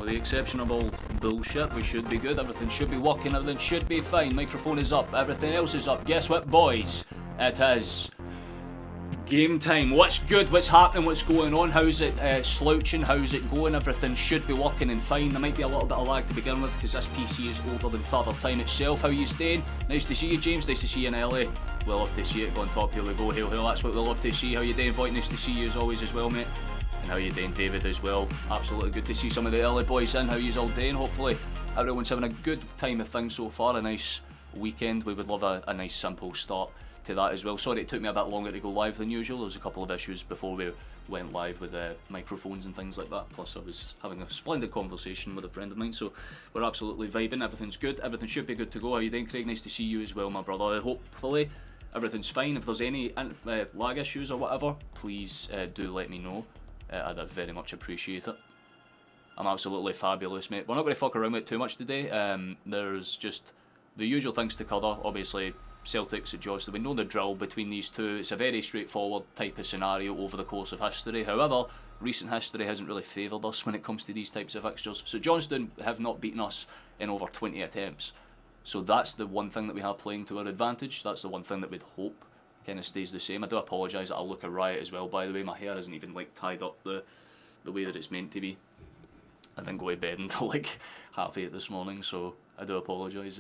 with the exception of all bullshit, we should be good. Everything should be working, everything should be fine. Microphone is up, everything else is up. Guess what, boys? It is game time. What's good? What's happening? What's going on? How's it slouching? How's it going? Everything should be working and fine. There might be a little bit of lag to begin with because this PC is older than Father Time itself. How you staying? Nice to see you, James. Nice to see you in LA. We'll love to see it go on top. Here we go. Hail, hail. That's what we'll love to see. How you doing, Void? Nice to see you as always as well, mate. And how you doing, David, as well? Absolutely good to see some of the early boys in. How you all doing? Hopefully everyone's having a good time of things so far. A nice weekend. We would love a nice simple start to that as well. Sorry it took me a bit longer to go live than usual. There was a couple of issues before we went live with microphones and things like that. Plus I was having a splendid conversation with a friend of mine, so we're absolutely vibing. Everything's good. Everything should be good to go. How you doing, Craig? Nice to see you as well, my brother. Hopefully everything's fine. If there's any lag issues or whatever, please do let me know. I'd very much appreciate it. I'm absolutely fabulous, mate. We're not going to fuck around with it too much today. There's just the usual things to cover. Obviously, Celtic, St Johnstone, we know the drill between these two. It's a very straightforward type of scenario over the course of history. However, recent history hasn't really favoured us when it comes to these types of fixtures. St Johnstone have not beaten us in over 20 attempts. So that's the one thing that we have playing to our advantage. That's the one thing that we'd hope kind of stays the same. I do apologise that I look a riot as well, by the way. My hair isn't even like tied up the way that it's meant to be. I didn't go to bed until like 8:30 this morning, so I do apologise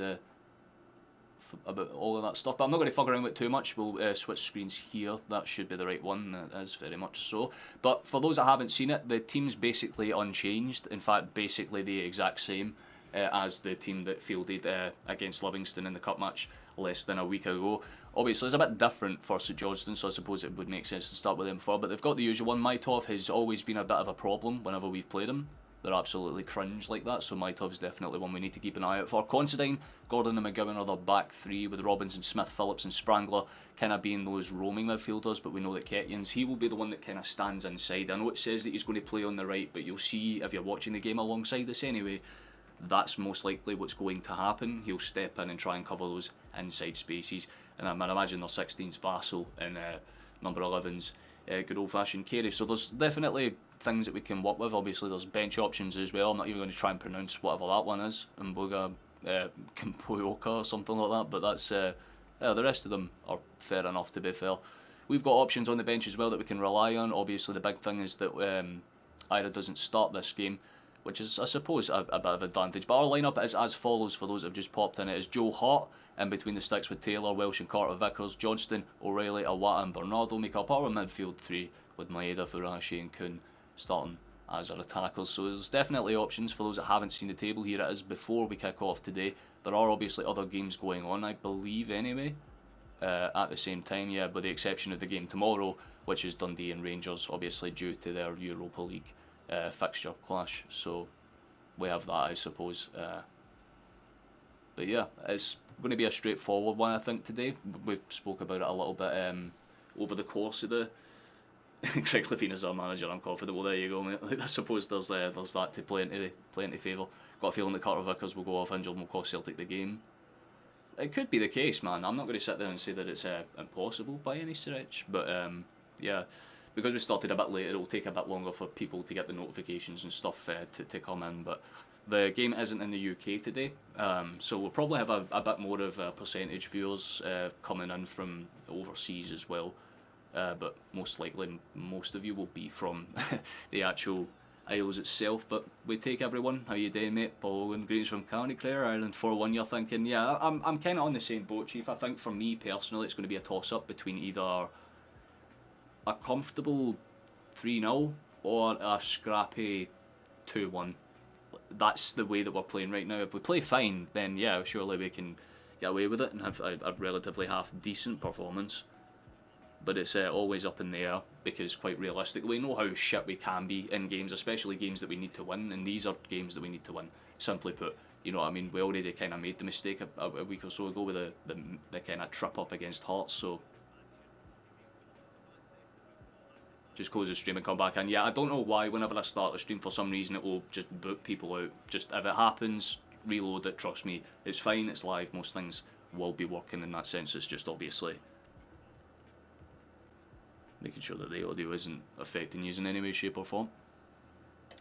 about all of that stuff, but I'm not going to fuck around with it too much. We'll switch screens here. That should be the right one. It is very much so. But for those that haven't seen it, the team's basically unchanged. In fact, basically the exact same as the team that fielded against Livingston in the cup match less than a week ago. Obviously, it's a bit different for St Johnstone, so I suppose it would make sense to start with them for. But they've got the usual one. Maitov has always been a bit of a problem whenever we've played him. They're absolutely cringe like that, so Maitov's definitely one we need to keep an eye out for. Considine, Gordon and McGowan are their back three, with Robinson, Smith, Phillips and Sprangler kind of being those roaming midfielders, but we know that Ketjens, he will be the one that kind of stands inside. I know it says that he's going to play on the right, but you'll see if you're watching the game alongside this anyway, that's most likely what's going to happen. He'll step in and try and cover those inside spaces, and I imagine their 16's Vassal and number 11's good old-fashioned Carey. So there's definitely things that we can work with. Obviously there's bench options as well. I'm not even going to try and pronounce whatever that one is, Mboga Kampoyoka or something like that, but that's the rest of them are fair enough, to be fair. We've got options on the bench as well that we can rely on. Obviously the big thing is that Ira doesn't start this game, which is, I suppose, a bit of advantage. But our lineup is as follows for those that have just popped in. It is Joe Hart in between the sticks with Taylor, Welsh and Carter Vickers. Johnston, O'Reilly, Awata and Bernardo make up our midfield three, with Maeda, Furashi and Kuhn starting as our attackers. So there's definitely options for those that haven't seen the table. Here it is before we kick off today. There are obviously other games going on, I believe anyway, at the same time, yeah, with the exception of the game tomorrow, which is Dundee and Rangers, obviously due to their Europa League fixture clash. So we have that, I suppose. But yeah, it's going to be a straightforward one, I think, today. We've spoke about it a little bit over the course of the Craig Levina's our manager, I'm confident. Well, there you go, mate. I suppose there's that to play into favour. Got a feeling that Carter Vickers will go off injured and will cost Celtic the game. It could be the case, man. I'm not going to sit there and say that it's impossible by any stretch, but yeah, because we started a bit later, it'll take a bit longer for people to get the notifications and stuff to come in. But the game isn't in the UK today, so we'll probably have a bit more of percentage viewers coming in from overseas as well. But most likely most of you will be from the actual Isles itself. But we take everyone. How you doing, mate? Paul and greetings from County Clare, Ireland 4-1. You're thinking, yeah, I'm kind of on the same boat, Chief. I think for me personally, it's going to be a toss-up between either a comfortable 3-0 or a scrappy 2-1. That's the way that we're playing right now. If we play fine, then yeah, surely we can get away with it and have a relatively half-decent performance. But it's always up in the air, because quite realistically we know how shit we can be in games, especially games that we need to win, and these are games that we need to win, simply put. You know what I mean? We already kind of made the mistake a week or so ago with the kind of trip up against Hearts, so just close the stream and come back in. Yeah, I don't know why whenever I start a stream, for some reason it will just boot people out. Just if it happens, reload it, trust me, it's fine, it's live, most things will be working in that sense. It's just obviously making sure that the audio isn't affecting you in any way, shape or form.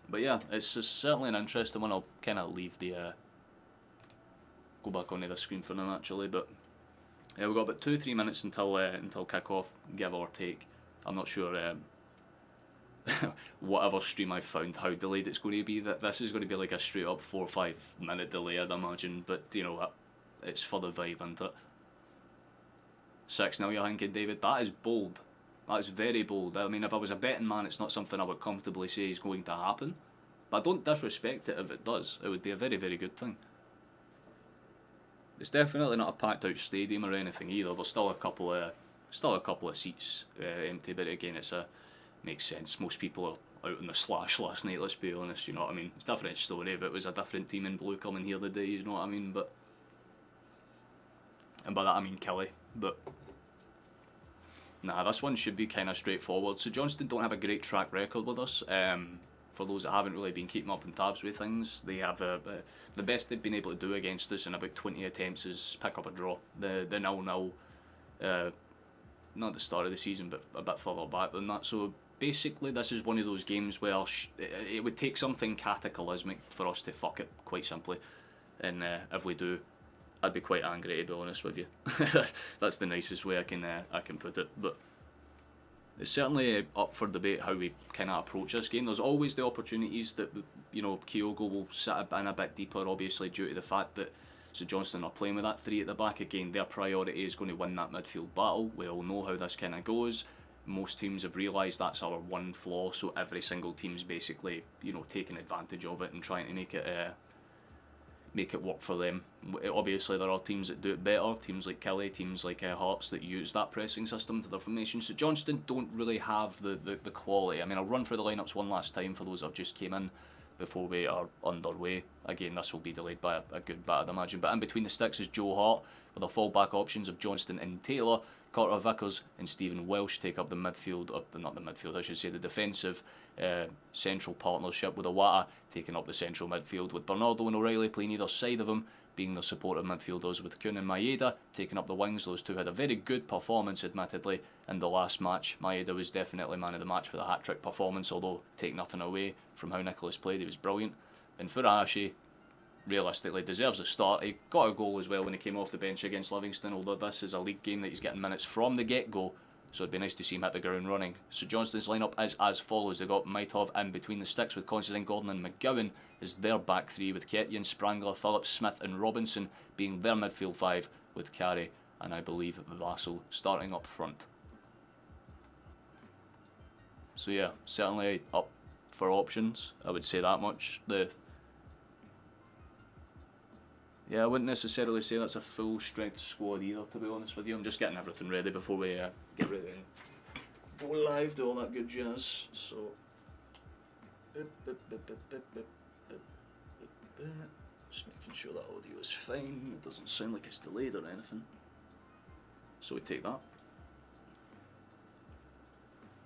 But yeah, it's certainly an interesting one. I'll kind of leave the go back onto the screen for now actually, but yeah, we've got about 2-3 minutes until kick off, give or take. I'm not sure whatever stream I've found how delayed it's going to be. That this is going to be like a straight up 4 or 5 minute delay, I'd imagine. But you know, it's for the vibe, isn't it? 6-0, you're thinking, David? That is bold. That is very bold. I mean, if I was a betting man, it's not something I would comfortably say is going to happen. But I don't disrespect it if it does. It would be a very, very good thing. It's definitely not a packed out stadium or anything either. There's still a couple of seats empty, but again, makes sense. Most people are out on the slash last night. Let's be honest. You know what I mean? It's a different story. If it was a different team in blue coming here today, you know what I mean? But and by that I mean Kelly. But nah, this one should be kind of straightforward. So Johnston don't have a great track record with us. For those that haven't really been keeping up in tabs with things, they have the best they've been able to do against us in about 20 attempts is pick up a draw. The 0-0, not the start of the season, but a bit further back than that. So basically, this is one of those games where it would take something cataclysmic for us to fuck it, quite simply. And if we do, I'd be quite angry, to be honest with you. That's the nicest way I can put it. But it's certainly up for debate how we kind of approach this game. There's always the opportunities that, you know, Kyogo will sit in a bit deeper, obviously due to the fact that St Johnstone are playing with that 3 at the back. Again, their priority is going to win that midfield battle. We all know how this kind of goes. Most teams have realised that's our one flaw, so every single team's basically, you know, taking advantage of it and trying to make it work for them. Obviously, there are teams that do it better, teams like Kelly, teams like Hearts that use that pressing system to their formation. So Johnston don't really have the quality. I mean, I'll run through the lineups one last time for those that have just came in before we are underway. Again, this will be delayed by a good bit, I'd imagine. But in between the sticks is Joe Hart, with the fallback options of Johnston and Taylor. Carter Vickers and Stephen Welsh take up the midfield, not the midfield, I should say, the defensive central partnership, with Iwata taking up the central midfield, with Bernardo and O'Reilly playing either side of him, being the supportive midfielders, with Kuhn and Maeda taking up the wings. Those two had a very good performance, admittedly, in the last match. Maeda was definitely man of the match for the hat-trick performance, although take nothing away from how Nicholas played, he was brilliant. And Furuhashi realistically deserves a start. He got a goal as well when he came off the bench against Livingston, although this is a league game that he's getting minutes from the get-go, so it'd be nice to see him hit the ground running. So Johnston's lineup is as follows. They've got Maitov in between the sticks with Considine, Gordon and McGowan as their back 3, with Ketien, Sprangler, Phillips, Smith and Robinson being their midfield 5, with Carey and I believe Vassell starting up front. So yeah, certainly up for options, I would say that much. Yeah, I wouldn't necessarily say that's a full strength squad either, to be honest with you. I'm just getting everything ready before we get ready and go live, do all that good jazz. So just making sure that audio is fine, it doesn't sound like it's delayed or anything. So we take that.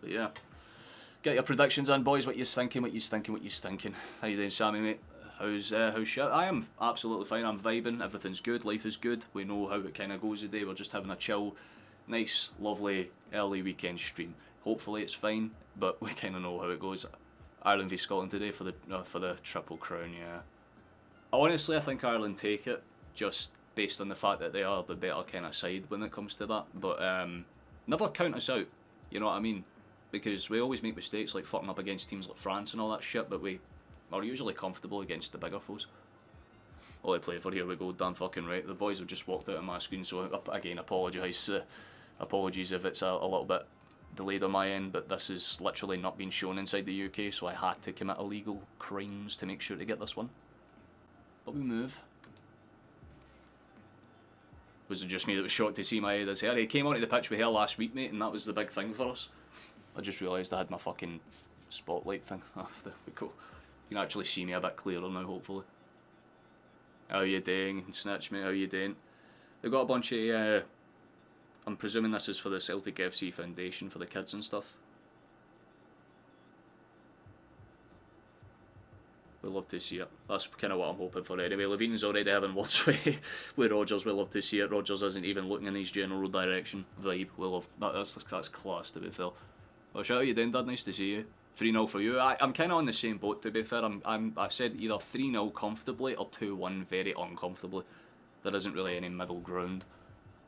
But yeah, get your predictions on, boys. What you thinking? How you doing, Sammy, mate? How's shit? I am absolutely fine. I'm vibing. Everything's good. Life is good. We know how it kind of goes today. We're just having a chill, nice, lovely early weekend stream. Hopefully it's fine, but we kind of know how it goes. Ireland v Scotland today for the Triple Crown. Yeah. Honestly, I think Ireland take it, just based on the fact that they are the better kind of side when it comes to that. But never count us out. You know what I mean? Because we always make mistakes like fucking up against teams like France and all that shit, but we are usually comfortable against the bigger foes. All I play for, here we go, damn fucking right. The boys have just walked out of my screen, so again, apologies if it's a little bit delayed on my end, but this is literally not being shown inside the UK, so I had to commit illegal crimes to make sure to get this one. But we move. Was it just me that was shocked to see my head as hair? He came onto the pitch with hair last week, mate, and that was the big thing for us. I just realised I had my fucking spotlight thing. Oh, there we go. You can actually see me a bit clearer now, hopefully. How you doing, Snitch, mate? How you doing? They've got a bunch of, I'm presuming this is for the Celtic FC Foundation for the kids and stuff. We'd love to see it. That's kind of what I'm hoping for anyway. Levine's already having words with Rodgers. We love to see it. Rodgers isn't even looking in his general direction. Vibe. We love that. That's class, to be fair. Oh, shout out you doing, Dad? Nice to see you. 3-0 for you. I'm kind of on the same boat, to be fair. I said either 3-0 comfortably or 2-1 very uncomfortably. There isn't really any middle ground.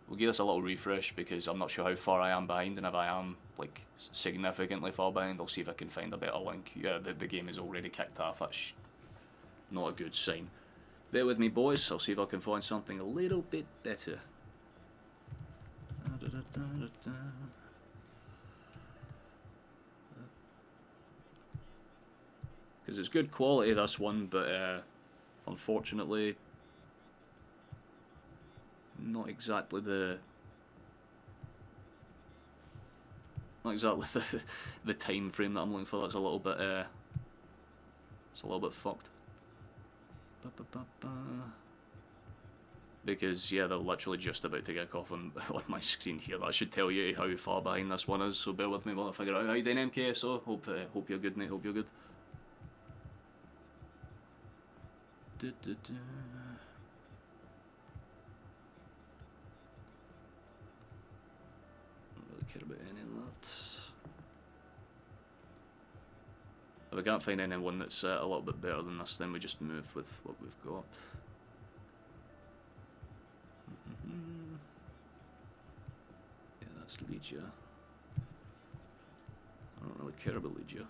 We'll give this a little refresh because I'm not sure how far I am behind, and if I am like significantly far behind, I'll see if I can find a better link. Yeah, the game is already kicked off. That's not a good sign. Bear with me, boys. I'll see if I can find something a little bit better. Because it's good quality, this one, but unfortunately not exactly the the time frame that I'm looking for. That's a little bit fucked. Because yeah, they're literally just about to kick off on my screen here. That should tell you how far behind this one is, so bear with me while I figure out how you doing, MKSO. Hope you're good, mate. Hope you're good. I don't really care about any of that. If I can't find anyone that's a little bit better than this, then we just move with what we've got. Yeah, that's Legia. I don't really care about Legia.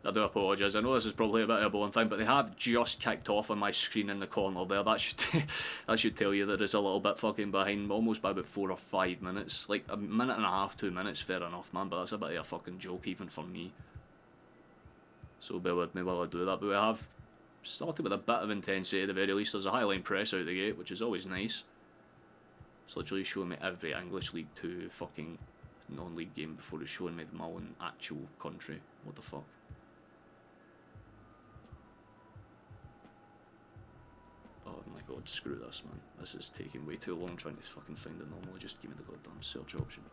I do apologise. I know this is probably a bit of a boring thing, but they have just kicked off on my screen in the corner there. That should tell you that it's a little bit fucking behind, almost by about 4 or 5 minutes. Like a minute and a half, 2 minutes, fair enough, man. But that's a bit of a fucking joke even for me. So bear with me while I do that. But we have started with a bit of intensity at the very least. There's a high-line press out the gate, which is always nice. It's literally showing me every English League 2 fucking non-league game before it's showing me my own actual country. What the fuck? Oh my god, screw this, man. This is taking way too long trying to fucking find it normally. Just give me the goddamn search option.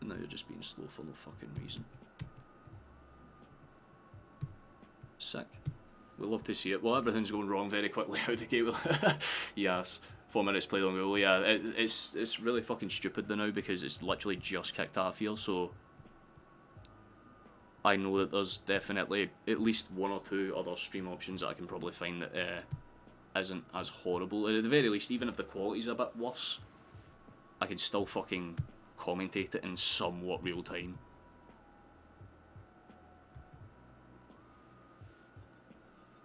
And now you're just being slow for no fucking reason. Sick. We love to see it. Well, everything's going wrong very quickly out the gate. Yes. 4 minutes played on goal. Yeah, it's really fucking stupid now because it's literally just kicked off here, so I know that there's definitely at least 1 or 2 other stream options that I can probably find that isn't as horrible. At the very least, even if the quality's a bit worse, I can still fucking commentate it in somewhat real time.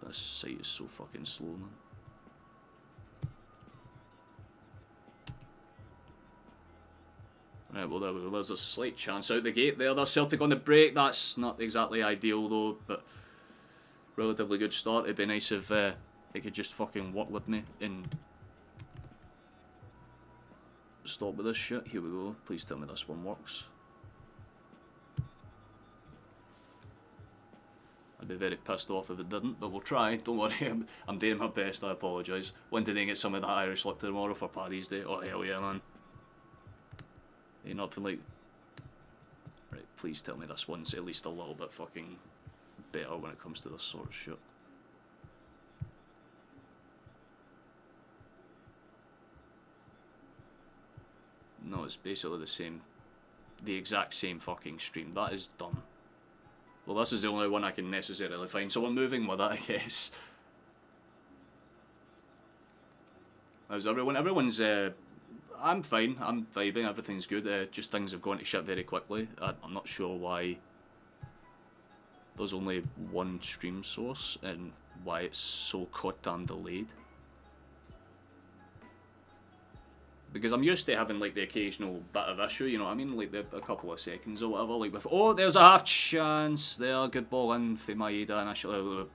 This site is so fucking slow, man. Right, well there's a slight chance out the gate there. There's Celtic on the break. That's not exactly ideal though, but relatively good start. It'd be nice if it could just fucking work with me and stop with this shit. Here we go. Please tell me this one works. I'd be very pissed off if it didn't, but we'll try. Don't worry, I'm doing my best. I apologise. Want to get some of that Irish luck tomorrow for Paddy's Day. Oh hell yeah, man. Ain't nothing like... Right, please tell me this one's at least a little bit fucking better when it comes to this sort of shit. No, it's basically the same. The exact same fucking stream. That is done. Well, this is the only one I can necessarily find, so we're moving with that, I guess. How's everyone? Everyone's... I'm fine, I'm vibing, everything's good, just things have gone to shit very quickly. I'm not sure why there's only one stream source and why it's so goddamn delayed. Because I'm used to having like the occasional bit of issue, you know what I mean, like a couple of seconds or whatever, like with, oh there's a half chance there, good ball in for Maeda, and actually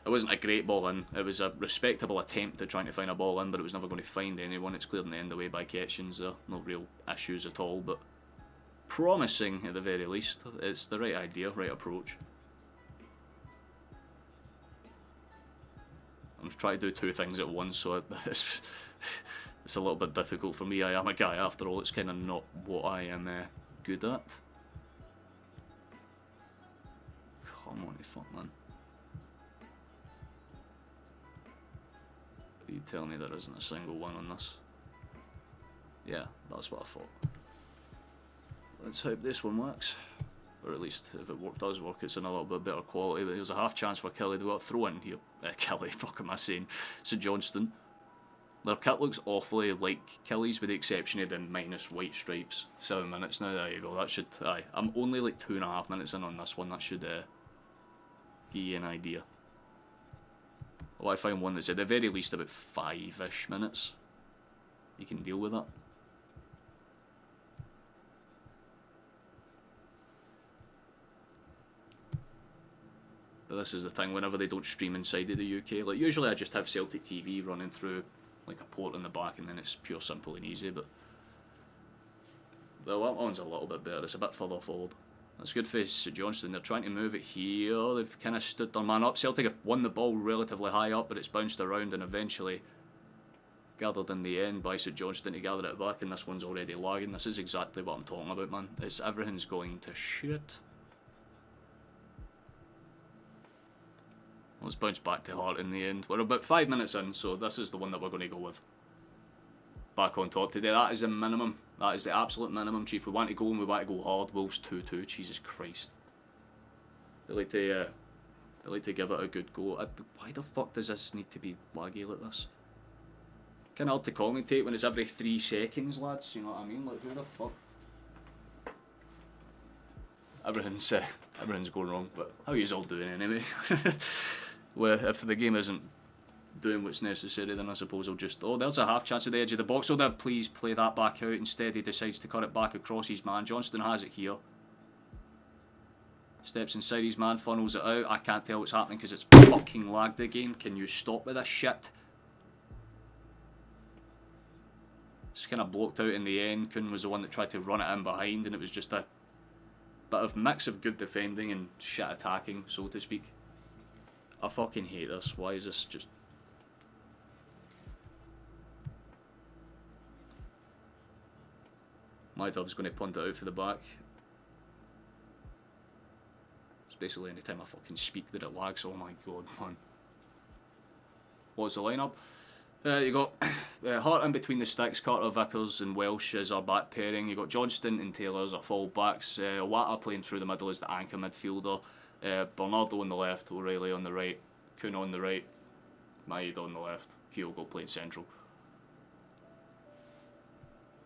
it wasn't a great ball in, it was a respectable attempt at trying to find a ball in, but it was never going to find anyone. It's cleared in the end away by Ketchins there, no real issues at all, but promising at the very least. It's the right idea, right approach. I'm trying to do 2 things at once, so it's a little bit difficult for me. I am a guy after all, it's kind of not what I am good at. Come on, fuck man. You tell me there isn't a single one on this. Yeah, that's what I thought. Let's hope this one works. Or at least, if it does work, it's in a little bit better quality. But there's a half chance for Kelly. They've got a throw in here. Kelly, fuck am I saying? St Johnstone. Their kit looks awfully like Kelly's, with the exception of the minus white stripes. 7 minutes now, there you go. That should... Aye, I'm only like 2.5 minutes in on this one. That should give you an idea. Well, I find one that's at the very least about 5-ish minutes. You can deal with that. But this is the thing, whenever they don't stream inside of the UK, like usually I just have Celtic TV running through like a port in the back and then it's pure simple and easy, but that one's a little bit better, it's a bit further forward. That's good for St Johnstone, they're trying to move it here, they've kind of stood their man up. Celtic have won the ball relatively high up, but it's bounced around and eventually gathered in the end by St Johnstone to gather it back, and this one's already lagging. This is exactly what I'm talking about, man. It's everything's going to shit. Let's bounce back to Hart in the end. We're about 5 minutes in, so this is the one that we're going to go with. Back on top today. That is the minimum. That is the absolute minimum, Chief. We want to go and we want to go hard. Wolves 2-2. Jesus Christ. They like to give it a good go. Why the fuck does this need to be laggy like this? Kind of hard to commentate when it's every 3 seconds, lads. You know what I mean? Like, who the fuck? Everything's going wrong, but how are you all doing anyway? Well, if the game isn't doing what's necessary, then I suppose I'll just... Oh, there's a half chance at the edge of the box. Oh, there, please play that back out. Instead, he decides to cut it back across his man. Johnston has it here. Steps inside his man, funnels it out. I can't tell what's happening because it's fucking lagged again. Can you stop with this shit? It's kind of blocked out in the end. Kuhn was the one that tried to run it in behind, and it was just a bit of mix of good defending and shit attacking, so to speak. I fucking hate this. Why is this just... Mydov's going to punt it out for the back. It's basically any time I fucking speak that it lags. Oh my god, man. What's the lineup? You got Hart in between the sticks, Carter, Vickers and Welsh as our back pairing. You got Johnston and Taylor as our full backs. Wata playing through the middle as the anchor midfielder. Bernardo on the left, O'Reilly on the right, Kuhn on the right, Maeda on the left, Kyogo playing central.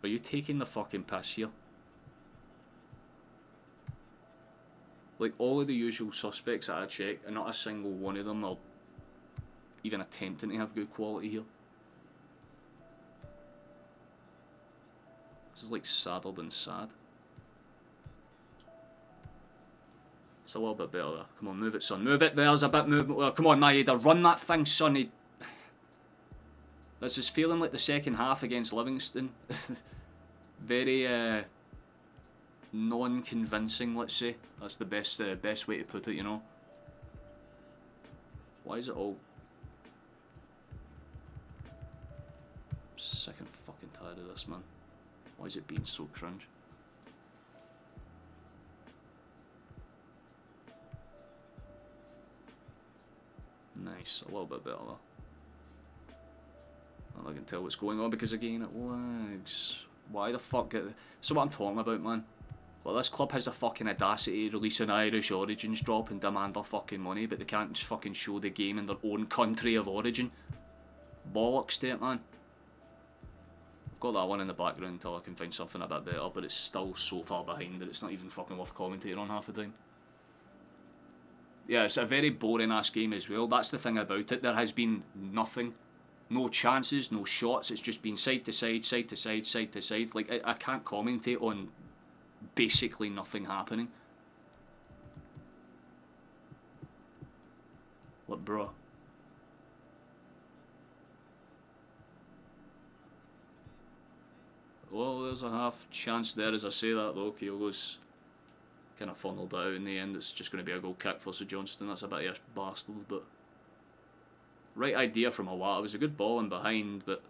Are you taking the fucking piss here? Like, all of the usual suspects that I check, and not a single one of them are even attempting to have good quality here. This is like sadder than sad. It's a little bit better there. Come on, move it, son. Move it. There's a bit movement. Well, come on, Maeda. Run that thing, son. This is feeling like the second half against Livingston. Very non-convincing, let's say. That's the best way to put it, you know. Why is it all... I'm sick and fucking tired of this, man. Why is it being so cringe? Nice, a little bit better though. And I can tell what's going on because again it lags. Why the fuck? So what I'm talking about, man. Well, this club has the fucking audacity to release an Irish Origins drop and demand their fucking money, but they can't just fucking show the game in their own country of origin. Bollocks to it, man. I've got that one in the background until I can find something a bit better, but it's still so far behind that it's not even fucking worth commentating on half the time. Yeah, it's a very boring ass game as well. That's the thing about it. There has been nothing. No chances, no shots. It's just been side to side, side to side, side to side. Like, I can't commentate on basically nothing happening. What, bruh? Well, there's a half chance there as I say that though. Kyogo's kind of funneled out in the end. It's just going to be a goal kick for St Johnstone. That's a bit of a bastard, but right idea from Awata. It was a good ball in behind, but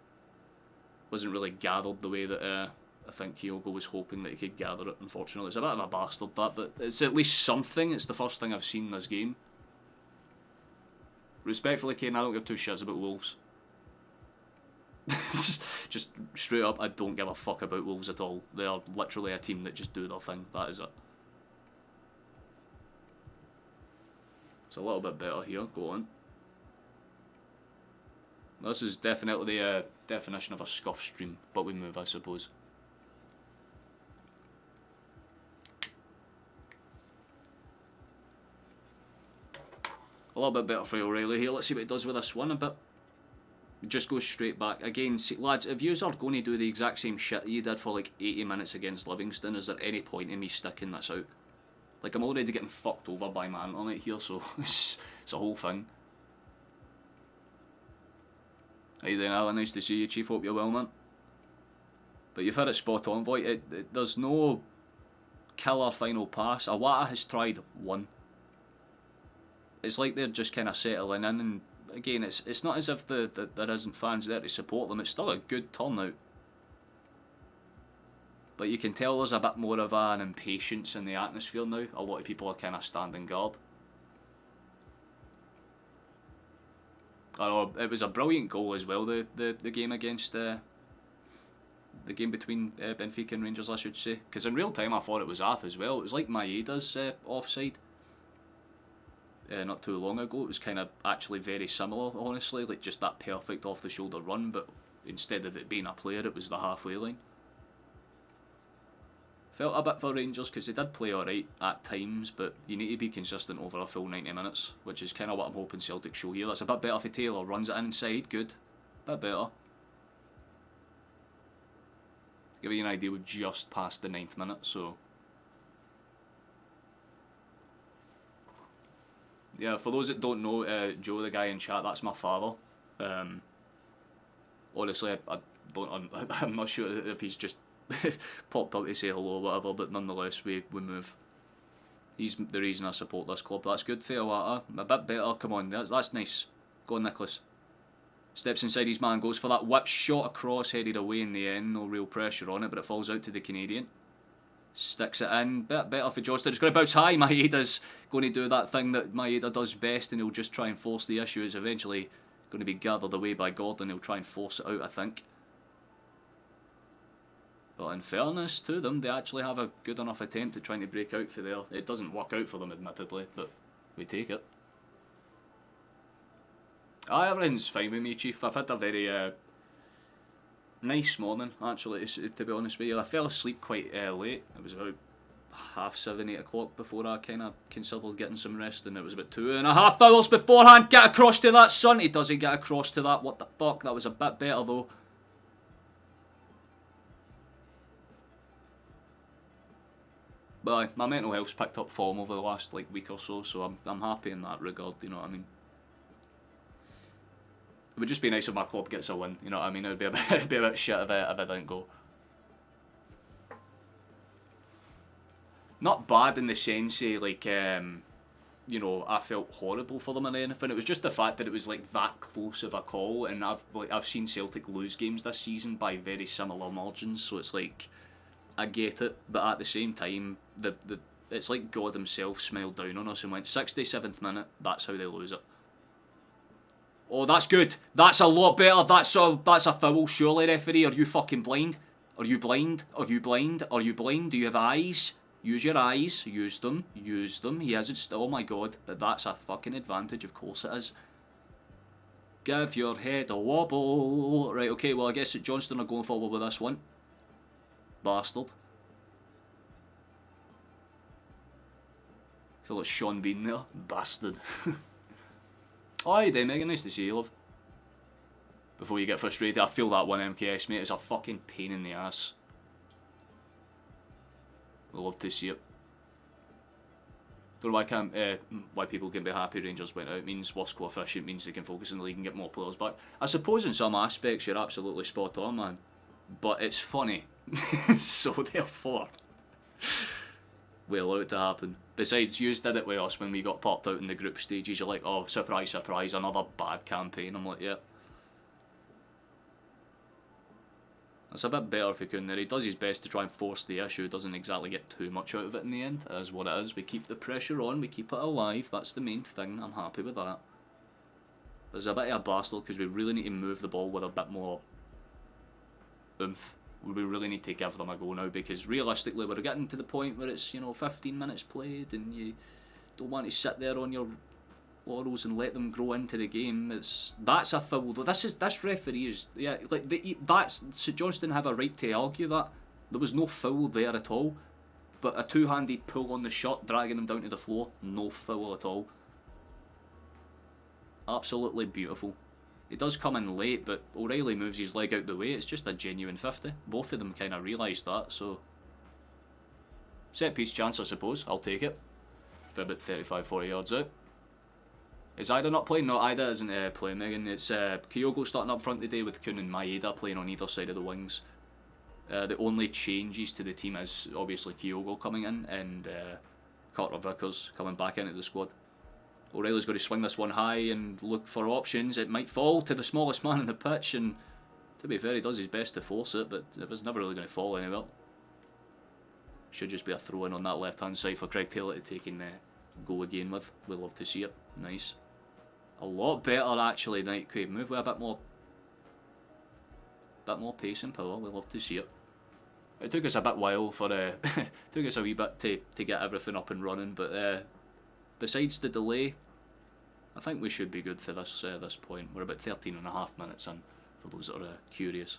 wasn't really gathered the way that I think Kyogo was hoping that he could gather it. Unfortunately, it's a bit of a bastard that, but it's at least something. It's the first thing I've seen in this game. Respectfully, Kane, I don't give two shits about Wolves. Just straight up, I don't give a fuck about Wolves at all. They are literally a team that just do their thing. That is it. It's a little bit better here. Go on. This is definitely the definition of a scuff stream, but we move, I suppose. A little bit better for O'Reilly here. Let's see what he does with this one a bit. It just goes straight back. Again, see, lads, if you are going to do the exact same shit you did for like 80 minutes against Livingston, is there any point in me sticking this out? Like, I'm already getting fucked over by man on it here, so it's a whole thing. How you doing, Alan? Nice to see you, Chief. Hope you're well, man. But you've had it spot on, Voight. There's no killer final pass. Awata has tried one. It's like they're just kind of settling in, and again, it's not as if there isn't fans there to support them. It's still a good turnout. But you can tell there's a bit more of an impatience in the atmosphere now. A lot of people are kind of standing guard. I know, it was a brilliant goal as well, the game against... the game between Benfica and Rangers, I should say. Because in real time I thought it was off as well. It was like Maeda's offside. Not too long ago. It was kind of actually very similar, honestly. Like just that perfect off-the-shoulder run, but instead of it being a player, it was the halfway line. Felt a bit for Rangers because they did play alright at times, but you need to be consistent over a full 90 minutes, which is kind of what I'm hoping Celtic show here. That's a bit better for Taylor. Runs it inside. Good. Bit better. Give you an idea, we're just past the 9th minute, so... Yeah, for those that don't know, Joe, the guy in chat, that's my father. Honestly, I'm not sure if he's just popped up to say hello or whatever, but nonetheless, we move. He's the reason I support this club. That's good for Awata. A bit better, come on, that's nice. Go on, Nicholas. Steps inside his man, goes for that whip shot across, headed away in the end. No real pressure on it, but it falls out to the Canadian. Sticks it in, bit better for Johnston. It's going to bounce high. Maeda's going to do that thing that Maeda does best, and he'll just try and force the issue. It's eventually going to be gathered away by Gordon. He'll try and force it out, I think. But in fairness to them, they actually have a good enough attempt at trying to break out for there. It doesn't work out for them, admittedly, but we take it. Everything's fine with me, Chief. I've had a very nice morning, actually, to be honest with you. I fell asleep quite late. It was about 7:30, 8 o'clock before I kind of considered getting some rest, and it was about 2.5 hours beforehand. Get across to that, son. He doesn't get across to that. What the fuck? That was a bit better, though. But my mental health's picked up form over the last week or so, so I'm happy in that regard, you know what I mean? It would just be nice if my club gets a win, you know what I mean? It'd be a bit shit if it didn't go. Not bad in the sense of, you know, I felt horrible for them or anything. It was just the fact that it was that close of a call, and I've seen Celtic lose games this season by very similar margins, so it's I get it, but at the same time, it's like God himself smiled down on us and went 67th minute, that's how they lose it. Oh, that's good. That's a lot better. That's a foul, surely, referee. Are you fucking blind? Are you blind? Are you blind? Are you blind? Do you have eyes? Use your eyes. Use them. Use them. He hasn't... Oh my god. But that's a fucking advantage. Of course it is. Give your head a wobble. Right, okay, well, I guess that Johnston are going forward with this one. Bastard. I feel like Sean Bean there. Bastard. Oh, how you doing, Megan? Nice to see you, love. Before you get frustrated, I feel that one, MKS, mate. It's a fucking pain in the ass. We'd love to see it. Don't know why people can be happy Rangers went out. It means worse coefficient, means they can focus on the league and get more players back. I suppose in some aspects you're absolutely spot on, man. But it's funny. So therefore, we're allowed to happen. Besides, you did it with us when we got popped out in the group stages. You're like, oh, surprise, surprise, another bad campaign. I'm like, yeah. It's a bit better if he couldn't there. He does his best to try and force the issue. Doesn't exactly get too much out of it in the end. It is what it is. We keep the pressure on. We keep it alive. That's the main thing. I'm happy with that. There's a bit of a bastard because we really need to move the ball with a bit more oomph. We really need to give them a go now, because realistically we're getting to the point where it's, you know, 15 minutes played and you don't want to sit there on your laurels and let them grow into the game. That's a foul though. This referee is, yeah, like St Johnstone have a right to argue that there was no foul there at all, but a two-handed pull on the shot dragging him down to the floor, no foul at all. Absolutely beautiful. He does come in late, but O'Reilly moves his leg out the way. It's just a genuine 50. Both of them kind of realised that, so... Set piece chance, I suppose. I'll take it. For about 35-40 yards out. Is Ida not playing? No, Ida isn't playing, Megan. It's Kyogo starting up front today with Kun and Maeda playing on either side of the wings. The only changes to the team is obviously Kyogo coming in and Carter Vickers coming back into the squad. O'Reilly's got to swing this one high and look for options. It might fall to the smallest man in the pitch, and to be fair, he does his best to force it, but it was never really going to fall anywhere. Should just be a throw in on that left hand side for Craig Taylor to take and go again with. We love to see it. Nice. A lot better actually. Nightcrave move with a bit more pace and power. We love to see it. It took us a bit while for took us a wee bit to get everything up and running, but besides the delay, I think we should be good for this this point. We're about 13.5 minutes in, for those that are curious.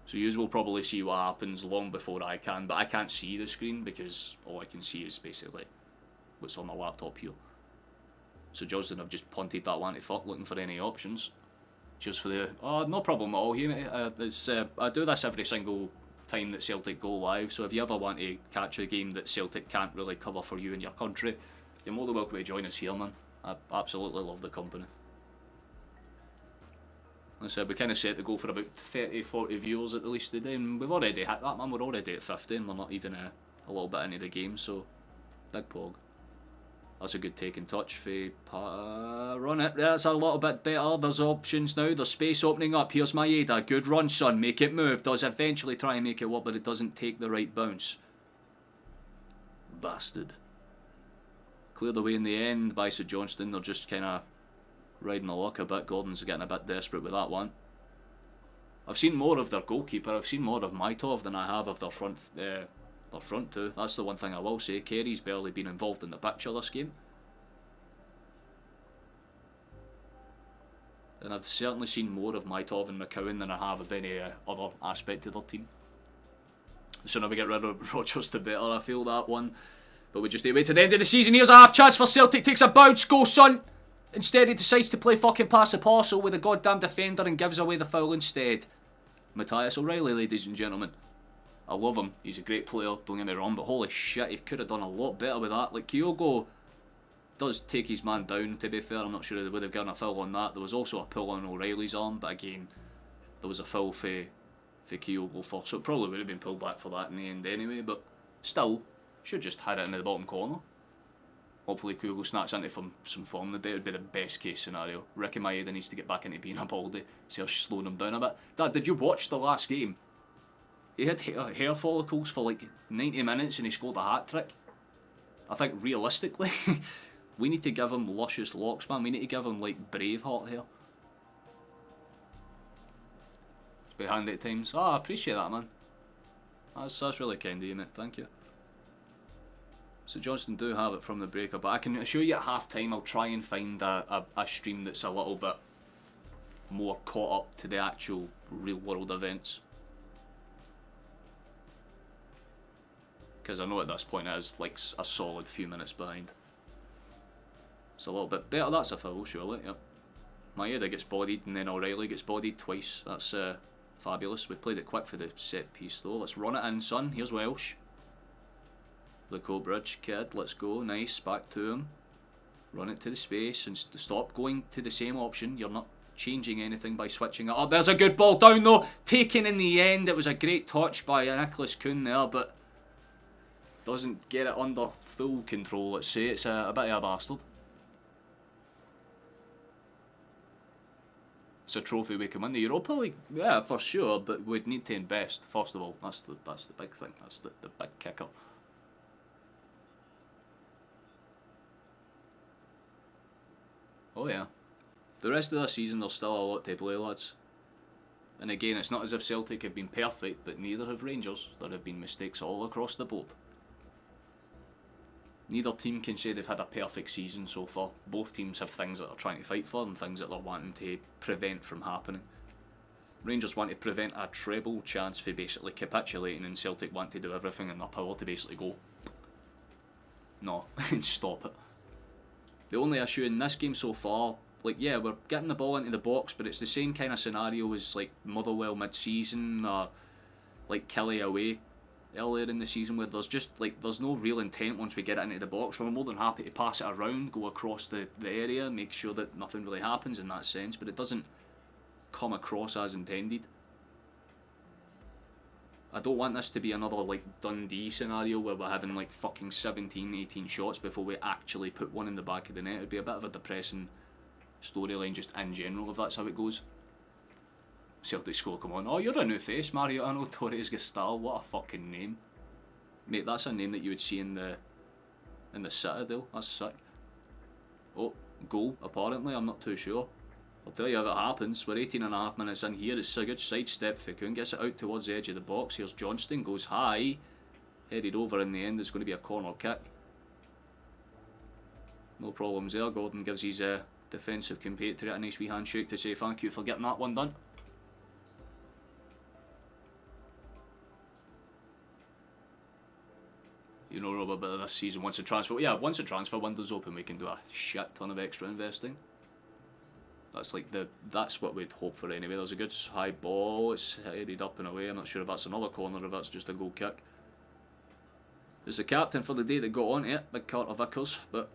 So you will probably see what happens long before I can, but I can't see the screen because all I can see is basically what's on my laptop here. So Johnstone have just punted that one to fuck, looking for any options. Just for the... Oh, no problem at all here, mate. I do this every single time that Celtic go live, so if you ever want to catch a game that Celtic can't really cover for you in your country, you're more than welcome to join us here, man. I absolutely love the company. Like I said, we kind of set to go for about 30-40 viewers at the least today, and we've already hit that, man. We're already at 50 and we're not even a little bit into the game, so big pog. That's a good take and touch for run it. That's a little bit better. There's options now. There's space opening up. Here's Maeda. Good run, son. Make it move. Does eventually try and make it work, but it doesn't take the right bounce. Bastard. Cleared away in the end by St Johnstone. They're just kind of riding the luck a bit. Gordon's getting a bit desperate with that one. I've seen more of their goalkeeper. I've seen more of Maitov than I have of their front two. That's the one thing I will say. Kerry's barely been involved in the picture this game. And I've certainly seen more of Maitov and McCowan than I have of any other aspect of their team. The sooner we get rid of Rogers, the better. I feel that one. But we just need to wait to the end of the season. Here's a half chance for Celtic. Takes a bounce. Go, son. Instead he decides to play fucking pass the parcel with a goddamn defender and gives away the foul instead. Matthias O'Reilly, ladies and gentlemen. I love him. He's a great player, don't get me wrong, but holy shit, he could have done a lot better with that. Like, Kyogo does take his man down, to be fair. I'm not sure they would have gotten a foul on that. There was also a pull on O'Reilly's arm, but again, there was a foul for Kyogo first, so it probably would have been pulled back for that in the end anyway, but still, should just had it in the bottom corner. Hopefully Kyogo snaps into some form today. It would be the best case scenario. Ricky Maeda needs to get back into being a baldy. Serge slowing him down a bit. Dad, did you watch the last game? He had hair follicles for like 90 minutes and he scored a hat-trick. I think realistically, we need to give him luscious locks, man. We need to give him like Braveheart hair. It's be handy at times. Oh, I appreciate that, man. That's really kind of you, mate. Thank you. So Johnstone do have it from the breaker, but I can assure you at half time I'll try and find a stream that's a little bit more caught up to the actual real world events. Because I know at this point it is like a solid few minutes behind. It's a little bit better. That's a foul, surely. Yep. Maeda gets bodied and then O'Reilly gets bodied twice. That's fabulous. We played it quick for the set piece though. Let's run it in, son. Here's Welsh. The Cobridge kid. Let's go. Nice. Back to him. Run it to the space and stop going to the same option. You're not changing anything by switching it up. There's a good ball down though. Taken in the end. It was a great touch by Nicholas Kuhn there, but doesn't get it under full control, let's say. It's a bit of a bastard. It's a trophy we can win the Europa League, yeah, for sure, but we'd need to invest, first of all. That's the big thing, that's the big kicker. Oh yeah. The rest of the season, there's still a lot to play, lads. And again, it's not as if Celtic have been perfect, but neither have Rangers. There have been mistakes all across the board. Neither team can say they've had a perfect season so far. Both teams have things that they're trying to fight for and things that they're wanting to prevent from happening. Rangers want to prevent a treble chance for basically capitulating, and Celtic want to do everything in their power to basically go no and stop it. The only issue in this game so far, like, yeah, we're getting the ball into the box, but it's the same kind of scenario as like Motherwell mid-season or like Kelly away earlier in the season, where there's just like there's no real intent once we get it into the box. We're more than happy to pass it around, go across the area, make sure that nothing really happens in that sense, but it doesn't come across as intended. I don't want this to be another like Dundee scenario where we're having like fucking 17, 18 shots before we actually put one in the back of the net. It'd be a bit of a depressing storyline just in general if that's how it goes. Celtic score, come on. Oh, you're a new face, Mariano Torres Gastal. What a fucking name. Mate, that's a name that you would see in the Citadel. That's sick. Oh, goal, apparently. I'm not too sure. I'll tell you how it happens. We're 18.5 minutes in here. It's a good sidestep. Fikun gets it out towards the edge of the box. Here's Johnston, goes high. Headed over in the end. It's going to be a corner kick. No problems there. Gordon gives his defensive compatriot a nice wee handshake to say thank you for getting that one done. You know, a bit of this season, once the transfer window's open, we can do a shit ton of extra investing. That's what we'd hope for anyway. There's a good high ball, it's headed up and away. I'm not sure if that's another corner or if that's just a goal kick. There's the captain for the day that got on it, Big Carter Vickers, but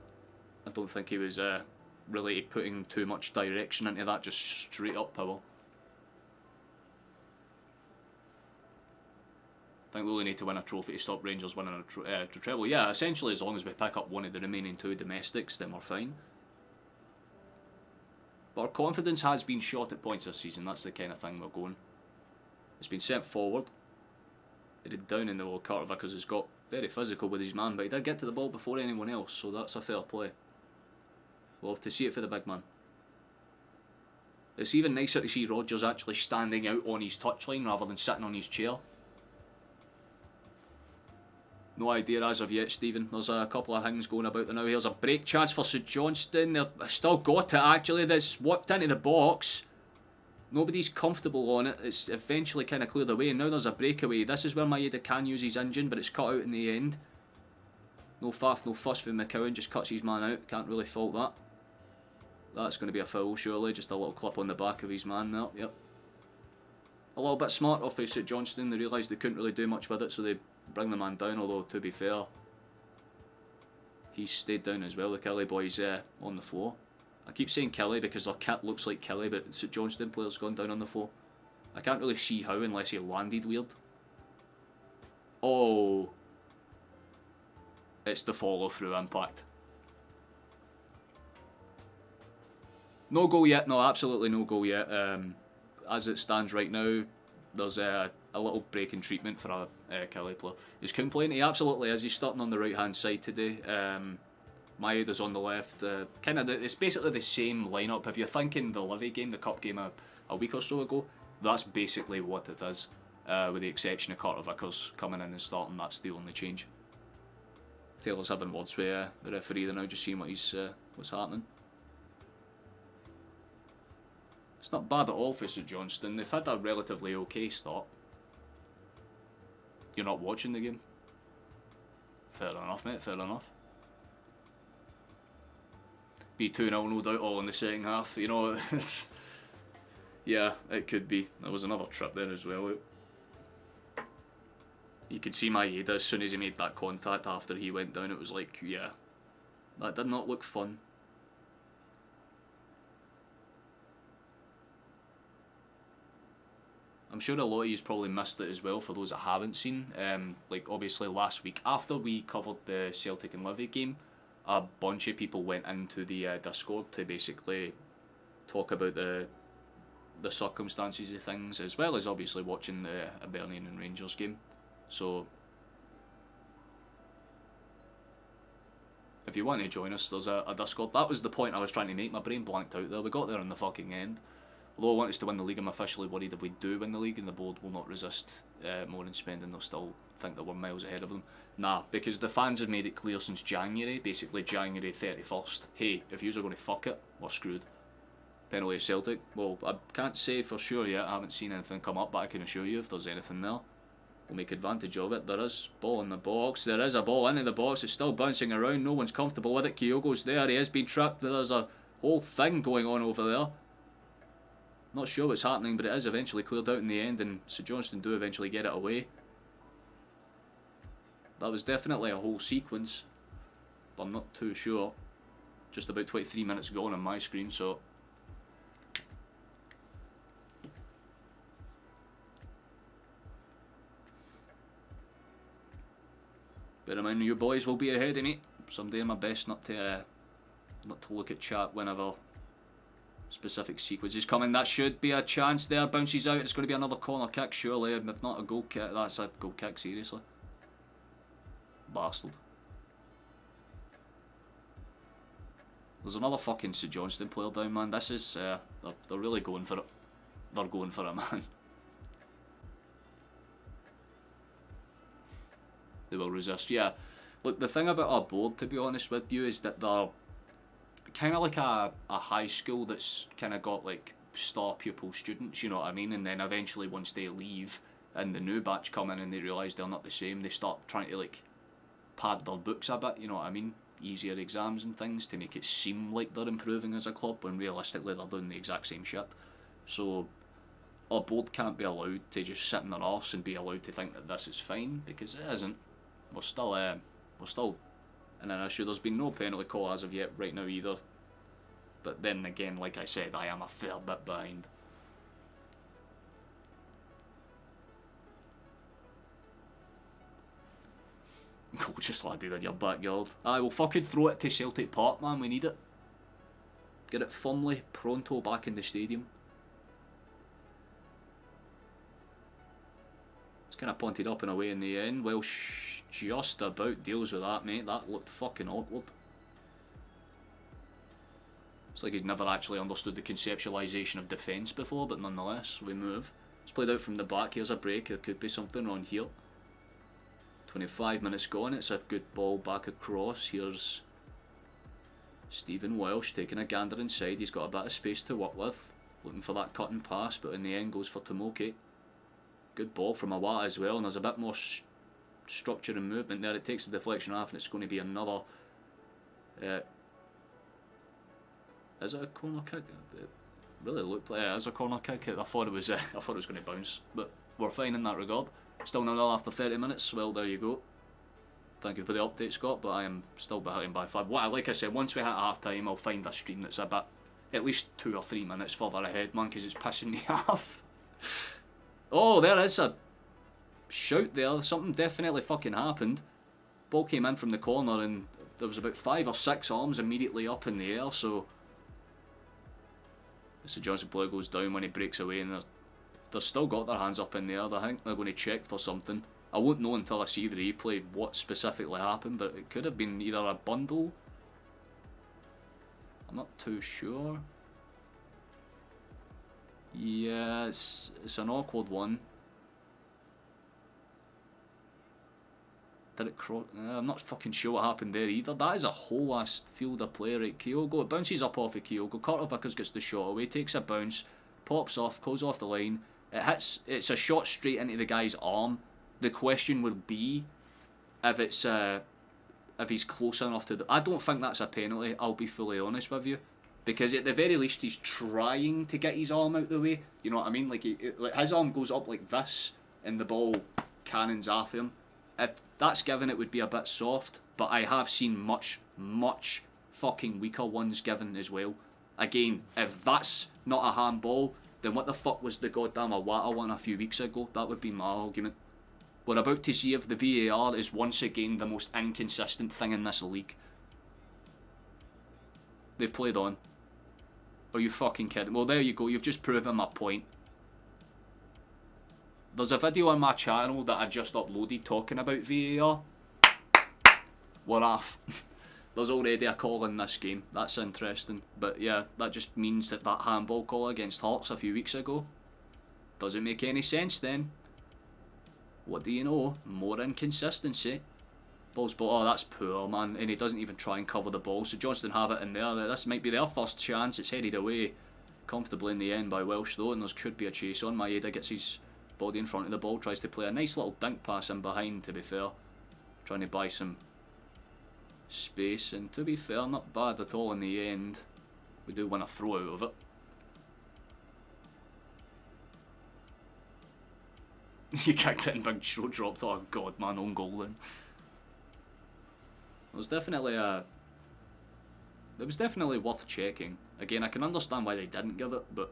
I don't think he was really putting too much direction into that, just straight up power. I think we only need to win a trophy to stop Rangers winning a treble. Yeah, essentially as long as we pick up one of the remaining two domestics, then we're fine. But our confidence has been shot at points this season. That's the kind of thing we're going. It's been sent forward. Headed down in the wall. Carter Vickers has got very physical with his man, but he did get to the ball before anyone else, so that's a fair play. We'll have to see it for the big man. It's even nicer to see Rodgers actually standing out on his touchline rather than sitting on his chair. No idea as of yet, Stephen. There's a couple of things going about there now. Here's a break chance for St Johnstone. They've still got it actually. That's whipped into the box. Nobody's comfortable on it. It's eventually kind of cleared away. And now there's a breakaway. This is where Maeda can use his engine, but it's cut out in the end. No faff, no fuss from McCowan. Just cuts his man out. Can't really fault that. That's going to be a foul, surely. Just a little clip on the back of his man there. Yep. A little bit smart off of St Johnstone. They realised they couldn't really do much with it, so they bring the man down, although to be fair, he's stayed down as well. The Kelly boy's on the floor. I keep saying Kelly because their kit looks like Kelly, but St Johnstone player's gone down on the floor. I can't really see how unless he landed weird. Oh, it's the follow through impact. No goal yet, no, absolutely no goal yet. As it stands right now, there's a little break in treatment for a Kelly player. He's complaining, he absolutely is. He's starting on the right hand side today. Maeda's on the left. It's basically the same lineup. If you're thinking the Livi game, the cup game a week or so ago, that's basically what it is. With the exception of Carter Vickers coming in and starting, that's the only change. Taylor's having words with the referee there now, just seeing what's happening. It's not bad at all for St Johnstone. They've had a relatively okay start. You're not watching the game? Fair enough, mate, fair enough. Be 2-0 no doubt all in the second half, you know. Yeah, it could be. There was another trip there as well. You could see Maeda as soon as he made that contact after he went down, it was like, yeah, that did not look fun. I'm sure a lot of you probably missed it as well, for those that haven't seen. Like obviously last week, after we covered the Celtic and Livi game, a bunch of people went into the Discord to basically talk about the circumstances of things, as well as obviously watching the Hibernian and Rangers game. So if you want to join us, there's a Discord. That was the point I was trying to make. My brain blanked out there. We got there in the fucking end. Although I want us to win the league, I'm officially worried if we do win the league and the board will not resist more in spending, they'll still think that we're miles ahead of them. Nah, because the fans have made it clear since January, basically January 31st, hey, if yous are going to fuck it, we're screwed. Penalty of Celtic. Well, I can't say for sure yet, I haven't seen anything come up, but I can assure you if there's anything there, we'll make advantage of it. There is ball in the box, there is a ball into the box, it's still bouncing around, no one's comfortable with it. Kyogo's there, he has been trapped, but there's a whole thing going on over there. Not sure what's happening, but it is eventually cleared out in the end, and St Johnstone do eventually get it away. That was definitely a whole sequence, but I'm not too sure. Just about 23 minutes gone on my screen, so... Bear in mind, you boys will be ahead of me, so I'm doing my best not to look at chat whenever specific sequences coming. That should be a chance there. Bounces out. It's going to be another corner kick, surely. If not a goal kick, that's a goal kick, seriously. Bastard. There's another fucking St Johnstone player down, man. This is, they're really going for it. They're going for it, man. They will resist, yeah. Look, the thing about our board, to be honest with you, is that they're kind of like a high school that's kind of got like star pupil students, you know what I mean? And then eventually once they leave and the new batch come in and they realise they're not the same, they start trying to like pad their books a bit, you know what I mean? Easier exams and things to make it seem like they're improving as a club when realistically they're doing the exact same shit. So our board can't be allowed to just sit in their arse and be allowed to think that this is fine, because it isn't. We're still in an issue. There's been no penalty call as of yet right now either. But then again, like I said, I am a fair bit behind. Gorgeous laddie in your backyard. I will fucking throw it to Celtic Park, man, we need it. Get it firmly, pronto back in the stadium. It's kind of pointed up and away in the end. Well, just about deals with that, mate. That looked fucking awkward. It's like he's never actually understood the conceptualisation of defence before, but nonetheless, we move. It's played out from the back. Here's a break. There could be something on here. 25 minutes gone. It's a good ball back across. Here's Stephen Welsh taking a gander inside. He's got a bit of space to work with. Looking for that cutting pass, but in the end goes for Tomoki. Good ball from Awata as well, and there's a bit more structure and movement there. It takes the deflection off, and it's going to be another. Is it a corner kick? It really looked like it is a corner kick. I thought it was going to bounce, but we're fine in that regard. Still 0-0 after 30 minutes. Well, there you go. Thank you for the update, Scott, but I am still behind by 5. Like I said, once we hit half time, I'll find a stream that's a bit, at least 2 or 3 minutes further ahead, man, because it's pissing me off. Oh, there is a shout there. Something definitely fucking happened. Ball came in from the corner and there was about 5 or 6 arms immediately up in the air, so the St Johnstone player goes down when he breaks away, and they've still got their hands up in the air. I think they're going to check for something. I won't know until I see the replay what specifically happened, but it could have been either a bundle. I'm not too sure. Yeah, it's an awkward one. Did it cross? I'm not fucking sure what happened there either. That is a whole ass field of play, right? Kyogo, it bounces up off of Kyogo. Carter Vickers gets the shot away, takes a bounce, pops off, goes off the line. It hits. It's a shot straight into the guy's arm. The question would be if it's if he's close enough to the. I don't think that's a penalty. I'll be fully honest with you, because at the very least he's trying to get his arm out the way. You know what I mean? Like like his arm goes up like this, and the ball cannons after him. If that's given, it would be a bit soft. But I have seen much fucking weaker ones given as well. Again, if that's not a handball, then what the fuck was the goddamn Awata one a few weeks ago? That would be my argument. We're about to see if the VAR is once again the most inconsistent thing in this league. They've played on. Are you fucking kidding? Well, there you go. You've just proven my point. There's a video on my channel that I just uploaded talking about VAR. We're off. There's already a call in this game. That's interesting. But yeah, that just means that handball call against Hearts a few weeks ago doesn't make any sense then. What do you know? More inconsistency. Balls, but oh, that's poor, man. And he doesn't even try and cover the ball. So Johnstone have it in there. This might be their first chance. It's headed away comfortably in the end by Welsh though, and there could be a chase on. Maeda gets his body in front of the ball, tries to play a nice little dink pass in behind, to be fair. Trying to buy some space, and to be fair, not bad at all in the end. We do win a throw out of it. You kicked it and Big Show dropped. Oh god, man, own goal then. It was definitely worth checking. Again, I can understand why they didn't give it, but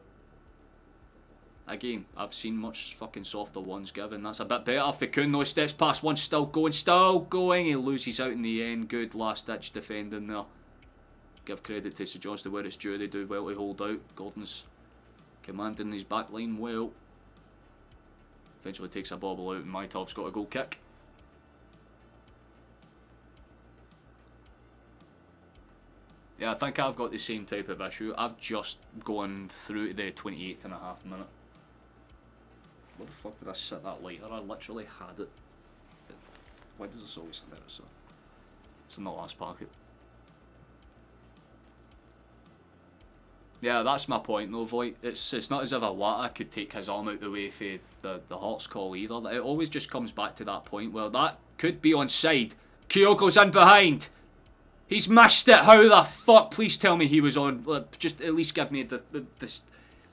again, I've seen much fucking softer ones given. That's a bit better. Fikun though steps past one, still going. He loses out in the end. Good last ditch defending there. Give credit to St Johnstone where it's due. They do well to hold out. Gordon's commanding his back line well. Eventually takes a bobble out and Maitov's got a goal kick. Yeah, I think I've got the same type of issue. I've just gone through to the 28th and a half minute. Where the fuck did I set that later? I literally had it. Why does this always have it? So it's in the last packet. Yeah, that's my point though, Voight. It's not as if Awata could take his arm out the way for the Hearts call either. It always just comes back to that point where that could be onside. Kyogo's in behind. He's missed it. How the fuck? Please tell me he was on. Just at least give me the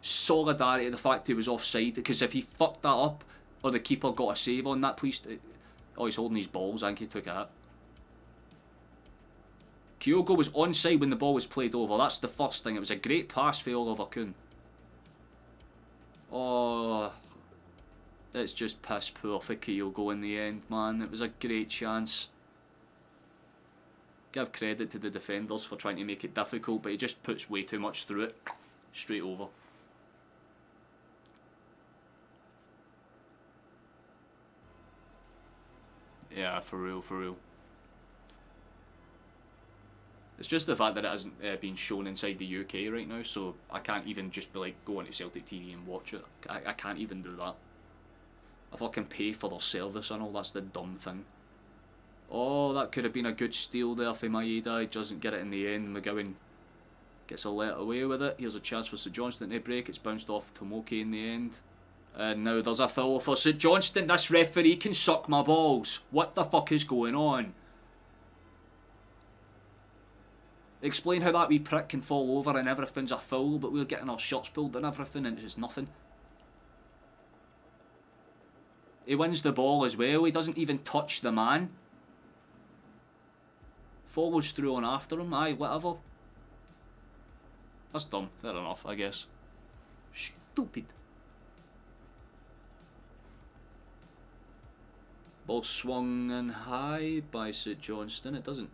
solidarity of the fact he was offside. Because if he fucked that up, or the keeper got a save on that, please. Oh, he's holding his balls. I think he took a hit. Kyogo was onside when the ball was played over. That's the first thing. It was a great pass for Oliver Kuhn. Oh, it's just piss poor for Kyogo in the end, man. It was a great chance. Give credit to the defenders for trying to make it difficult, but he just puts way too much through it. Straight over. Yeah, for real, for real. It's just the fact that it hasn't been shown inside the UK right now, so I can't even just be like, go onto Celtic TV and watch it. I can't even do that. I fucking pay for their service and all, that's the dumb thing. Oh, that could have been a good steal there for Maeda. He doesn't get it in the end. McGowan gets a let away with it. Here's a chance for St Johnstone to break. It's bounced off Tomoki in the end. And now there's a foul for St Johnstone. This referee can suck my balls. What the fuck is going on? Explain how that wee prick can fall over and everything's a foul, but we're getting our shirts pulled and everything and it's just nothing. He wins the ball as well. He doesn't even touch the man. Follows through on after him. Aye, whatever. That's dumb. Fair enough, I guess. Stupid. Ball swung in high by St Johnstone. It doesn't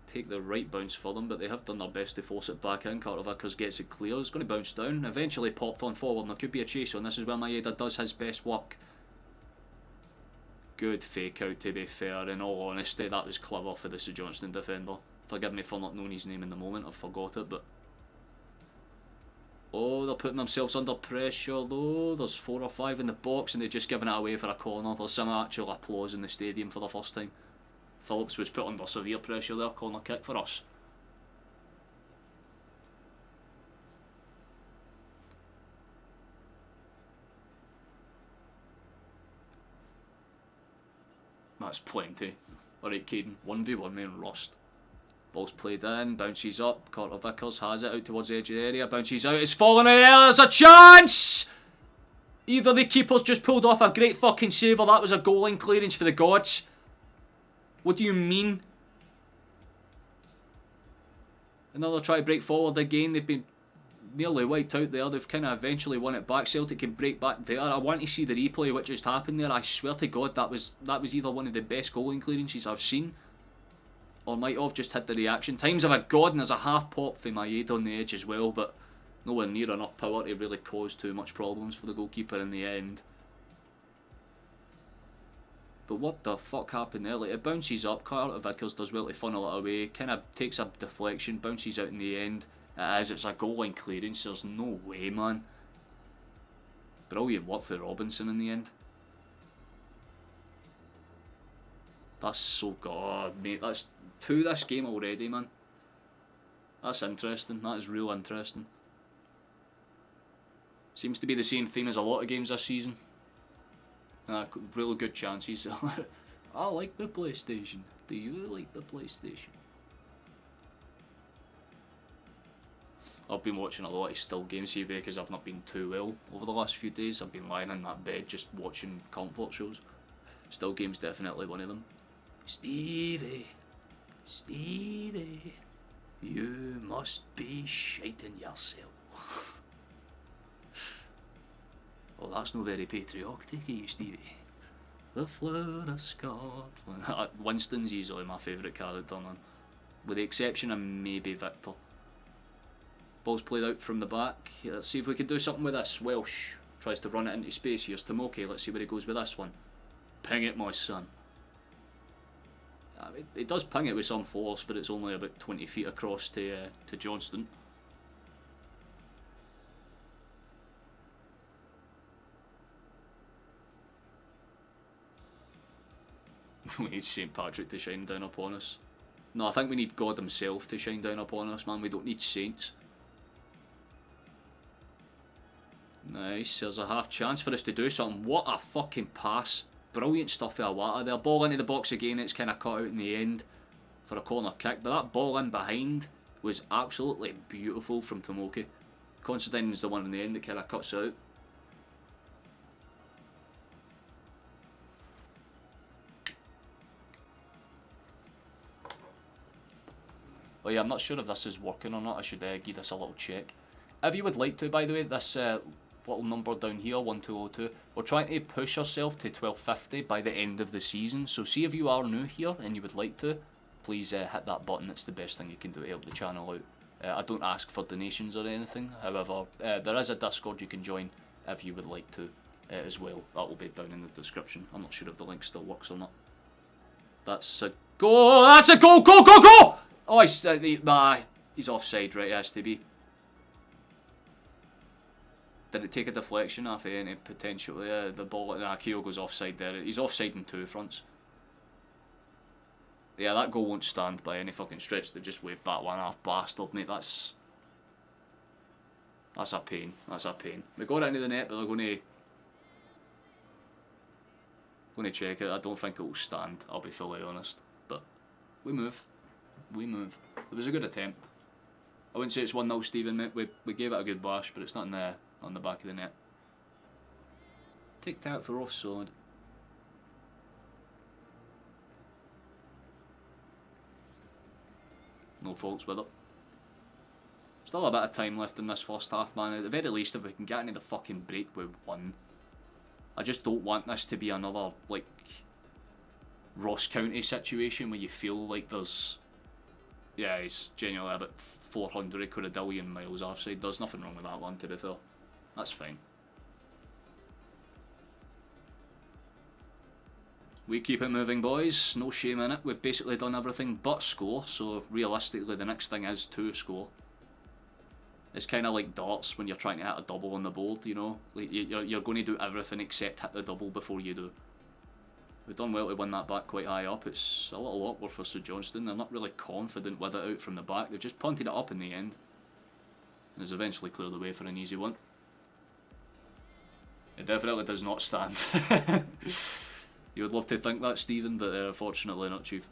take the right bounce for them, but they have done their best to force it back in. Carter Vickers gets it clear. It's going to bounce down. Eventually popped on forward, and there could be a chase on. This is where Maeda does his best work. Good fake out, to be fair. In all honesty, that was clever for the St Johnstone defender. Forgive me for not knowing his name in the moment. I've forgot it, but... Oh, they're putting themselves under pressure though. There's 4 or 5 in the box and they've just given it away for a corner. There's some actual applause in the stadium for the first time. Phillips was put under severe pressure there. Corner kick for us. That's plenty. Alright, Caden. 1v1 man Rust. Ball's played in, bounces up, Carter Vickers has it out towards the edge of the area, bounces out, it's fallen in there, there's a chance! Either the keeper's just pulled off a great fucking save or that was a goal line clearance for the gods. What do you mean? Another try to break forward again, they've been nearly wiped out there, they've kind of eventually won it back. Celtic can break back there. I want to see the replay what just happened there. I swear to God that was either one of the best goal line clearances I've seen. Or might have just had the reaction times of a god, and there's a half pop for Maeda on the edge as well, but nowhere near enough power to really cause too much problems for the goalkeeper in the end. But what the fuck happened there? Like, it bounces up, Carter Vickers does well to funnel it away, kind of takes a deflection, bounces out in the end. It's a goal line clearance, there's no way, man. Brilliant work for Robinson in the end. That's so good, mate. That's 2 this game already, man. That's interesting. That is real interesting. Seems to be the same theme as a lot of games this season. Really good chances. I like the PlayStation. Do you like the PlayStation? I've been watching a lot of still games here because I've not been too well over the last few days. I've been lying in that bed just watching comfort shows. Still game's definitely one of them. Stevie, Stevie, you must be shiting yourself. Well, that's not very patriotic, eh, Stevie? The flower of Scotland. Winston's easily my favourite character, man. With the exception of maybe Victor. Ball's played out from the back. Let's see if we can do something with this. Welsh tries to run it into space. Here's Tomoki. Let's see where he goes with this one. Ping it, my son. It does ping it with some force, but it's only about 20 feet across to Johnston. We need St Patrick to shine down upon us. No, I think we need God himself to shine down upon us, man. We don't need saints. Nice, there's a half chance for us to do something. What a fucking pass. Brilliant stuff for Awata there. Ball into the box again, it's kind of cut out in the end for a corner kick. But that ball in behind was absolutely beautiful from Tomoki. Constantine's the one in the end that kind of cuts out. Oh yeah, I'm not sure if this is working or not. I should give this a little check. If you would like to, by the way, this little number down here, 1202, we're trying to push ourselves to 1250 by the end of the season. So see if you are new here and you would like to, please hit that button. It's the best thing you can do to help the channel out. I don't ask for donations or anything. However, there is a Discord you can join if you would like to as well. That will be down in the description. I'm not sure if the link still works or not. That's a goal! That's a goal! Go, go, go! Oh, he's offside, right? He has to be. Did it take a deflection off any potentially? The ball, Kyogo's offside there. He's offside in 2 fronts. Yeah, that goal won't stand by any fucking stretch. They just waved that one off, bastard, mate. That's a pain. That's a pain. We got it into the net, but they're going to check it. I don't think it will stand. I'll be fully honest, but we move. We move. It was a good attempt. I wouldn't say it's 1-0 Stephen, mate. We gave it a good bash, but it's not in there on the back of the net. Ticked out for offside. No faults with it. Still a bit of time left in this first half, man. At the very least, if we can get into the fucking break with 1. I just don't want this to be another, like, Ross County situation where you feel like there's... Yeah, he's genuinely about 400 quadrillion miles offside. There's nothing wrong with that one, to be fair. That's fine. We keep it moving, boys. No shame in it. We've basically done everything but score, so realistically the next thing is to score. It's kind of like darts when you're trying to hit a double on the board, you know? Like you're going to do everything except hit the double before you do. We've done well to win that back quite high up. It's a little awkward for St Johnstone. They're not really confident with it out from the back. They've just punted it up in the end. And it's eventually cleared the way for an easy one. It definitely does not stand. You would love to think that, Stephen, but unfortunately not, Chief.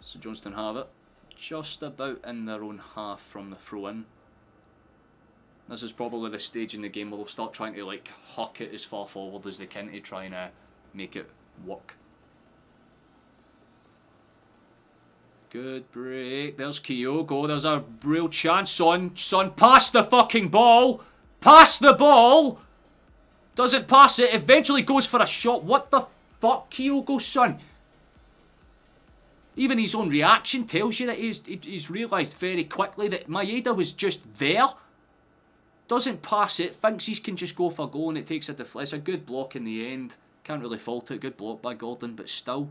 St Johnstone have it. Just about in their own half from the throw-in. This is probably the stage in the game where they'll start trying to like huck it as far forward as they can to try and make it work. Good break. There's Kyogo. There's a real chance, son. Son, pass the fucking ball. Pass the ball. Doesn't pass it. Eventually goes for a shot. What the fuck, Kyogo, son? Even his own reaction tells you that he's realised very quickly that Maeda was just there. Doesn't pass it, thinks he can just go for a goal and it takes a deflection. It's a good block in the end. Can't really fault it. Good block by Gordon, but still.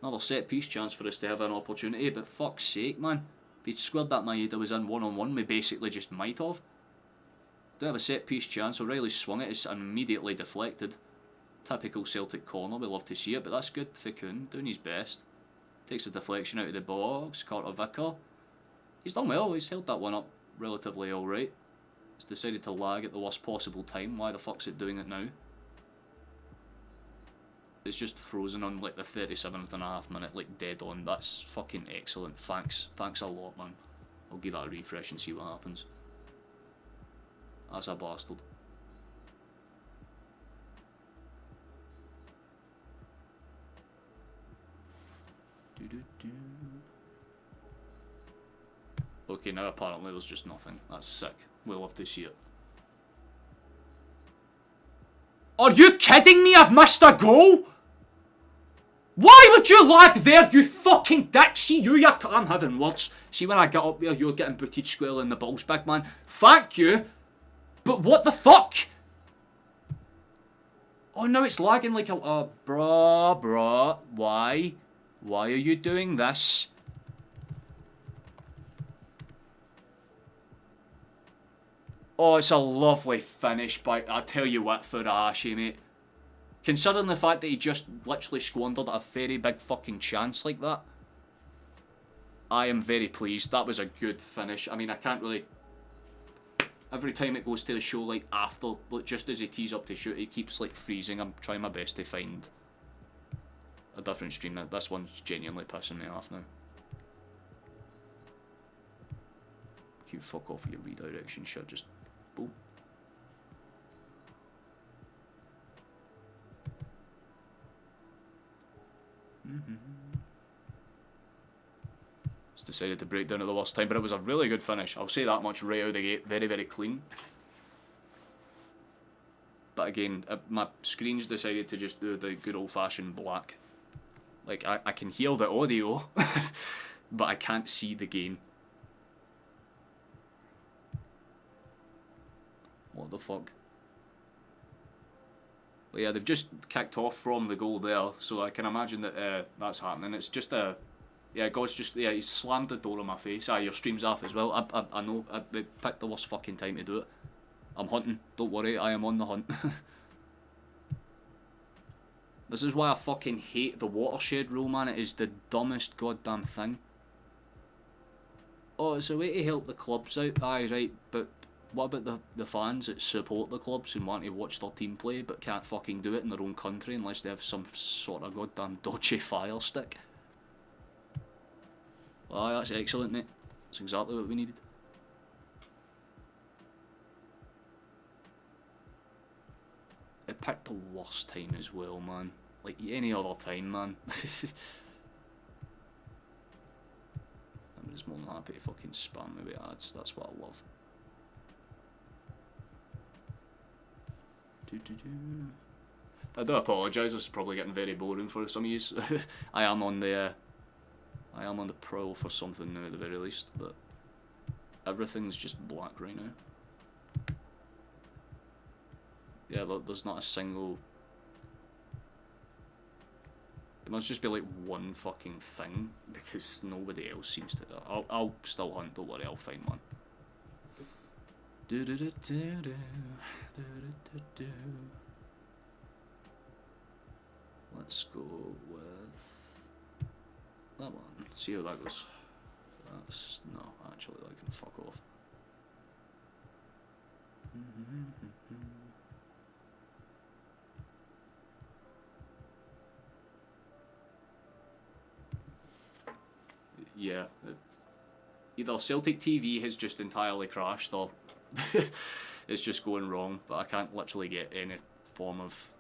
Another set piece chance for us to have an opportunity, but fuck's sake, man. If he'd squared that Maeda was in one-on-one, we basically just might have. Do have a set piece chance. O'Reilly swung it, it's immediately deflected. Typical Celtic corner, we love to see it, but that's good. Fikun doing his best. Takes a deflection out of the box. Carter Vicker. He's done well, he's held that one up relatively alright. He's decided to lag at the worst possible time. Why the fuck's it doing it now? It's just frozen on like the 37.5 minute, like dead on. That's fucking excellent. Thanks a lot, man. I'll give that a refresh and see what happens. That's a bastard. Okay, now apparently there's just nothing. That's sick. We'll have to see it. Are you kidding me? I've missed a goal? Why would you lag there, you fucking dick? See you, I'm having words. See when I get up there, you're getting booted square in the balls, big man. Thank you. But what the fuck? Oh, now it's lagging like a... bruh. Why? Why are you doing this? Oh, it's a lovely finish by... I tell you what, Furahashi, mate. Considering the fact that he just literally squandered a very big fucking chance like that, I am very pleased. That was a good finish. I mean, I can't really... Every time it goes to the show, like, after, like, just as he tees up to shoot, he keeps, like, freezing. I'm trying my best to find a different stream. This one's genuinely pissing me off now. You fuck off with your redirection shit, just... Boom. It's decided to break down at the worst time, but it was a really good finish. I'll say that much right out of the gate. Very, very clean. But again, my screen's decided to just do the good old-fashioned black. Like, I can hear the audio, but I can't see the game. What the fuck? But yeah, they've just kicked off from the goal there, so I can imagine that that's happening. It's just a... Yeah, God's just... Yeah, he's slammed the door on my face. Your stream's off as well. I know. They picked the worst fucking time to do it. I'm hunting. Don't worry, I am on the hunt. This is why I fucking hate the watershed rule, man. It is the dumbest goddamn thing. Oh, it's a way to help the clubs out. Aye, right, but... What about the fans that support the clubs and want to watch their team play but can't fucking do it in their own country unless they have some sort of goddamn dodgy fire stick? Aye, that's excellent, mate. That's exactly what we needed. It picked the worst time as well, man. Like any other time, man. I'm just more than happy to fucking spam me with ads. That's what I love. I do apologise, this is probably getting very boring for some of you. I am on the prowl for something new at the very least, but everything's just black right now. Yeah, there's not a single... It must just be like one fucking thing, because nobody else seems to... I'll still hunt, don't worry, I'll find one. Let's go with that one. See how that goes. That's no, actually, I can fuck off. Yeah, either Celtic TV has just entirely crashed or it's just going wrong, but I can't literally get any form of...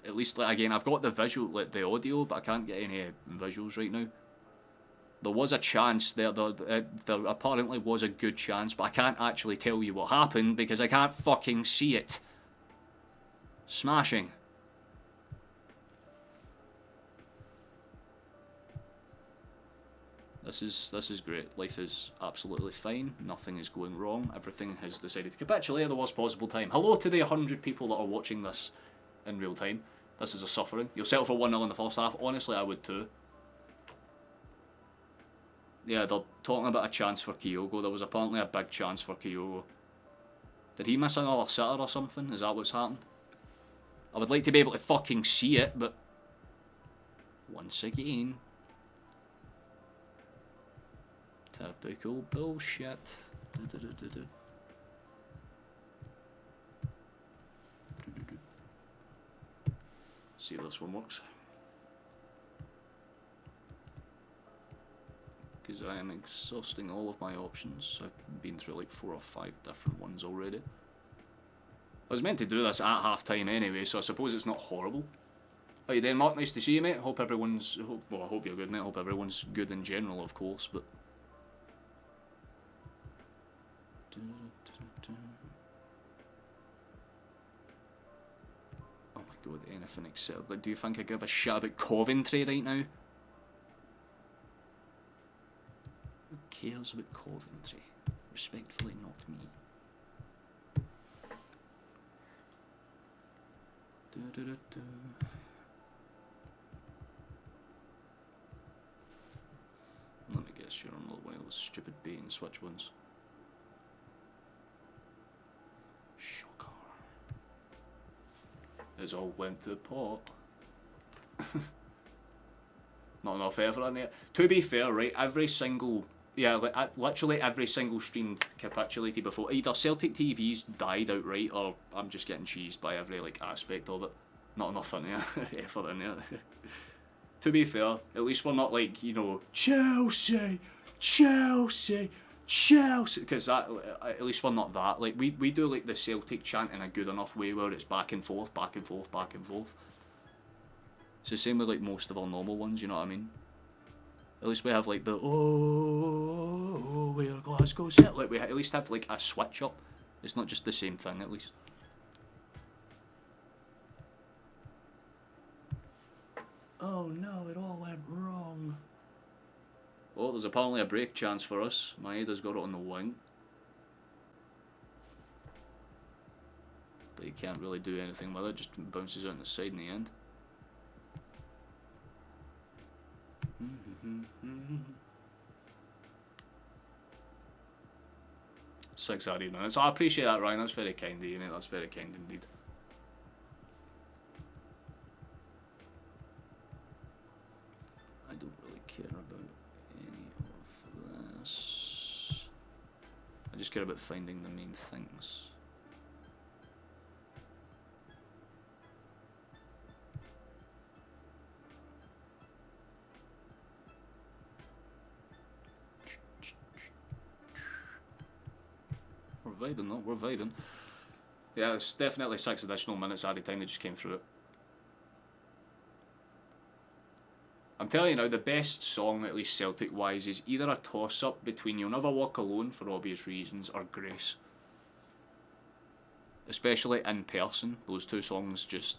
At least, like, again, I've got the visual, like the audio, but I can't get any visuals right now. There was a chance, there apparently was a good chance, but I can't actually tell you what happened because I can't fucking see it. Smashing. This is great. Life is absolutely fine. Nothing is going wrong. Everything has decided to capitulate at the worst possible time. Hello to the 100 people that are watching this in real time. This is a suffering. You'll settle for 1-0 in the first half. Honestly, I would too. Yeah, they're talking about a chance for Kyogo. There was apparently a big chance for Kyogo. Did he miss another sitter or something? Is that what's happened? I would like to be able to fucking see it, but once again, typical bullshit. See if this one works. Because I am exhausting all of my options. I've been through like 4 or 5 different ones already. I was meant to do this at half time anyway, so I suppose it's not horrible. How you doing, Mark? Nice to see you, mate. Hope everyone's... well, I hope you're good, mate. I hope everyone's good in general, of course, but... oh my god, anything except... like, do you think I give a shit about Coventry right now? Who cares about Coventry? Respectfully, not me. Let me guess, you're on one of those stupid bait and switch ones. Shocker. It's all went to the pot. Not enough effort in there. To be fair, right, every single... yeah, like, literally every single stream capitulated before. Either Celtic TV's died outright, or I'm just getting cheesed by every like aspect of it. Not enough in there, effort in there. To be fair, at least we're not like, you know, Chelsea, Chelsea, Chelsea, because that, at least we're not that. Like we do like the Celtic chant in a good enough way where it's back and forth, back and forth, back and forth. It's the same with like most of our normal ones, you know what I mean? At least we have like the oh, we're Glasgow Celtic. Like we at least have like a switch up. It's not just the same thing at least. Oh no, it all went wrong. Oh, there's apparently a break chance for us. Maeda's got it on the wing. But he can't really do anything with it, just bounces out on the side in the end. 6 added minutes. I appreciate that, Ryan. That's very kind of you, mate. That's very kind indeed. I don't really care about any of this. I just care about finding the main things. We're vibing though, we're vibing. Yeah, it's definitely 6 additional minutes added time that just came through it. I'm telling you now, the best song, at least Celtic wise, is either a toss up between You'll Never Walk Alone for obvious reasons or Grace. Especially in person, those two songs just,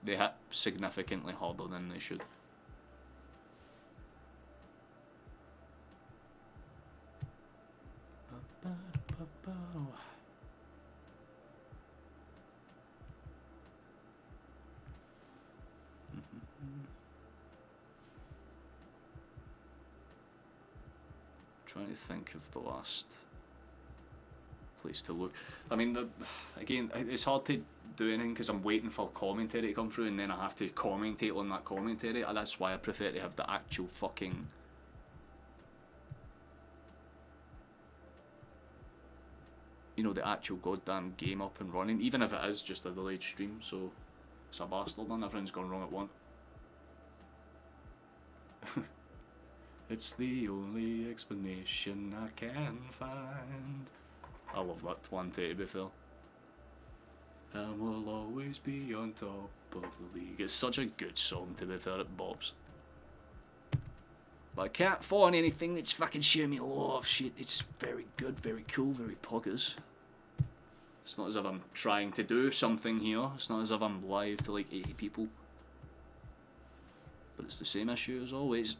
they hit significantly harder than they should. Trying to think of the last place to look. I mean, again, it's hard to do anything because I'm waiting for commentary to come through and then I have to commentate on that commentary. That's why I prefer to have the actual fucking... you know, the actual goddamn game up and running, even if it is just a delayed stream, so it's a bastard man, everything's gone wrong at once. It's the only explanation I can find. I love that one to be fair. And we'll always be on top of the league. It's such a good song to be fair, it bobs. But I can't find anything that's fucking showing me love shit. It's very good, very cool, very poggers. It's not as if I'm trying to do something here. It's not as if I'm live to like 80 people. But it's the same issue as always.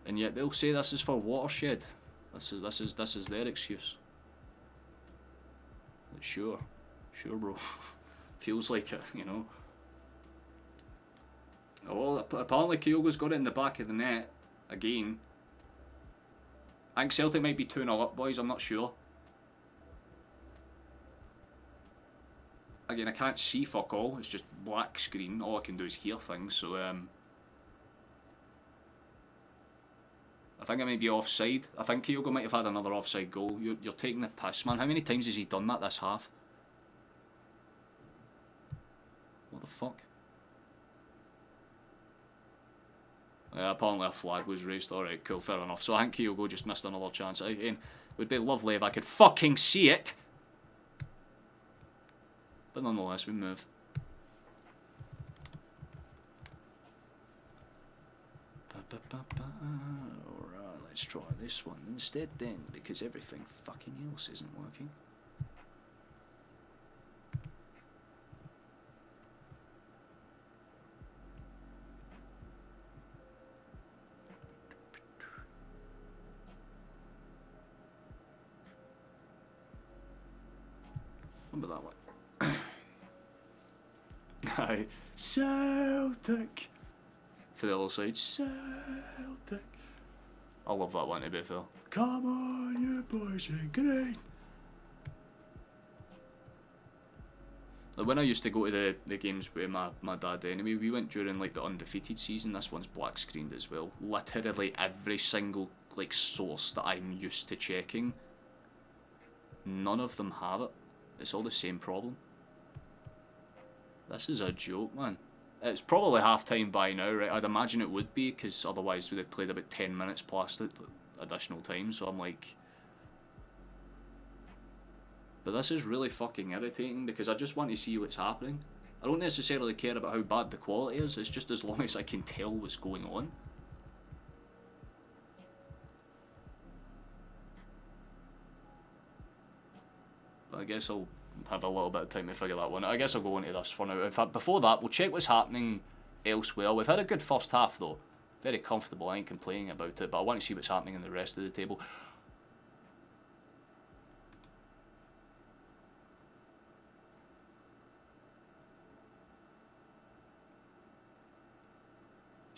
And yet they'll say this is for Watershed. This is their excuse. Like, sure, bro. Feels like it, you know. Oh, apparently Kyogo's got it in the back of the net again. I think Celtic might be 2-0 up, boys. I'm not sure. Again, I can't see fuck all. It's just black screen. All I can do is hear things. So I think it might be offside. I think Kyogo might have had another offside goal. You're taking the piss, man. How many times has he done that this half? What the fuck? Yeah, apparently a flag was raised. Alright, cool, fair enough. So I think Kyogo just missed another chance. Again, it would be lovely if I could fucking see it. But nonetheless, we move. Alright, let's try this one instead then, because everything fucking else isn't working. Remember that one? Aye. Celtic! For the other side, Celtic! I love that one, to be fair. Come on, you boys in green! Like, when I used to go to the games with my dad anyway, we went during like the undefeated season. This one's black screened as well. Literally every single like source that I'm used to checking, none of them have it. It's all the same problem. This is a joke, man. It's probably half time by now, right? I'd imagine it would be, because otherwise we'd have played about 10 minutes plus the additional time, so I'm like... But this is really fucking irritating, because I just want to see what's happening. I don't necessarily care about how bad the quality is, it's just as long as I can tell what's going on. But I guess I'll have a little bit of time to figure that one out. I guess I'll go into this for now. In fact, before that, we'll check what's happening elsewhere. We've had a good first half though. Very comfortable, I ain't complaining about it, but I want to see what's happening in the rest of the table.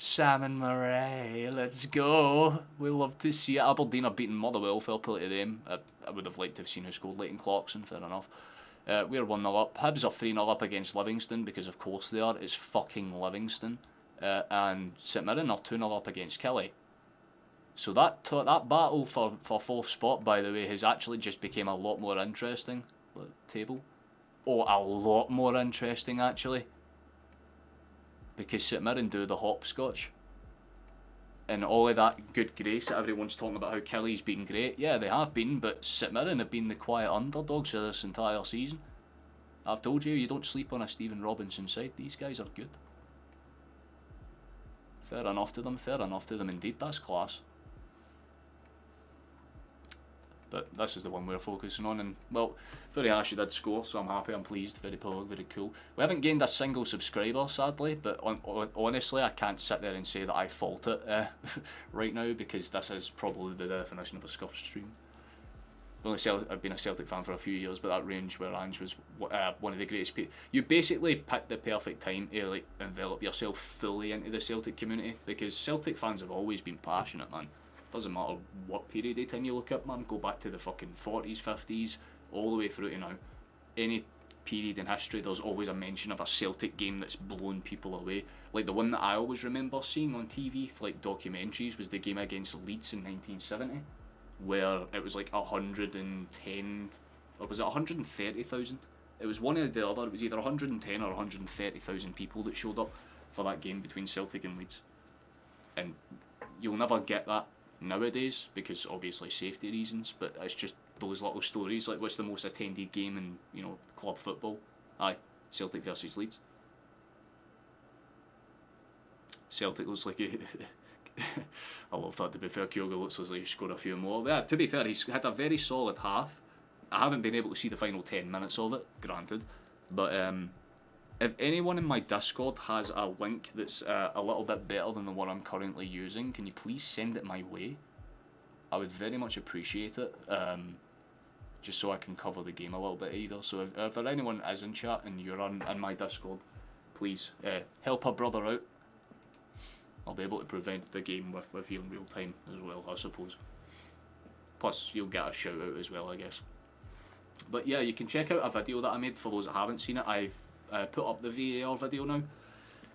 Salmon Murray, let's go. We love to see it. Aberdeen are beating Motherwell, fair play to them. I would have liked to have seen who scored, Leighton Clarkson, fair enough. We're 1-0 up. Hibs are 3-0 up against Livingston, because of course they are. It's fucking Livingston. And St Mirren are 2-0 up against Kelly. So that battle for fourth spot, by the way, has actually just become a lot more interesting. Table. Oh, a lot more interesting, actually. Because St Mirren do the hopscotch. And all of that good grace that everyone's talking about how Kelly's been great. Yeah, they have been, but St Mirren have been the quiet underdogs of this entire season. I've told you, you don't sleep on a Stephen Robinson side. These guys are good. Fair enough to them indeed. That's class. But this is the one we're focusing on, and well, Furihashi did score, so I'm happy, I'm pleased, very proud, very cool. We haven't gained a single subscriber, sadly, but honestly, I can't sit there and say that I fault it right now, because this is probably the definition of a scuffed stream. I've been a Celtic fan for a few years, but that range where Ange was one of the greatest people. You basically picked the perfect time to like envelop yourself fully into the Celtic community, because Celtic fans have always been passionate, man. Doesn't matter what period of time you look at, man. Go back to the fucking 40s, 50s, all the way through to now. Any period in history, there's always a mention of a Celtic game that's blown people away. Like the one that I always remember seeing on TV for like documentaries was the game against Leeds in 1970, where it was like 110, or was it 130,000? It was one or the other. It was either 110 or 130,000 people that showed up for that game between Celtic and Leeds. And you'll never get that nowadays, because obviously safety reasons, but it's just those little stories, like what's the most attended game in, you know, club football? Aye, Celtic versus Leeds. Celtic looks like I love that, to be fair. Kyogo looks like he scored a few more. Yeah, to be fair, he's had a very solid half. I haven't been able to see the final 10 minutes of it, granted, but If anyone in my Discord has a link that's a little bit better than the one I'm currently using, can you please send it my way? I would very much appreciate it, just so I can cover the game a little bit either. So if there anyone is in chat and you're on my Discord, please help a brother out. I'll be able to prevent the game with you in real time as well, I suppose. Plus, you'll get a shout out as well, I guess. But yeah, you can check out a video that I made for those that haven't seen it. I've put up the VAR video now.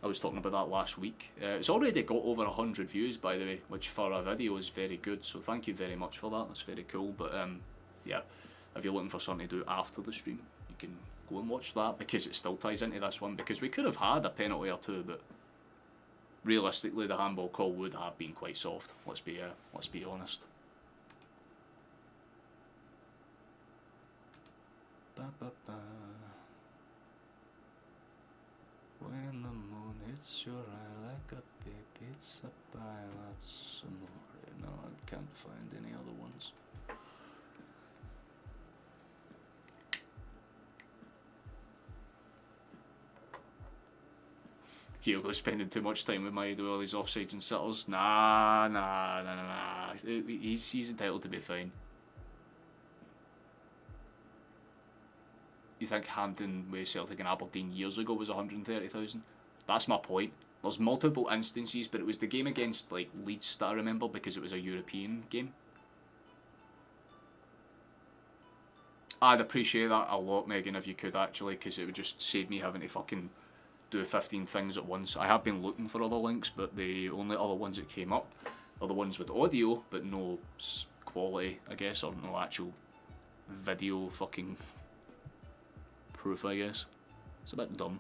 I was talking about that last week. It's already got over 100 views, by the way, which for a video is very good. So thank you very much for that. That's very cool. But yeah, if you're looking for something to do after the stream, you can go and watch that because it still ties into this one. Because we could have had a penalty or two, but realistically, the handball call would have been quite soft. Let's be honest. Ba, ba, ba. When the moon hits your eye like a baby, it's a pie, that's amore. No, I can't find any other ones. Kyogo's spending too much time with all these offsides and sitters. Nah. He's entitled to be fine. You think Hampton with Celtic and Aberdeen years ago was 130,000? That's my point. There's multiple instances, but it was the game against like Leeds that I remember because it was a European game. I'd appreciate that a lot, Megan, if you could actually, because it would just save me having to fucking do 15 things at once. I have been looking for other links, but the only other ones that came up are the ones with audio, but no quality, I guess, or no actual video fucking proof, I guess. It's a bit dumb.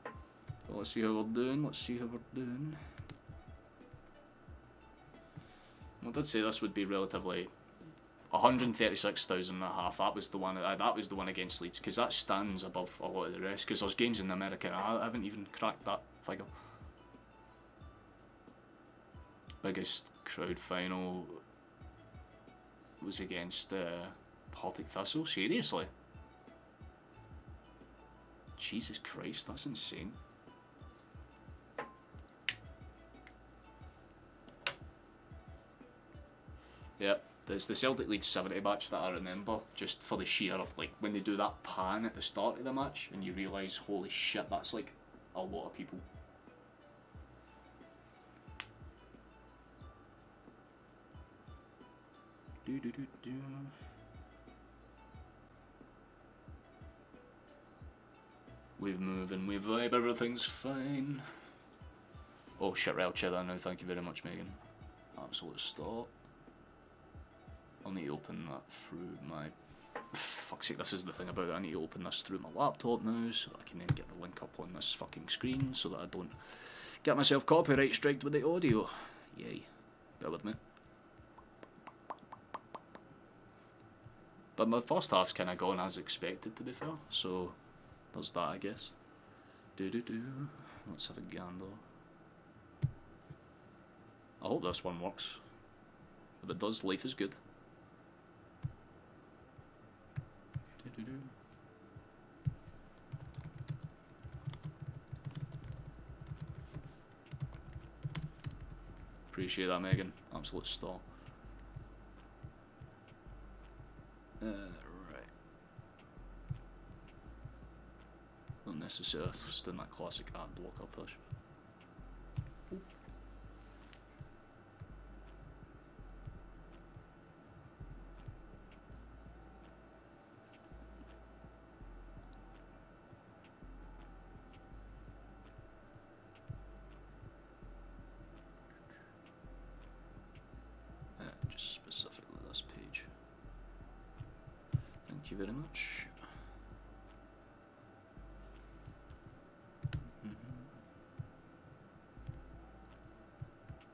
So let's see how we're doing. I did say this would be relatively 136,000 and a half. That was the one against Leeds, because that stands above a lot of the rest, because there's games in America and I haven't even cracked that figure. Biggest crowd final was against Partick Thistle. Seriously? Jesus Christ, that's insane. Yep, there's the Celtic Leeds 70 match that I remember, just for the sheer, like, when they do that pan at the start of the match, and you realise, holy shit, that's like a lot of people. We've moved and we vibe, everything's fine. Oh shit, right, I'll check that now, thank you very much, Megan. Absolute stop. I'll need to open that through my... Fuck's sake, this is the thing about it, I need to open this through my laptop now, so that I can then get the link up on this fucking screen, so that I don't get myself copyright striked with the audio. Yay. Bear with me. But my first half's kind of gone as expected, to be fair, so there's that, I guess. Let's have a gander. I hope this one works. If it does, life is good. Appreciate that, Megan. Absolute star. Right. Not necessarily just in that classic ad blocker push. Just specifically this page. Thank you very much.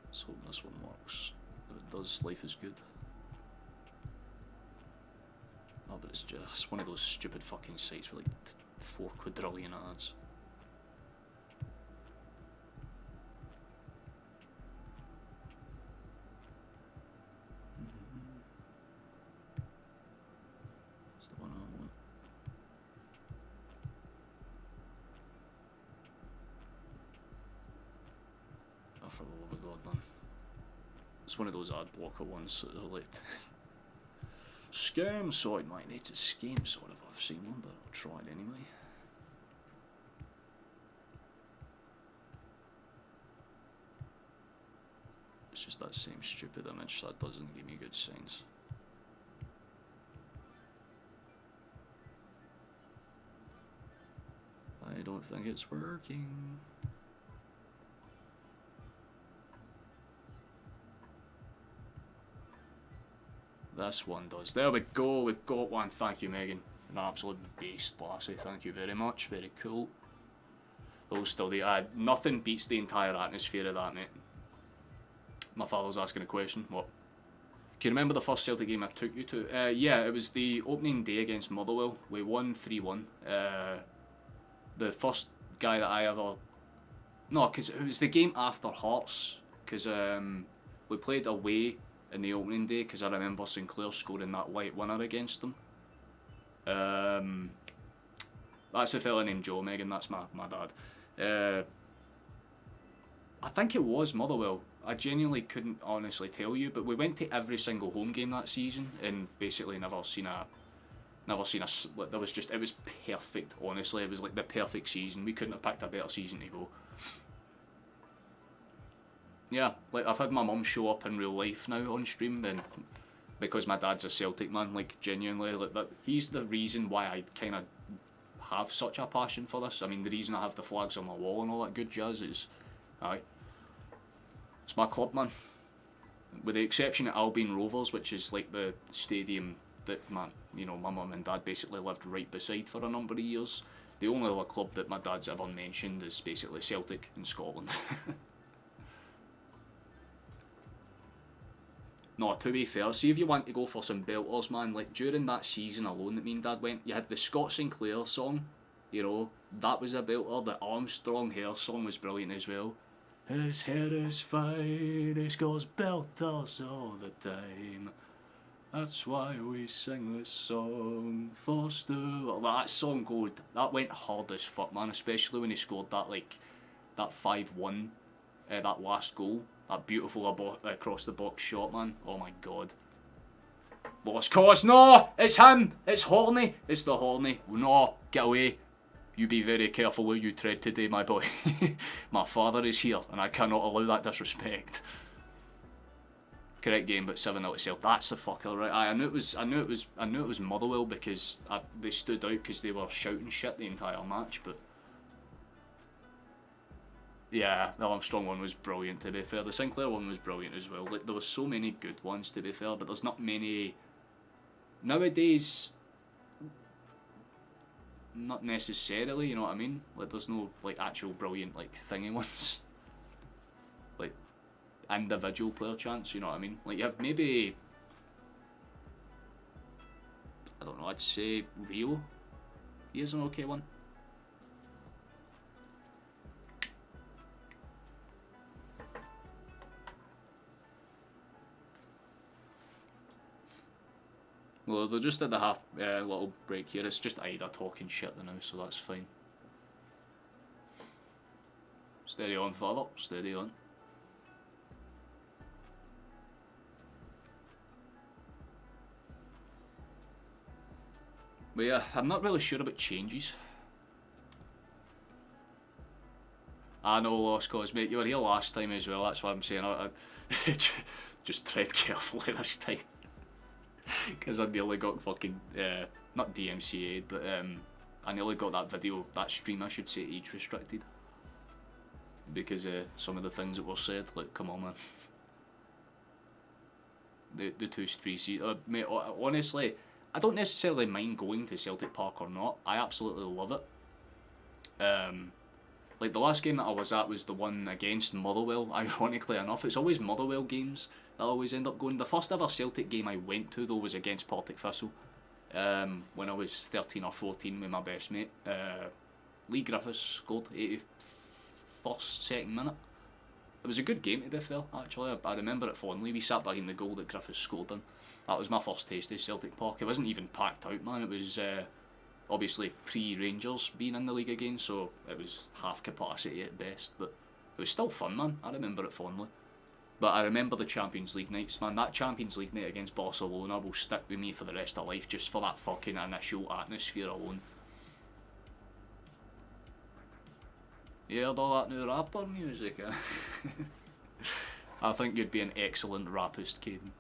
Let's hope this one works. If it does, life is good. Oh, but it's just one of those stupid fucking sites with like 4 quadrillion ads. That's the one I want. for the love of God, man. It's one of those ad blocker ones that are like... Scam sort, mate. It's a scam sort of. I've seen one, but I'll try it anyway. It's just that same stupid image that doesn't give me good signs. I don't think it's working. This one does. There we go, we've got one. Thank you, Megan. An absolute beast, lassie. Thank you very much. Very cool. Those still the nothing beats the entire atmosphere of that, mate. My father's asking a question. What? Can you remember the first Celtic game I took you to? Yeah, it was the opening day against Motherwell. We won 3-1. The first guy that I ever... No, because it was the game after Hearts. Because we played away in the opening day, because I remember Sinclair scoring that late winner against them. That's a fella named Joe, Megan, that's my dad. I think it was Motherwell. I genuinely couldn't honestly tell you, but we went to every single home game that season and basically never seen a there was just, it was perfect, honestly. It was like the perfect season. We couldn't have picked a better season to go. Yeah, like I've had my mum show up in real life now on stream, and because my dad's a Celtic man, like genuinely, like that, he's the reason why I kind of have such a passion for this. I mean, the reason I have the flags on my wall and all that good jazz is, it's my club, man. With the exception of Albion Rovers, which is like the stadium that my mum and dad basically lived right beside for a number of years. The only other club that my dad's ever mentioned is basically Celtic in Scotland. No, to be fair, see if you want to go for some belters, man, like during that season alone that me and dad went, you had the Scott Sinclair song, you know, that was a belter. The Armstrong Hair song was brilliant as well. His hair is fine, he scores belters all the time. That's why we sing this song for Stu. That song that went hard as fuck, man, especially when he scored that, like, that 5-1, that last goal. That beautiful across the box shot, man. Oh my god. Lost cause. No! It's him! It's Horny! It's the Horny. No, get away. You be very careful where you tread today, my boy. My father is here, and I cannot allow that disrespect. Correct game, but 7-0 to Celtic. That's the fucker, right? I knew it was Motherwell because they stood out because they were shouting shit the entire match, but yeah, the Armstrong one was brilliant, to be fair. The Sinclair one was brilliant as well. Like, there were so many good ones, to be fair, but there's not many nowadays. Not necessarily, you know what I mean? Like, there's no like actual brilliant like thingy ones, like individual player chance. You know what I mean? Like, you have maybe, I don't know. I'd say Rio. He is an okay one. Well, they just did a half little break here. It's just Ida talking shit now, so that's fine. Steady on, father. Steady on. But yeah, I'm not really sure about changes. I know, Lost Cause, mate. You were here last time as well. That's what I'm saying. I just tread carefully this time. Because I nearly got fucking, not DMCA'd, but I nearly got that video, that stream I should say, age restricted. Because some of the things that were said, like, come on, man. The 2-3 mate, honestly, I don't necessarily mind going to Celtic Park or not. I absolutely love it. Like, the last game that I was at was the one against Motherwell, ironically enough. It's always Motherwell games that I always end up going. The first ever Celtic game I went to, though, was against Partick Thistle. When I was 13 or 14 with my best mate. Lee Griffiths scored 81st, second minute. It was a good game, to be fair, actually. I remember it fondly. We sat behind the goal that Griffiths scored in. That was my first taste of Celtic Park. It wasn't even packed out, man. It was obviously pre-Rangers being in the league again, so it was half capacity at best. But It was still fun, man. I remember it fondly. But I remember the Champions League nights, man. That Champions League night against Barcelona will stick with me for the rest of life, just for that fucking initial atmosphere alone. You heard all that new rapper music? I think you'd be an excellent rappist, Caden.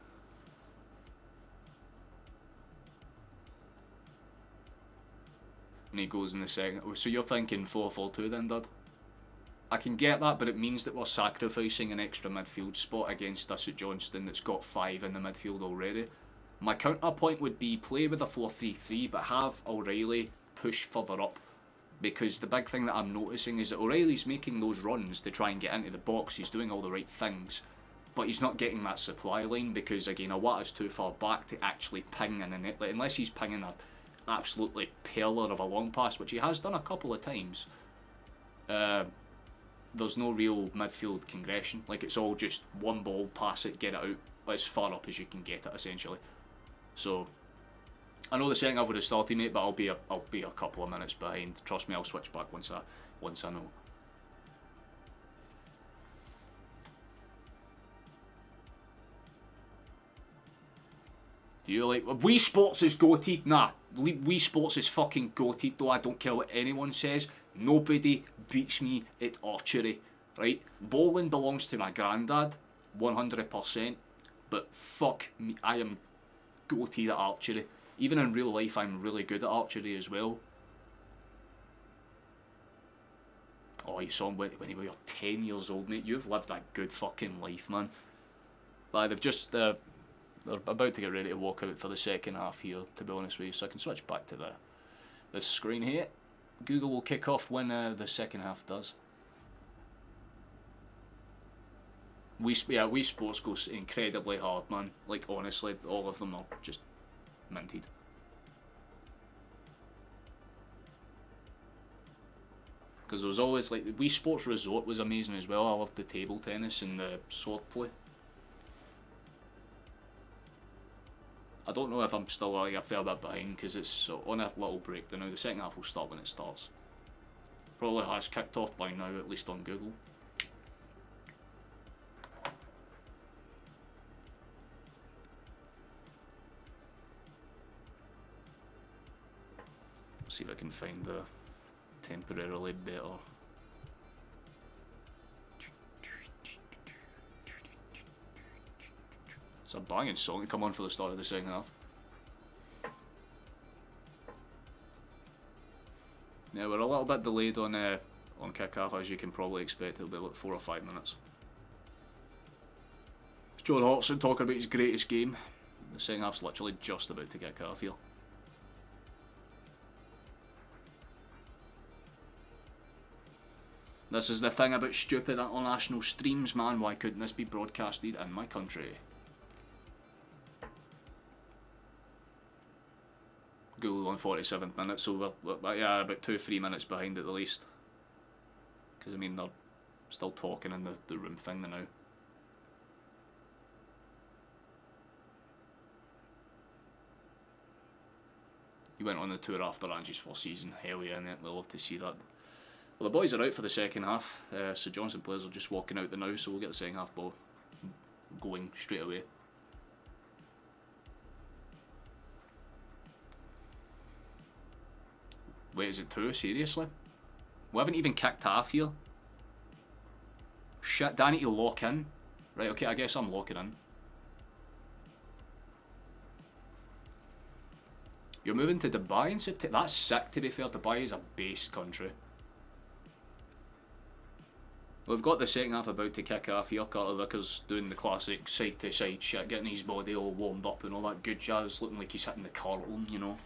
And he goes in the second. So you're thinking 4-4-2 then, Dad? I can get that, but it means that we're sacrificing an extra midfield spot against us at Johnston that's got 5 in the midfield already. My counterpoint would be play with a 4-3-3, but have O'Reilly push further up. Because the big thing that I'm noticing is that O'Reilly's making those runs to try and get into the box. He's doing all the right things, but he's not getting that supply line because, again, Awata's too far back to actually ping in the net. Like, unless he's pinging a absolutely peeler of a long pass, which he has done a couple of times, there's no real midfield congression. Like, it's all just one ball, pass it, get it out as far up as you can get it, essentially. So I know the second half would have started, mate, but I'll be a couple of minutes behind. Trust me, I'll switch back once I know. Do you like Wii Sports is goated? Nah, Wii Sports is fucking goated though. I don't care what anyone says. Nobody beats me at archery, right? Bowling belongs to my granddad, 100%. But fuck me, I am goated at archery. Even in real life, I'm really good at archery as well. Oh, you saw him when you were 10 years old, mate. You've lived that good fucking life, man. Like, they've just, they're about to get ready to walk out for the second half here, to be honest with you. So I can switch back to this screen here. Google will kick off when the second half does. Wii Sports goes incredibly hard, man. Like, honestly, all of them are just minted. Because there was always, like, the Wii Sports Resort was amazing as well. I loved the table tennis and the swordplay. I don't know if I'm still like a fair bit behind because it's on a little break now. The second half will start when it starts. Probably has kicked off by now, at least on Google. See if I can find the temporarily better. It's a banging song to come on for the start of the second half. Yeah, we're a little bit delayed on kick-off, as you can probably expect. It'll be like 4 or 5 minutes. It's John Hodgson talking about his greatest game. The second half's literally just about to kick off here. This is the thing about stupid international streams, man. Why couldn't this be broadcasted in my country? Goal on 47th minute, so we're yeah, about 2-3 minutes behind at the least. Because, I mean, they're still talking in the room thing now. He went on the tour after Angie's first season. Hell yeah, innit? We'll love to see that. Well, the boys are out for the second half. So Johnson players are just walking out the now, so we'll get the second half ball going straight away. Wait, is it 2? Seriously? We haven't even kicked half here. Shit, do I need to lock in? Right, okay, I guess I'm locking in. You're moving to Dubai in September? That's sick, to be fair. Dubai is a base country. We've got the second half about to kick off here. Carter Vickers doing the classic side to side shit, getting his body all warmed up and all that good jazz, looking like he's hitting the Carlton, you know.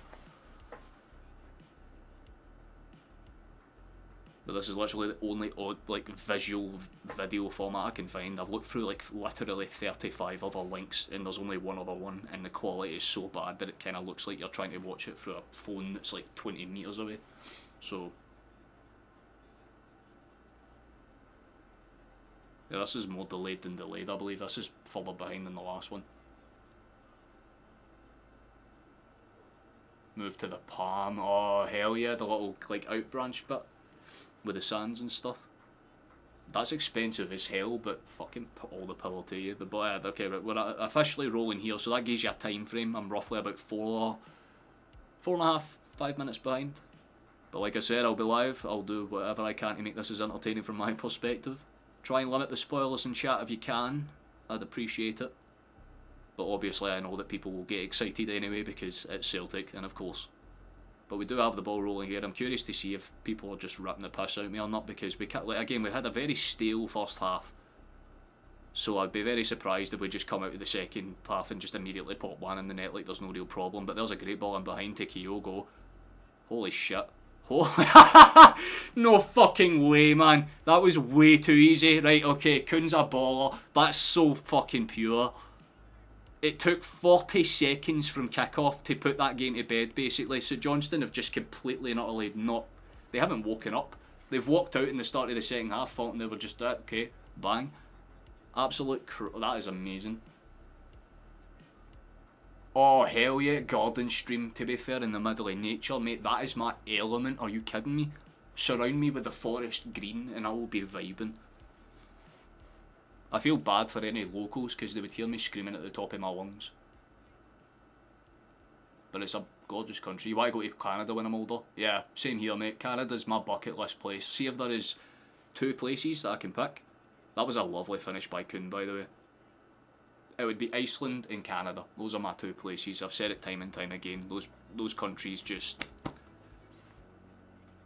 But this is literally the only odd, like, visual video format I can find. I've looked through like literally 35 other links and there's only one other one, and the quality is so bad that it kind of looks like you're trying to watch it through a phone that's like 20 meters away. So yeah, this is more delayed than delayed, I believe. This is further behind than the last one. Move to the palm. Oh hell yeah, the little like out branch bit with the sands and stuff. That's expensive as hell, but fucking put all the power to you. Okay, right, we're officially rolling here, so that gives you a time frame. I'm roughly about 4.5, 5 minutes behind. But like I said, I'll be live. I'll do whatever I can to make this as entertaining from my perspective. Try and limit the spoilers in chat if you can. I'd appreciate it. But obviously I know that people will get excited anyway because it's Celtic, and of course. But we do have the ball rolling here. I'm curious to see if people are just ripping the piss out of me or not, because we can't, like, again, we had a very stale first half. So I'd be very surprised if we just come out of the second half and just immediately pop one in the net like there's no real problem. But there's a great ball in behind to Kyogo. Holy shit. No fucking way, man. That was way too easy. Right, okay, Kun's a baller. That's so fucking pure. It took 40 seconds from kick-off to put that game to bed, basically. St Johnstone have just completely and utterly not... They haven't woken up. They've walked out in the start of the second half, thought they were just, okay, bang. Absolute... That is amazing. Oh, hell yeah, Gordon stream, to be fair, in the middle of nature. Mate, that is my element. Are you kidding me? Surround me with the forest green and I will be vibing. I feel bad for any locals because they would hear me screaming at the top of my lungs. But it's a gorgeous country. You want to go to Canada when I'm older? Yeah, same here, mate. Canada's my bucket list place. See if there is 2 places that I can pick. That was a lovely finish by Kun, by the way. It would be Iceland and Canada. Those are my 2 places. I've said it time and time again. Those countries just...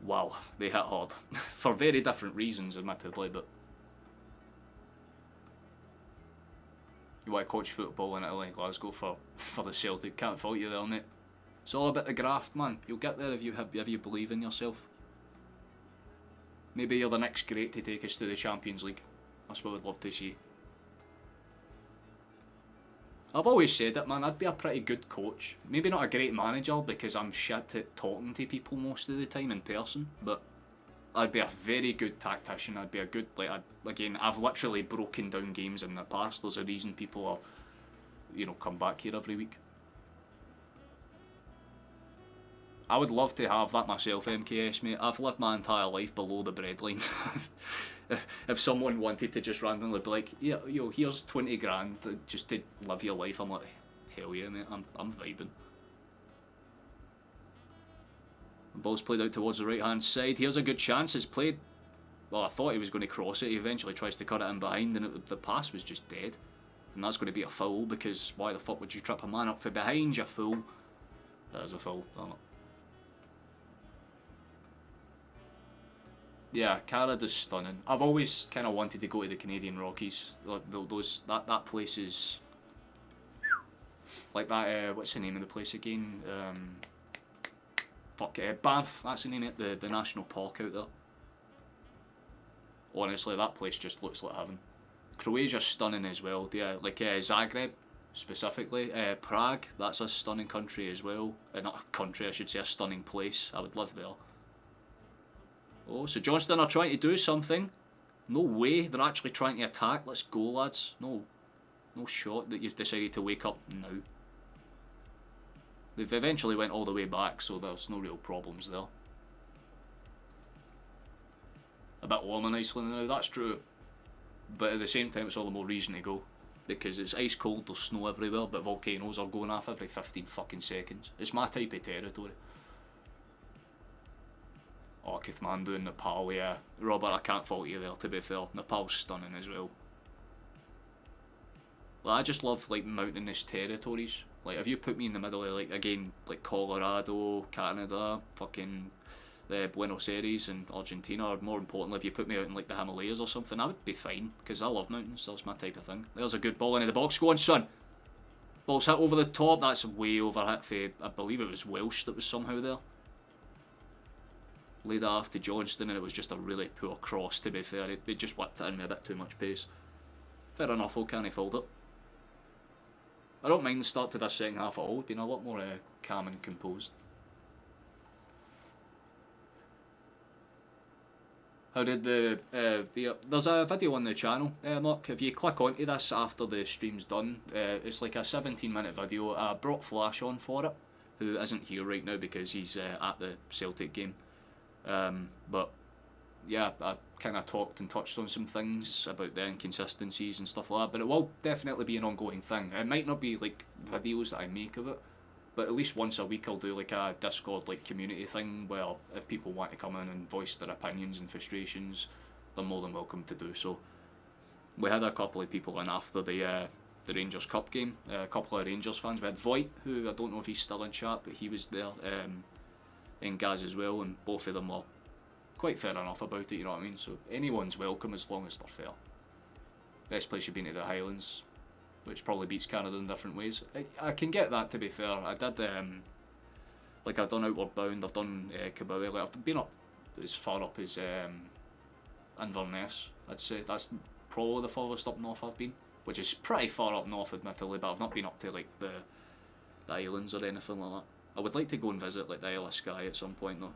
Wow, they hit hard. For very different reasons, admittedly, but... You want to coach football in Italy, Glasgow for the Celtic. Can't fault you there, mate. It's all about the graft, man. You'll get there if you believe in yourself. Maybe you're the next great to take us to the Champions League. That's what I'd love to see. I've always said it, man. I'd be a pretty good coach. Maybe not a great manager because I'm shit at talking to people most of the time in person, but I'd be a very good tactician. I'd be a good, again, I've literally broken down games in the past. There's a reason people are, come back here every week. I would love to have that myself, MKS, mate. I've lived my entire life below the breadline. If someone wanted to just randomly be like, yeah, here's 20 grand just to live your life, I'm like, hell yeah, mate, I'm vibing. The ball's played out towards the right hand side. Here's a good chance. It's played. Well, I thought he was going to cross it. He eventually tries to cut it in behind, and the pass was just dead. And that's going to be a foul, because why the fuck would you trip a man up from behind, you fool? That is a foul, damn it. Yeah, Canada's stunning. I've always kind of wanted to go to the Canadian Rockies. That place is like that. What's the name of the place again? Banff, that's the name of it, the national park out there. Honestly, that place just looks like heaven. Croatia's stunning as well, yeah, like Zagreb specifically. Prague, that's a stunning country as well. Not a country, I should say, a stunning place. I would live there. Oh, so Johnston are trying to do something. No way, they're actually trying to attack. Let's go, lads. No shot that you've decided to wake up now. They've eventually went all the way back, so there's no real problems there. A bit warm in Iceland now, that's true. But at the same time, it's all the more reason to go. Because it's ice cold, there's snow everywhere, but volcanoes are going off every 15 fucking seconds. It's my type of territory. Oh, Kathmandu and Nepal, yeah. Robert, I can't fault you there, to be fair. Nepal's stunning as well. Like, I just love, like, mountainous territories. Like, if you put me in the middle of, like, again, like Colorado, Canada, fucking Buenos Aires and Argentina, or more importantly, if you put me out in, like, the Himalayas or something, I would be fine, because I love mountains. That's my type of thing. There's a good ball into the box. Go on, son! Ball's hit over the top. That's way over hit for, I believe it was Welsh that was somehow there. Laid off to Johnston, and it was just a really poor cross, to be fair. It just whipped it in with a bit too much pace. Fair enough, can he fold it? I don't mind the start to this second half at all. It's been a lot more calm and composed. How did there's a video on the channel, Mark. If you click onto this after the stream's done, it's like a 17-minute video. I brought Flash on for it, who isn't here right now because he's at the Celtic game. But yeah, I kind of talked and touched on some things about the inconsistencies and stuff like that, but it will definitely be an ongoing thing. It might not be like videos that I make of it, but at least once a week I'll do like a Discord like community thing where if people want to come in and voice their opinions and frustrations, they're more than welcome to do so. We had a couple of people in after the Rangers Cup game, a couple of Rangers fans. We had Voight, who I don't know if he's still in chat, but he was there, and Gaz as well, and both of them were quite fair enough about it, you know what I mean? So anyone's welcome as long as they're fair. Best place you've been to the Highlands, which probably beats Canada in different ways. I can get that, to be fair. I did, like I've done Outward Bound, I've done Kabowie, like I've been up as far up as Inverness, I'd say. That's probably the farthest up north I've been, which is pretty far up north admittedly, but I've not been up to like the islands or anything like that. I would like to go and visit like the Isle of Skye at some point though.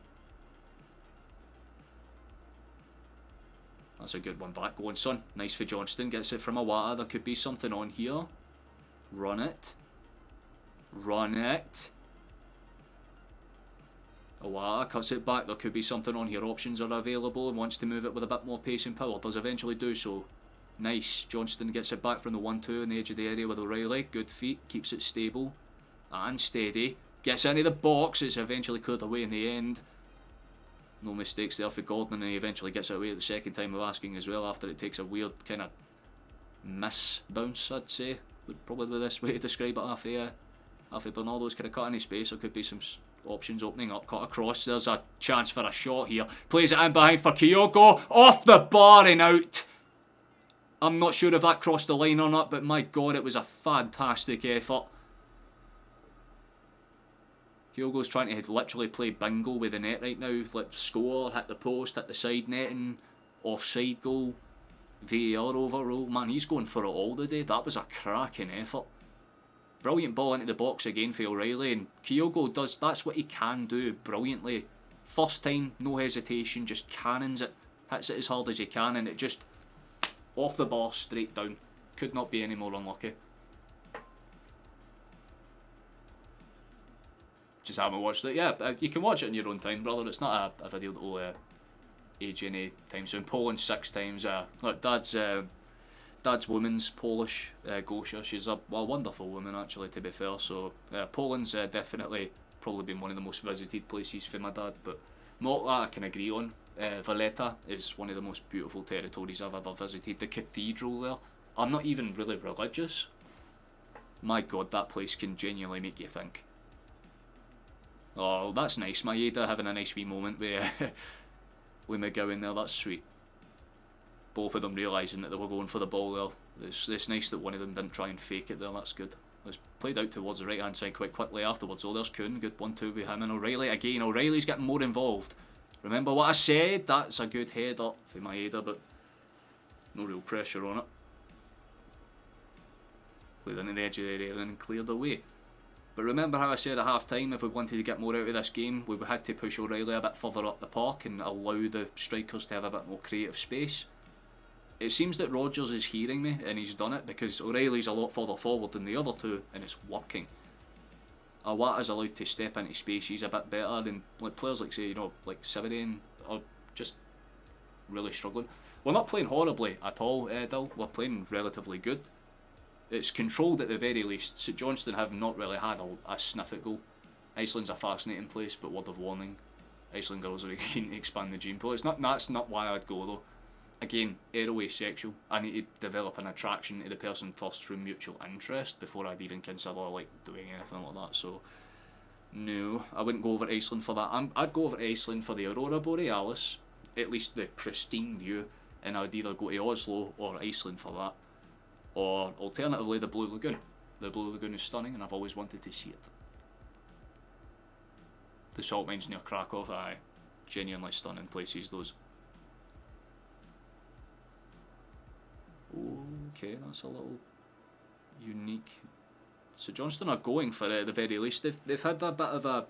That's a good one. Back going, son. Nice for Johnston. Gets it from Awata. There could be something on here. Run it. Run it. Awata cuts it back. There could be something on here. Options are available and wants to move it with a bit more pace and power. Does eventually do so. Nice. Johnston gets it back from the 1-2 on the edge of the area with O'Reilly. Good feet. Keeps it stable and steady. Gets into the box. It's eventually cleared away in the end. No mistakes there for Gordon, and he eventually gets it away the second time of asking as well after it takes a weird kind of miss bounce, I'd say. Would probably be the best way to describe it. Half of Bernardo's kind of cut any space. There could be some options opening up. Cut across. There's a chance for a shot here. Plays it in behind for Kyogo. Off the bar and out. I'm not sure if that crossed the line or not, but my God, it was a fantastic effort. Kyogo's trying to literally play bingo with the net right now. Like score, hit the post, hit the side netting, offside goal, VAR overrule. Man, he's going for it all today. That was a cracking effort. Brilliant ball into the box again for O'Reilly, and Kyogo does, that's what he can do brilliantly. First time, no hesitation, just cannons it, hits it as hard as he can, and it just off the bar, straight down. Could not be any more unlucky. Just haven't watched it. Yeah, you can watch it in your own time, brother. It's not a video that will age any time soon. Poland 6 times. Look, Dad's woman's Polish, Gosia. She's a wonderful woman, actually, to be fair. So Poland's definitely probably been one of the most visited places for my dad. But not that I can agree on. Valletta is one of the most beautiful territories I've ever visited. The cathedral there. I'm not even really religious. My God, that place can genuinely make you think. Oh, that's nice. Maeda having a nice wee moment with McGowan there. That's sweet. Both of them realising that they were going for the ball there. It's nice that one of them didn't try and fake it there. That's good. It was played out towards the right hand side quite quickly afterwards. Oh, there's Kuhn. Good 1-2 with him and O'Reilly again. O'Reilly's getting more involved. Remember what I said? That's a good header for Maeda, but no real pressure on it. Played into the edge of the area and cleared away. But remember how I said at half time, if we wanted to get more out of this game, we had to push O'Reilly a bit further up the park and allow the strikers to have a bit more creative space. It seems that Rodgers is hearing me, and he's done it, because O'Reilly's a lot further forward than the other two, and it's working. Awata's allowed to step into spaces a bit better, and like players like, say, you know, like Siverian are just really struggling. We're not playing horribly at all, Dill. We're playing relatively good. It's controlled at the very least. St Johnstone have not really had a sniff at goal. Iceland's a fascinating place, but word of warning, Iceland girls are keen to expand the gene pool. That's not why I'd go though. Again, aerosexual. I need to develop an attraction to the person first through mutual interest before I'd even consider like doing anything like that. So no, I wouldn't go over to Iceland for that. I'd go over to Iceland for the Aurora Borealis, at least the pristine view, and I'd either go to Oslo or Iceland for that. Or alternatively, the Blue Lagoon. The Blue Lagoon is stunning, and I've always wanted to see it. The salt mines near Krakow, aye, genuinely stunning places, those. Okay, that's a little unique. So Johnston are going for it at the very least. They've had a bit of a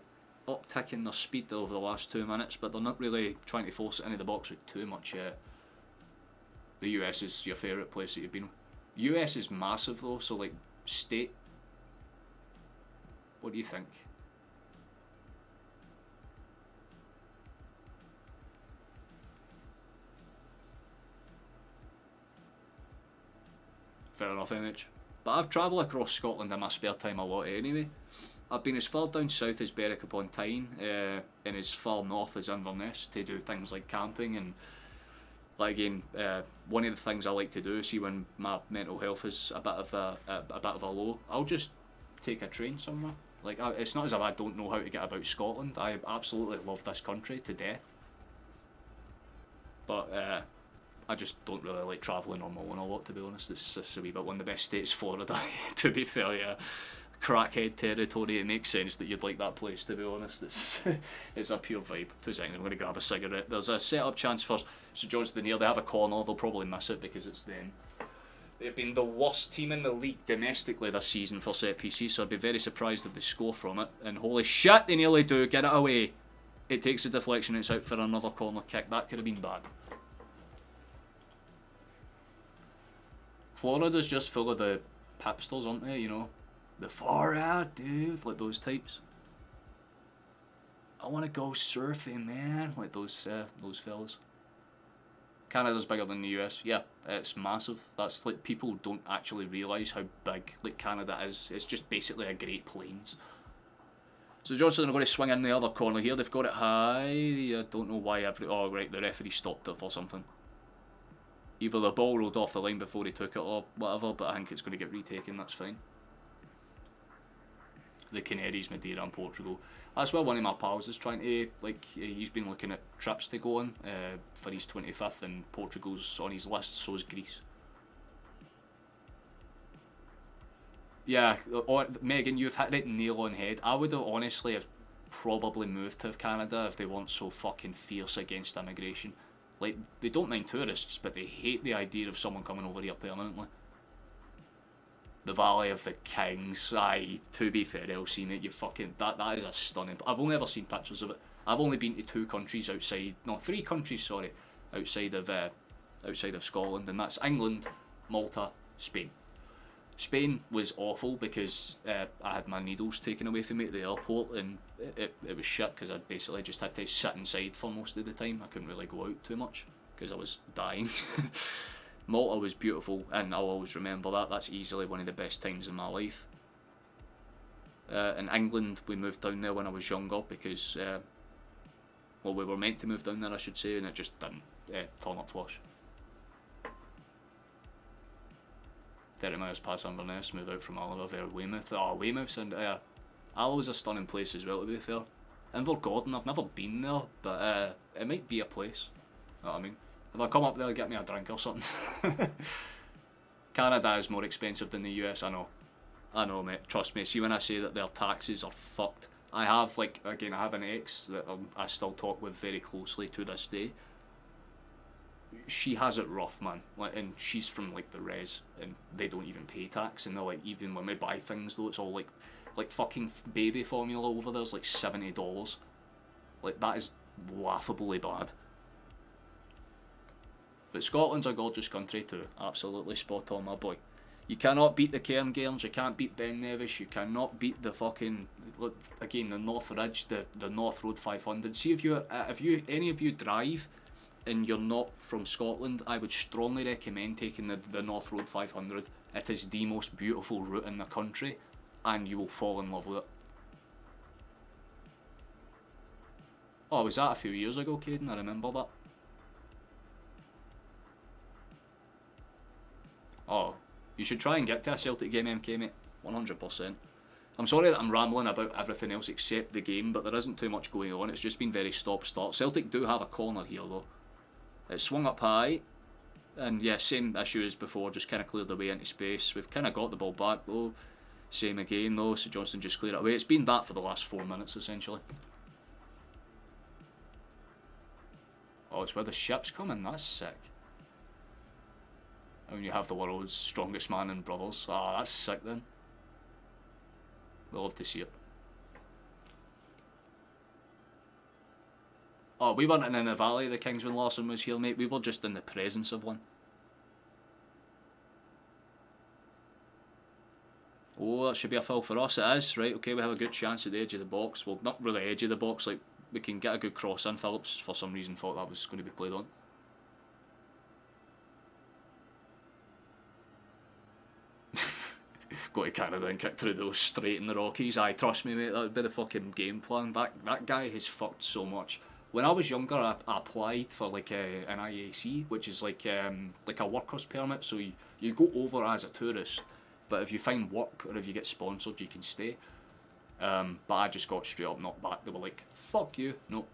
uptick in their speed over the last 2 minutes, but they're not really trying to force it into the box with too much yet. The US is your favourite place that you've been. US is massive though, so like state. What do you think? Fair enough, MH. But I've travelled across Scotland in my spare time a lot anyway. I've been as far down south as Berwick upon Tyne, and as far north as Inverness to do things like camping and, like, again, one of the things I like to do, see when my mental health is a bit of a low, I'll just take a train somewhere. Like, it's not as if I don't know how to get about Scotland. I absolutely love this country to death. But I just don't really like travelling on my own a lot, to be honest. It's a wee bit one of the best states, Florida, to be fair, yeah. Crackhead territory, it makes sense that you'd like that place, to be honest. It's a pure vibe. 2 seconds, I'm going to grab a cigarette. There's a set-up chance for St Johnstone here. They have a corner, they'll probably miss it because it's them. They've been the worst team in the league domestically this season for set pieces, so I'd be very surprised if they score from it. And holy shit, they nearly do. Get it away. It takes a deflection, it's out for another corner kick. That could have been bad. Florida's just full of the hipsters, aren't they, you know? The far out, dude, like those types. I want to go surfing, man, like those fellas. Canada's bigger than the US. Yeah, it's massive. That's like, people don't actually realise how big like Canada is. It's just basically a Great Plains. So Johnson are going to swing in the other corner here. They've got it high. I don't know why oh right, the referee stopped it for something. Either the ball rolled off the line before he took it or whatever, but I think it's going to get retaken. That's fine. The Canaries, Madeira and Portugal. That's where one of my pals is trying to, like, he's been looking at trips to go on for his 25th, and Portugal's on his list, so is Greece. Yeah, Megan, you've hit it nail on head. I would have honestly have probably moved to Canada if they weren't so fucking fierce against immigration. Like, they don't mind tourists, but they hate the idea of someone coming over here permanently. The Valley of the Kings, aye, to be fair, LC, mate, you fucking, that is a stunning, I've only ever seen pictures of it. I've only been to 2 countries outside, no, 3 countries, sorry, outside of Scotland, and that's England, Malta, Spain. Spain was awful because I had my needles taken away from me at the airport, and it was shit because I basically just had to sit inside for most of the time. I couldn't really go out too much because I was dying. Malta was beautiful, and I'll always remember that. That's easily one of the best times in my life. In England, we moved down there when I was younger because, well, we were meant to move down there, I should say, and it just didn't turn up flush. 30 miles past Inverness, move out from Alloa via Weymouth. Oh, Weymouth's and Alloa's a stunning place as well, to be fair. Invergordon, I've never been there, but it might be a place. You know what I mean? If I come up there, get me a drink or something. Canada is more expensive than the US, I know, mate. Trust me. See, when I say that their taxes are fucked, I have, like, again, I have an ex that I still talk with very closely to this day. She has it rough, man. Like, and she's from, like, the res, and they don't even pay tax. And they're like, even when we buy things, though, it's all like fucking baby formula over there's like $70. Like, that is laughably bad. But Scotland's a gorgeous country too. Absolutely spot on, my boy. You cannot beat the Cairngorms, you can't beat Ben Nevis, you cannot beat the fucking, look, again, the North Ridge, the North Road 500. See, if any of you drive and you're not from Scotland, I would strongly recommend taking the North Road 500. It is the most beautiful route in the country, and you will fall in love with it. Oh, was that a few years ago, Caden? I remember that. Oh, you should try and get to a Celtic game, MK, mate. 100%. I'm sorry that I'm rambling about everything else except the game, but there isn't too much going on. It's just been very stop-start. Celtic do have a corner here, though. It's swung up high, and yeah, same issue as before, just kind of cleared the way into space. We've kind of got the ball back, though. Same again, though. St Johnstone just cleared it away. It's been that for the last 4 minutes, essentially. Oh, it's where the ship's coming. That's sick. And when you have the world's strongest man and brothers. Ah, that's sick then. We'll love to see it. Oh, we weren't in the valley of the Kings when Larson was here, mate. We were just in the presence of one. Oh, that should be a foul for us. It is, right? Okay, we have a good chance at the edge of the box. Well, not really edge of the box. Like, we can get a good cross in. Phillips, for some reason, thought that was going to be played on. Go to Canada and kick through those straight in the Rockies. Aye, trust me, mate, that would be the fucking game plan. That guy has fucked so much. When I was younger, I applied for like an IAC, which is like a worker's permit. So you go over as a tourist, but if you find work or if you get sponsored, you can stay. But I just got straight up knocked back. They were like, "Fuck you, no,"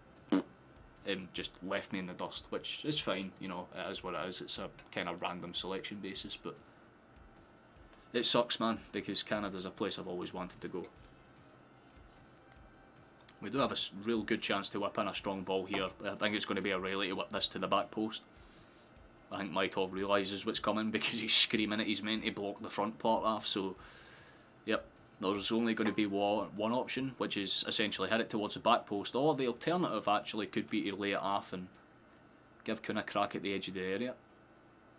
and just left me in the dust, which is fine. You know, it is what it is. It's a kind of random selection basis, but it sucks, man, because Canada's a place I've always wanted to go. We do have a real good chance to whip in a strong ball here. I think it's going to be a Riley to whip this to the back post. I think Maitov realises what's coming because he's screaming at his men to block the front part off. So, yep, there's only going to be one option, which is essentially hit it towards the back post. Or the alternative actually could be to lay it off and give Kuhn a crack at the edge of the area.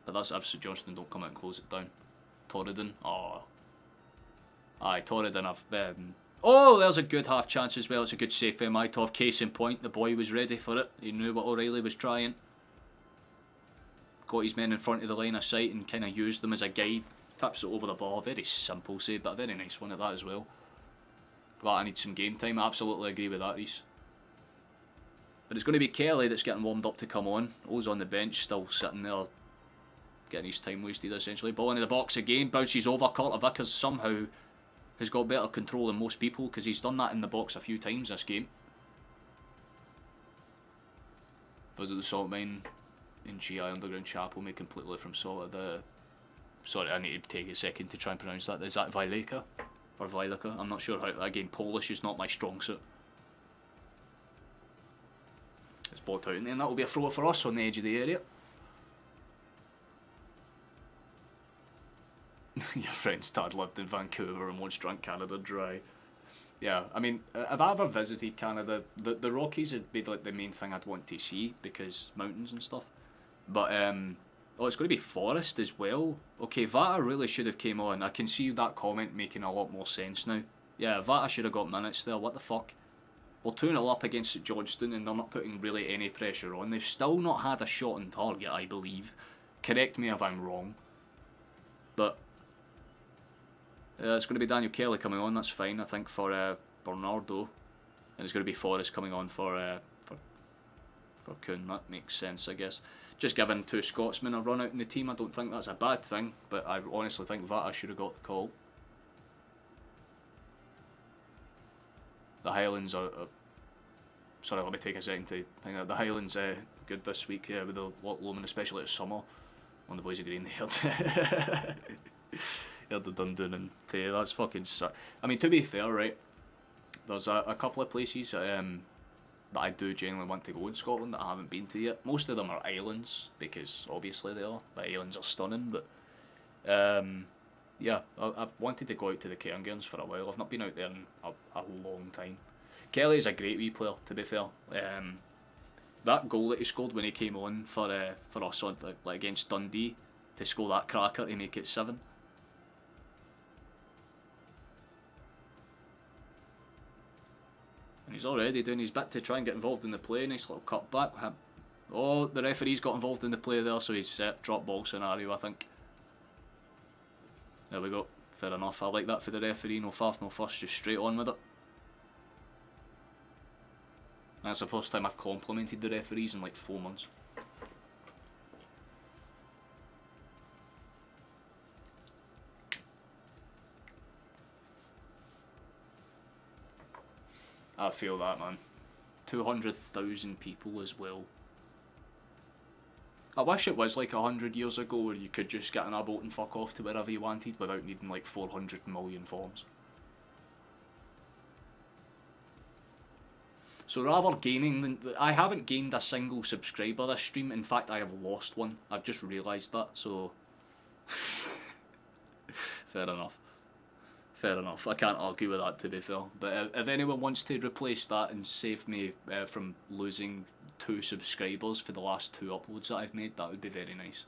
But that's if St Johnstone don't come out and close it down. Torridon, oh, aye, Torridon. Oh, there's a good half chance as well. It's a good save for Maitov. Case in point, the boy was ready for it. He knew what O'Reilly was trying. Got his men in front of the line of sight and kind of used them as a guide. Taps it over the ball. Very simple save, but a very nice one at that as well. But I need some game time. I absolutely agree with that, Reese. But it's going to be Kelly that's getting warmed up to come on. O's on the bench, still sitting there, getting his time wasted essentially. Ball into the box again. Bounces over. Carter Vickers somehow has got better control than most people because he's done that in the box a few times this game. Visit the salt mine in GI Underground Chapel, made completely from salt. Sorry, I need to take a second to try and pronounce that. Is that Vileca? Or Vileca? I'm not sure how. Again, Polish is not my strong suit. It's blocked out, and then that will be a throw for us on the edge of the area. Your friend's dad lived in Vancouver and once drank Canada dry. Yeah, I mean, if I ever visited Canada, the Rockies would be like the main thing I'd want to see because mountains and stuff. But oh, it's going to be forest as well. Okay, Vata really should have came on. I can see that comment making a lot more sense now. Yeah, Vata should have got minutes there. What the fuck? We're 2-0 up against St Johnstone and they're not putting really any pressure on. They've still not had a shot on target, I believe. Correct me if I'm wrong. But it's going to be Daniel Kelly coming on, that's fine, I think, for Bernardo. And it's going to be Forrest coming on for Kuhn. That makes sense, I guess. Just giving two Scotsmen a run out in the team, I don't think that's a bad thing, but I honestly think Vata should have got the call. The Highlands are... sorry, let me take a second to think that. The Highlands good this week with the Watchalong, especially at summer. One of the boys agreeing they heard. The Dundon and Tay, that's fucking suck. I mean, to be fair, right, there's a couple of places that I do genuinely want to go in Scotland that I haven't been to yet. Most of them are islands, because obviously they are. The islands are stunning, but yeah, I've wanted to go out to the Cairngorms for a while. I've not been out there in a long time. Kelly's a great wee player, to be fair. That goal that he scored when he came on for us on, like against Dundee, to score that cracker to make it 7. And he's already doing his bit to try and get involved in the play. Nice little cut back. Oh, the referee's got involved in the play there, so he's drop ball scenario, I think. There we go. Fair enough. I like that for the referee. No faff, no fuss, just straight on with it. That's the first time I've complimented the referees in like 4 months. I feel that, man. 200,000 people as well. I wish it was like 100 years ago where you could just get on a boat and fuck off to wherever you wanted without needing like 400 million forms. So rather gaining, I haven't gained a single subscriber this stream. In fact, I have lost one. I've just realised that, so... Fair enough. Fair enough. I can't argue with that, to be fair. But if anyone wants to replace that and save me from losing 2 subscribers for the last 2 uploads that I've made, that would be very nice.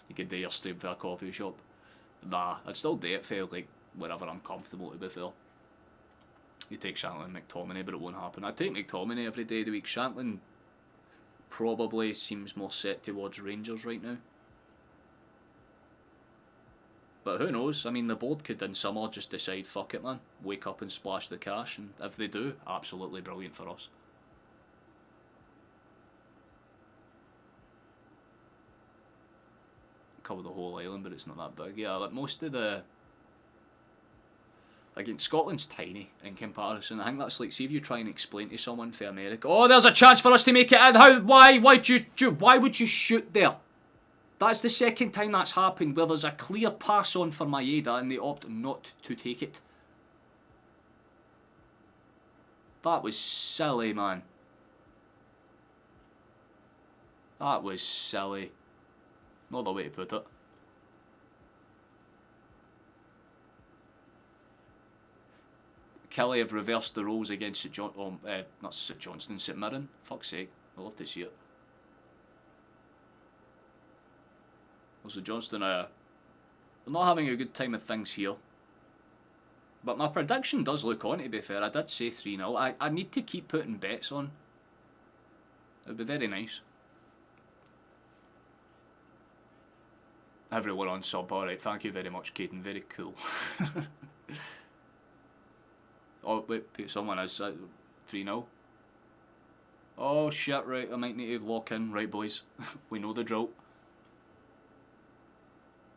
You could do your stream for a coffee shop. Nah, I'd still do it for like wherever I'm comfortable, to be fair. You take Shantlin and McTominay, but it won't happen. I'd take McTominay every day of the week. Shantlin probably seems more set towards Rangers right now. But who knows? I mean, the board could in summer just decide, fuck it, man, wake up and splash the cash, and if they do, absolutely brilliant for us. Cover the whole island, but it's not that big. Yeah, like most of the... Again, Scotland's tiny in comparison. I think that's like, see if you try and explain to someone for America, oh, there's a chance for us to make it in. How? Why would you shoot there? That's the second time that's happened where there's a clear pass on for Maeda and they opt not to take it. That was silly, man. That was silly. Not the way to put it. Kelly have reversed the roles against St Johnstone, St Mirren. Fuck's sake, I'd love to see it. Well, St Johnstone they're not having a good time of things here. But my prediction does look on, to be fair. I did say 3-0. I need to keep putting bets on. It would be very nice. Everyone on sub, alright, thank you very much, Caden, very cool. Oh, wait, someone is 3-0. Oh shit, right, I might need to lock in. Right, boys, we know the drill.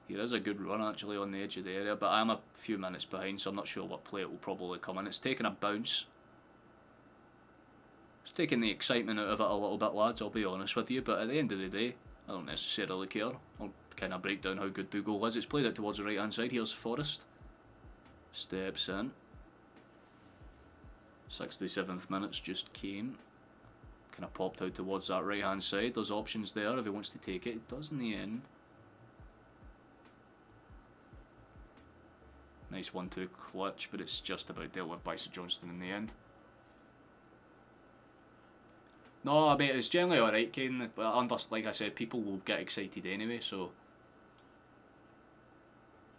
Here is a good run actually on the edge of the area, but I am a few minutes behind, so I'm not sure what play it will probably come in. It's taking a bounce. It's taking the excitement out of it a little bit, lads, I'll be honest with you, but at the end of the day, I don't necessarily care. I'll kind of break down how good the goal is. It's played out towards the right hand side. Here's Forrest. Steps in. 67th minutes just came. Kind of popped out towards that right hand side. There's options there if he wants to take it. It does in the end. Nice 1-2 clutch, but it's just about dealt with by St Johnstone in the end. No, I mean, it's generally alright, Kane. Like I said, people will get excited anyway, so...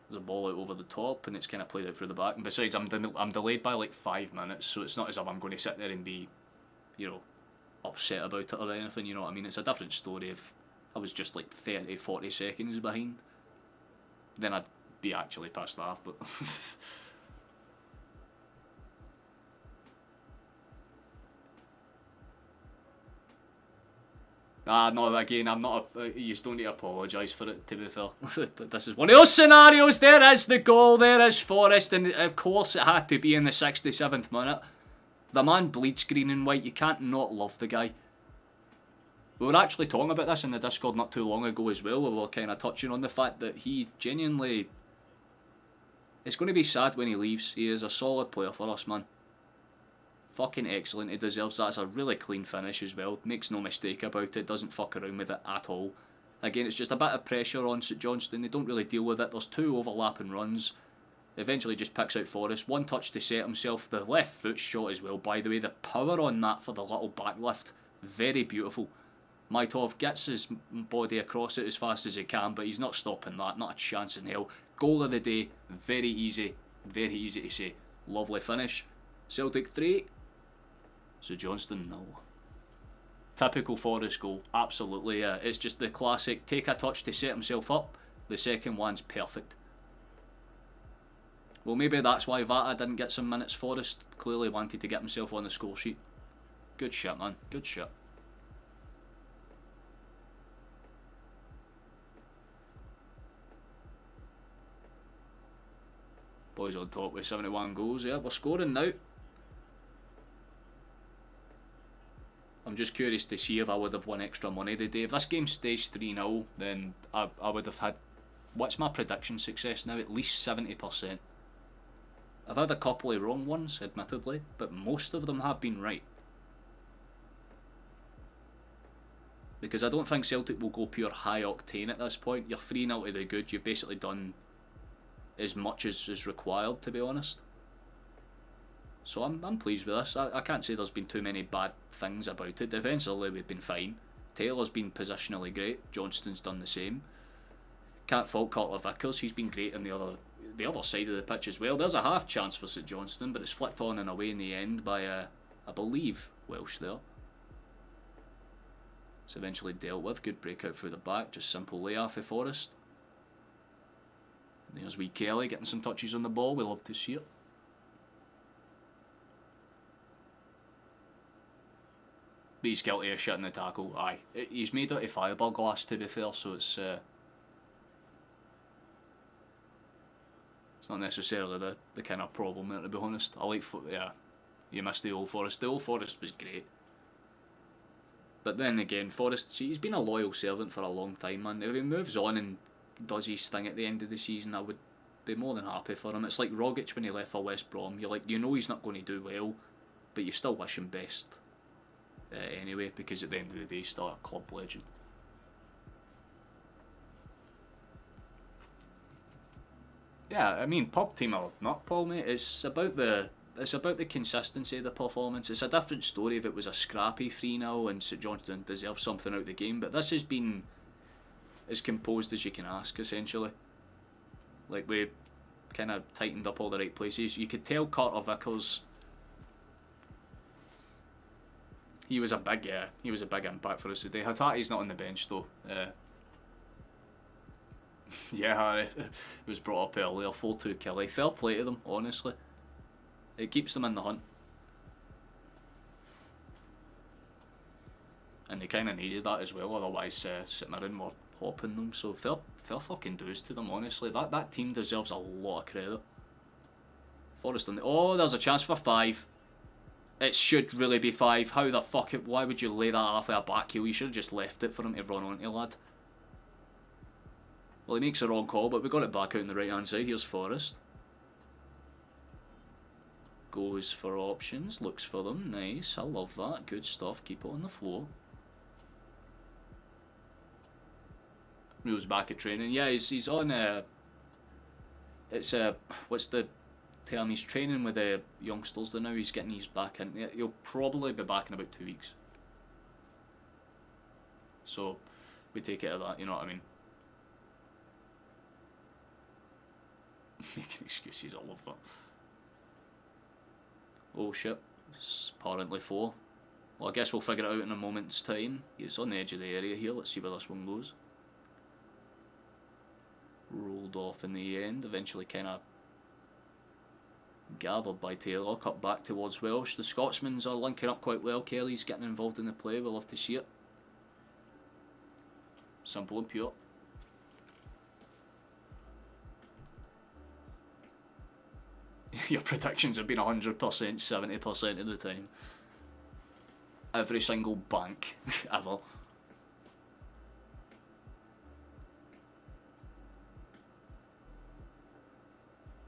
There's a ball out over the top, and it's kind of played out through the back. And besides, I'm delayed by like 5 minutes, so it's not as if I'm going to sit there and be, you know, upset about it or anything, you know what I mean? It's a different story if I was just like 30, 40 seconds behind. Then I'd be actually pissed off, but... No, again, I'm not. You just don't need to apologise for it, to be fair. This is one of those scenarios. There is the goal, there is Forrest, and of course it had to be in the 67th minute. The man bleeds green and white, you can't not love the guy. We were actually talking about this in the Discord not too long ago as well. We were kind of touching on the fact that he genuinely... It's going to be sad when he leaves. He is a solid player for us, man. Fucking excellent, he deserves that. It's a really clean finish as well, makes no mistake about it, doesn't fuck around with it at all. Again, it's just a bit of pressure on St Johnstone, they don't really deal with it. There's 2 overlapping runs, eventually just picks out Forrest, 1 touch to set himself, the left foot shot as well, by the way, the power on that for the little backlift, very beautiful. Maitov gets his body across it as fast as he can, but he's not stopping that, not a chance in hell. Goal of the day, very easy to say, lovely finish. Celtic 3. St Johnstone 0. Typical Forrest goal, absolutely. It's just the classic take a touch to set himself up. The second one's perfect. Well, maybe that's why Vata didn't get some minutes. Forrest clearly wanted to get himself on the score sheet. Good shit, man. Good shit. Boys on top with 71 goals. Yeah, we're scoring now. I'm just curious to see if I would have won extra money today. If this game stays 3-0, then I would have had... What's my prediction success now? At least 70%. I've had a couple of wrong ones, admittedly, but most of them have been right. Because I don't think Celtic will go pure high octane at this point. You're 3-0 to the good. You've basically done as much as is required, to be honest. So I'm pleased with this. I can't say there's been too many bad things about it. Defensively we've been fine. Taylor's been positionally great. Johnston's done the same. Can't fault Carter Vickers. He's been great on the other side of the pitch as well. There's a half chance for St Johnstone, but it's flicked on and away in the end by I believe Welsh there. It's eventually dealt with. Good breakout through the back. Just simple layoff for Forrest. And there's wee Kelly getting some touches on the ball. We love to see it. But he's guilty of shitting the tackle. Aye. He's made out of fiberglass, to be fair, so it's not necessarily the kind of problem there, to be honest. I like, yeah, you missed the Old Forest. The Old Forest was great. But then again, Forrest, see, he's been a loyal servant for a long time, man. If he moves on and does his thing at the end of the season, I would be more than happy for him. It's like Rogic when he left for West Brom. You're like, you know he's not going to do well, but you still wish him best anyway, because at the end of the day, he's still a club legend. Yeah, I mean, pub team or not, Paul, mate, it's about the consistency of the performance. It's a different story if it was a scrappy 3-0 and St Johnstone deserved something out of the game, but this has been as composed as you can ask, essentially. Like, we kind of tightened up all the right places. You could tell Carter Vickers, he was a big impact for us today. Hatati's not on the bench though. Yeah, it was brought up earlier. 4-2 Kelly. Fair play to them, honestly. It keeps them in the hunt. And they kind of needed that as well, otherwise St Mirren were hopping them. So fair fucking dues to them, honestly. That team deserves a lot of credit. Forrest on the... Oh, there's a chance for 5. It should really be 5. How the fuck... Why would you lay that halfway a back heel? You should have just left it for him to run onto, lad. Well, he makes a wrong call, but we got it back out on the right hand side. Here's Forrest. Goes for options, looks for them. Nice, I love that. Good stuff. Keep it on the floor. Moves back at training. Yeah, he's on it's what's the term? He's training with the youngsters now. He's getting his back in. He'll probably be back in about 2 weeks. So we take it at that, you know what I mean? Making excuses, I love that. Oh shit, it's apparently 4. Well, I guess we'll figure it out in a moment's time. It's on the edge of the area here, let's see where this one goes. Rolled off in the end, eventually kind of gathered by Taylor, cut back towards Welsh. The Scotsmans are linking up quite well. Kelly's getting involved in the play, we'll love to see it. Simple and pure. Your predictions have been 100%, 70% of the time. Every single bank ever.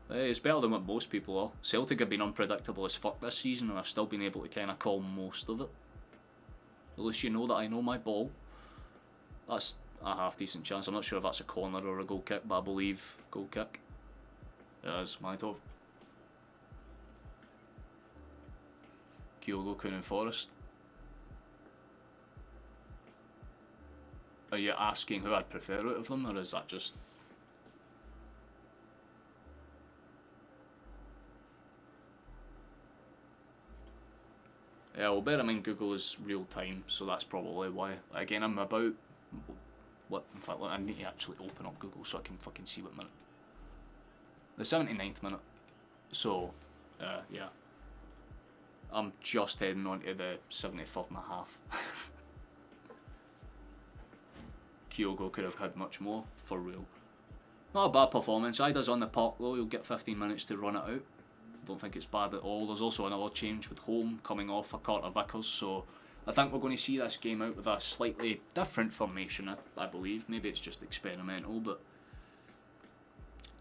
It's better than what most people are. Celtic have been unpredictable as fuck this season, and I've still been able to kind of call most of it. At least you know that I know my ball. That's a half decent chance. I'm not sure if that's a corner or a goal kick, but I believe goal kick. It is, my top. Kyogo, Kuhn and Forrest. Are you asking who I'd prefer out of them, or is that just... Yeah, well, bear in mind Google is real time, so that's probably why. Again, I'm about... What? In fact, I need to actually open up Google so I can fucking see what minute. The 79th minute. So, yeah. I'm just heading on to the 73rd and a half. Kyogo could have had much more, for real. Not a bad performance. Ida's on the park though, he'll get 15 minutes to run it out. Don't think it's bad at all. There's also another change with Home coming off for Carter Vickers, so I think we're going to see this game out with a slightly different formation, I believe. Maybe it's just experimental, but...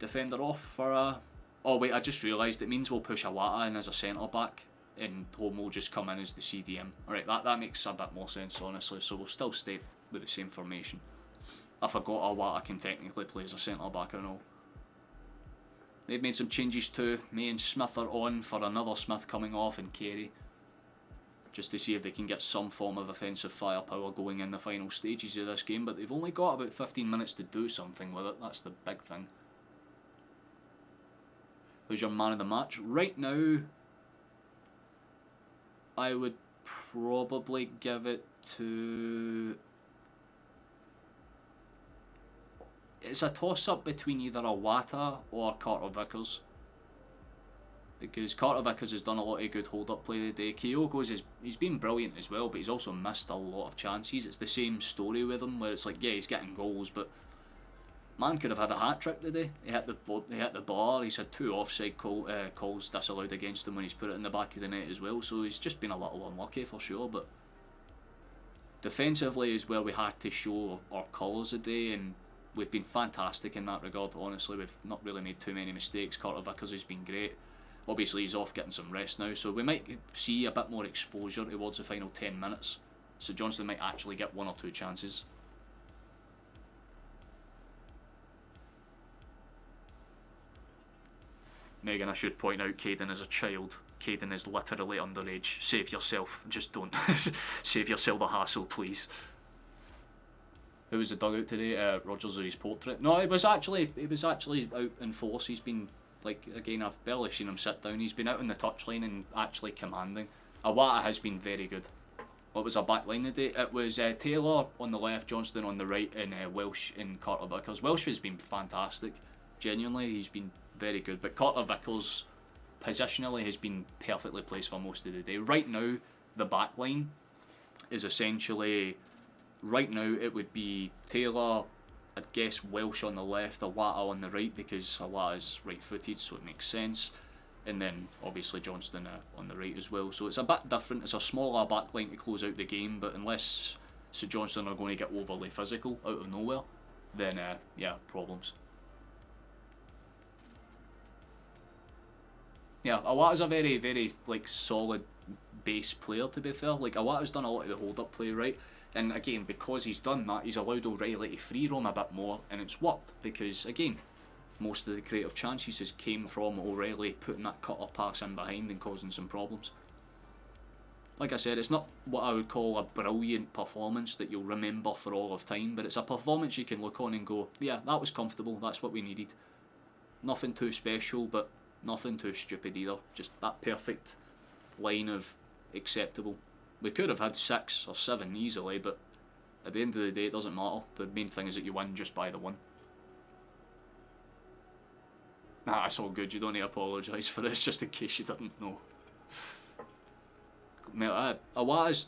Defender off for a... Oh wait, I just realised it means we'll push Awata in as a centre back, and Home will just come in as the CDM. Alright, that makes a bit more sense, honestly, so we'll still stay with the same formation. I forgot Awata can technically play as a centre back and all. They've made some changes too. May and Smith are on for another Smith coming off, and Carey. Just to see if they can get some form of offensive firepower going in the final stages of this game, but they've only got about 15 minutes to do something with it. That's the big thing. Who's your man of the match? Right now, I would probably give it to it's a toss-up between either a Wata or Carter Vickers. Because Carter Vickers has done a lot of good hold-up play today. Kyogo's he's been brilliant as well, but he's also missed a lot of chances. It's the same story with him, where it's like, yeah, he's getting goals, but man could have had a hat-trick today. He hit the bar, he's had 2 offside calls disallowed against him when he's put it in the back of the net as well, so he's just been a little unlucky for sure, but defensively is where we had to show our colours today, and we've been fantastic in that regard, honestly. We've not really made too many mistakes. Carter Vickers has been great. Obviously he's off getting some rest now, so we might see a bit more exposure towards the final 10 minutes. So Johnstone might actually get 1 or 2 chances. Megan, I should point out, Caden is a child. Caden is literally underage. Save yourself. Just don't. Save yourself the hassle, please. Who was the dugout today? Rogers or his portrait? No, it was actually out in force. He's been, like, again, I've barely seen him sit down. He's been out on the touchline and actually commanding. Awata has been very good. What was our back line today? It was Taylor on the left, Johnstone on the right, and Welsh and Carter Vickers. Welsh has been fantastic. Genuinely, he's been very good. But Carter Vickers, positionally, has been perfectly placed for most of the day. Right now, the back line is essentially... Right now, it would be Taylor, I'd guess Welsh on the left, Awata on the right, because Awata is right-footed, so it makes sense. And then, obviously, Johnstone on the right as well. So it's a bit different. It's a smaller back line to close out the game, but unless St Johnstone are going to get overly physical out of nowhere, then, yeah, problems. Yeah, Awata's a very, very, like, solid base player, to be fair. Like, Awata's done a lot of the hold-up play, right? And again, because he's done that, he's allowed O'Reilly to free roam a bit more, and it's worked. Because, again, most of the creative chances has came from O'Reilly putting that cutter pass in behind and causing some problems. Like I said, it's not what I would call a brilliant performance that you'll remember for all of time, but it's a performance you can look on and go, yeah, that was comfortable, that's what we needed. Nothing too special, but nothing too stupid either. Just that perfect line of acceptable. We could have had 6 or 7 easily, but at the end of the day, it doesn't matter. The main thing is that you win just by the 1. Nah, it's all good. You don't need to apologise for this, just in case you didn't know. Awata's...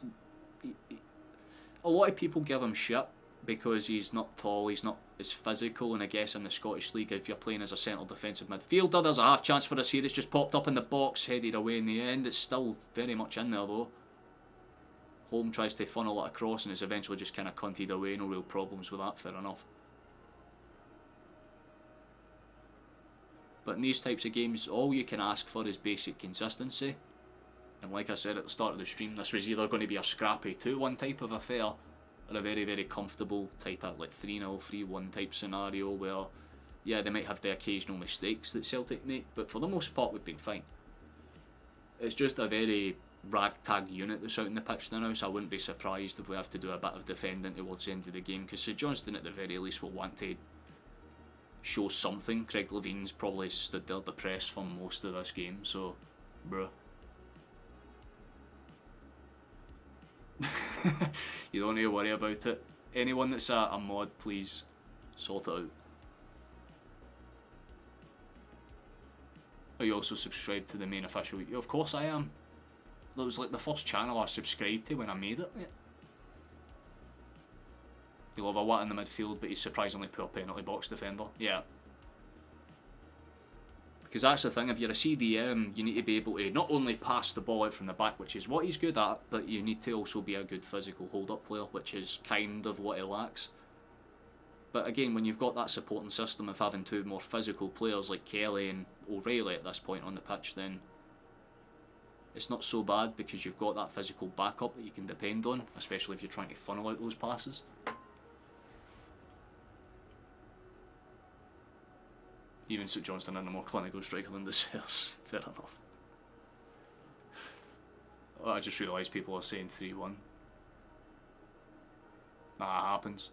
A lot of people give him shit because he's not tall, he's not as physical, and I guess in the Scottish League, if you're playing as a central defensive midfielder, there's a half chance for us here. It's just popped up in the box, headed away in the end. It's still very much in there though. Holm tries to funnel it across and it's eventually just kind of cunted away. No real problems with that, fair enough. But in these types of games, all you can ask for is basic consistency. And like I said at the start of the stream, this was either going to be a scrappy 2-1 type of affair, or a very, very comfortable type of like 3-0, 3-1 type scenario where, yeah, they might have the occasional mistakes that Celtic make, but for the most part we've been fine. It's just a very ragtag unit that's out in the pitch now, so I wouldn't be surprised if we have to do a bit of defending towards the end of the game, because St Johnstone at the very least will want to show something. Craig Levine's probably stood there depressed for most of this game, so bruh. You don't need to worry about it. Anyone that's a mod, please sort it out. Are you also subscribed to the main official? Yeah, of course I am. That was like the first channel I subscribed to when I made it. You'll have a Watt in the midfield, but he's surprisingly poor penalty box defender. Yeah. Because that's the thing, if you're a CDM, you need to be able to not only pass the ball out from the back, which is what he's good at, but you need to also be a good physical hold-up player, which is kind of what he lacks. But again, when you've got that supporting system of having 2 more physical players like Kelly and O'Reilly at this point on the pitch, then it's not so bad because you've got that physical backup that you can depend on, especially if you're trying to funnel out those passes. Even St Johnstone are a more clinical striker than the Sailors. Fair enough. Oh, I just realised people are saying 3-1. That happens.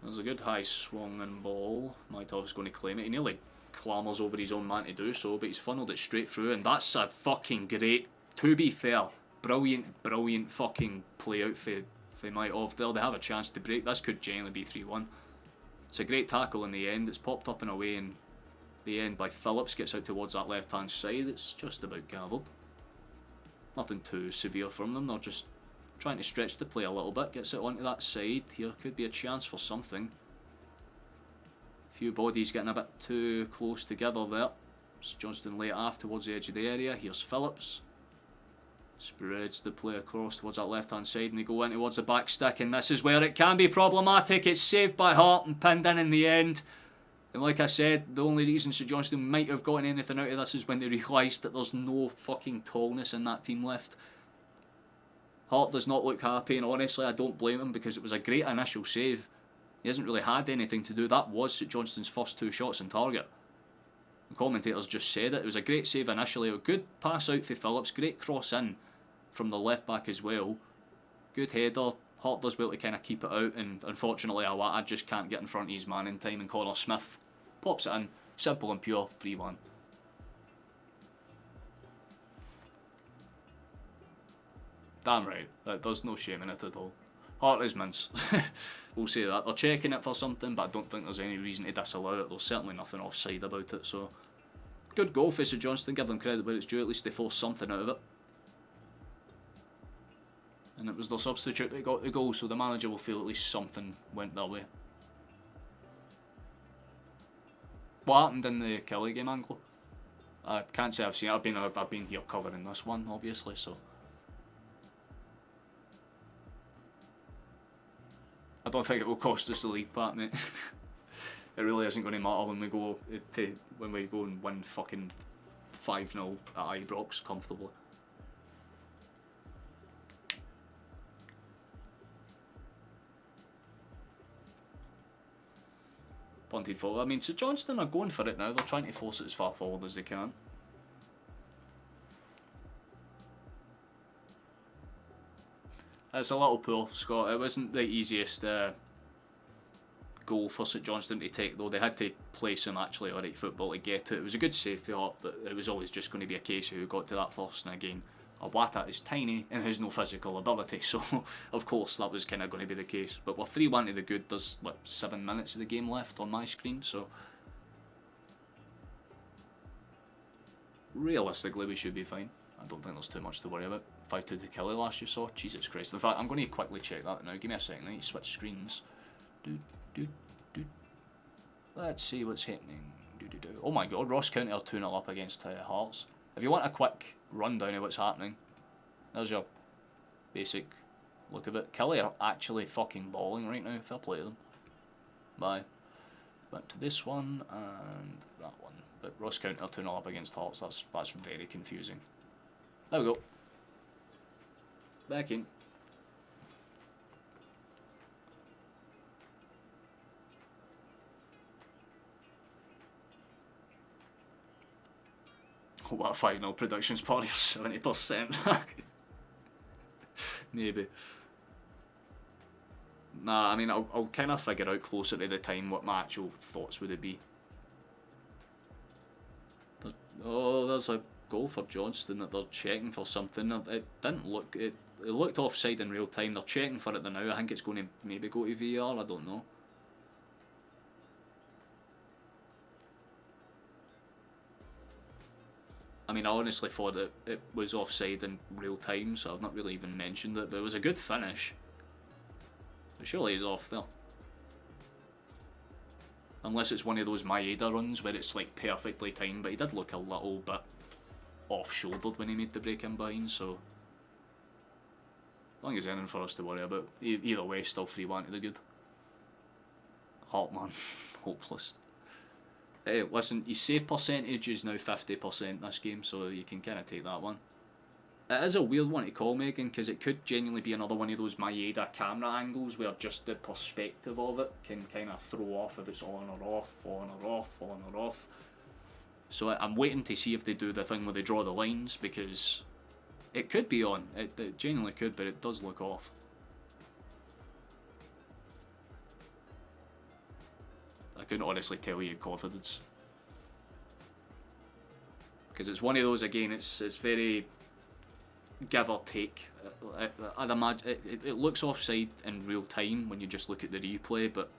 There's a good high swung ball. Maitov's going to claim it. He nearly clamours over his own man to do so, but he's funneled it straight through, and that's a fucking great, to be fair, brilliant fucking play out for They might have there. They have a chance to break. This could genuinely be 3-1. It's a great tackle in the end. It's popped up and away in the end by Phillips. Gets out towards that left-hand side. It's just about gathered. Nothing too severe from them. They're just trying to stretch the play a little bit. Gets it onto that side. Here could be a chance for something. A few bodies getting a bit too close together there. St Johnstone lay it off towards the edge of the area. Here's Phillips. Spreads the play across towards that left-hand side, and they go in towards the back stick, and this is where it can be problematic. It's saved by Hart and pinned in the end. And like I said, the only reason St Johnstone might have gotten anything out of this is when they realised that there's no fucking tallness in that team left. Hart does not look happy, and honestly I don't blame him, because it was a great initial save. He hasn't really had anything to do. That was St Johnstone's first 2 shots on target. The commentators just said it. It was a great save initially. A good pass out for Phillips. Great cross in from the left back as well. Good header. Hart does well to kind of keep it out, and unfortunately Awata just can't get in front of his man in time, and Connor Smith pops it in. Simple and pure, 3-1. Damn right. There's no shame in it at all. Hart is mince. We'll say that. They're checking it for something, but I don't think there's any reason to disallow it. There's certainly nothing offside about it, so... Good goal for St Johnstone. Give them credit where it's due. At least they forced something out of it. And it was their substitute that got the goal, so the manager will feel at least something went their way. What happened in the Kelly game, Anglo? I can't say I've seen it. I've been here covering this one, obviously, so... I don't think it will cost us the league part, mate. It really isn't going to matter when we go and win fucking 5-0 at Ibrox comfortably. Punted forward. I mean, St Johnstone are going for it now. They're trying to force it as far forward as they can. It's a little poor, Scott. It wasn't the easiest goal for St Johnstone to take, though. They had to play some actually alright football to get it. It was a good save for Hart, but it was always just going to be a case of who got to that first. And again, Awata is tiny and has no physical ability, so of course that was kind of going to be the case. But we're 3-1 to the good. There's, what, 7 minutes of the game left on my screen, so... Realistically, we should be fine. I don't think there's too much to worry about. 5-2 to Kelly last you saw. Jesus Christ. In fact, I'm going to quickly check that now. Give me a second. I need to switch screens. Let's see what's happening. Oh my god, Ross County are 2-0 up against Hearts. If you want a quick rundown of what's happening, there's your basic look of it. Kelly are actually fucking balling right now. Fair play to them. Bye. Back to this one and that one. But Ross County are 2-0 up against Hearts. That's very confusing. There we go. Back in. Oh, what a final productions party, 70%. Maybe. Nah, I mean, I'll kind of figure out closer to the time what my actual thoughts would be. Oh, there's a goal for Johnston that they're checking for something. It didn't look... It looked offside in real time. They're checking for it now. I think it's going to maybe go to VAR. I don't know. I mean, I honestly thought that it was offside in real time, so I've not really even mentioned it. But it was a good finish. But surely he's off there. Unless it's one of those Maeda runs where it's like perfectly timed. But he did look a little bit off-shouldered when he made the break in behind, so... As long as there's anything for us to worry about. Either way, still 3-1 to the good. Hartman, hopeless. Hey, listen, his save percentage is now 50% this game, so you can kind of take that one. It is a weird one to call, Megan, because it could genuinely be another one of those Maeda camera angles where just the perspective of it can kind of throw off if it's on or off, on or off, on or off. So I'm waiting to see if they do the thing where they draw the lines, because it could be on. It genuinely could, but it does look off. I couldn't honestly tell you in confidence. Because it's one of those, again, it's very give or take. I'd imagine it looks offside in real time when you just look at the replay, but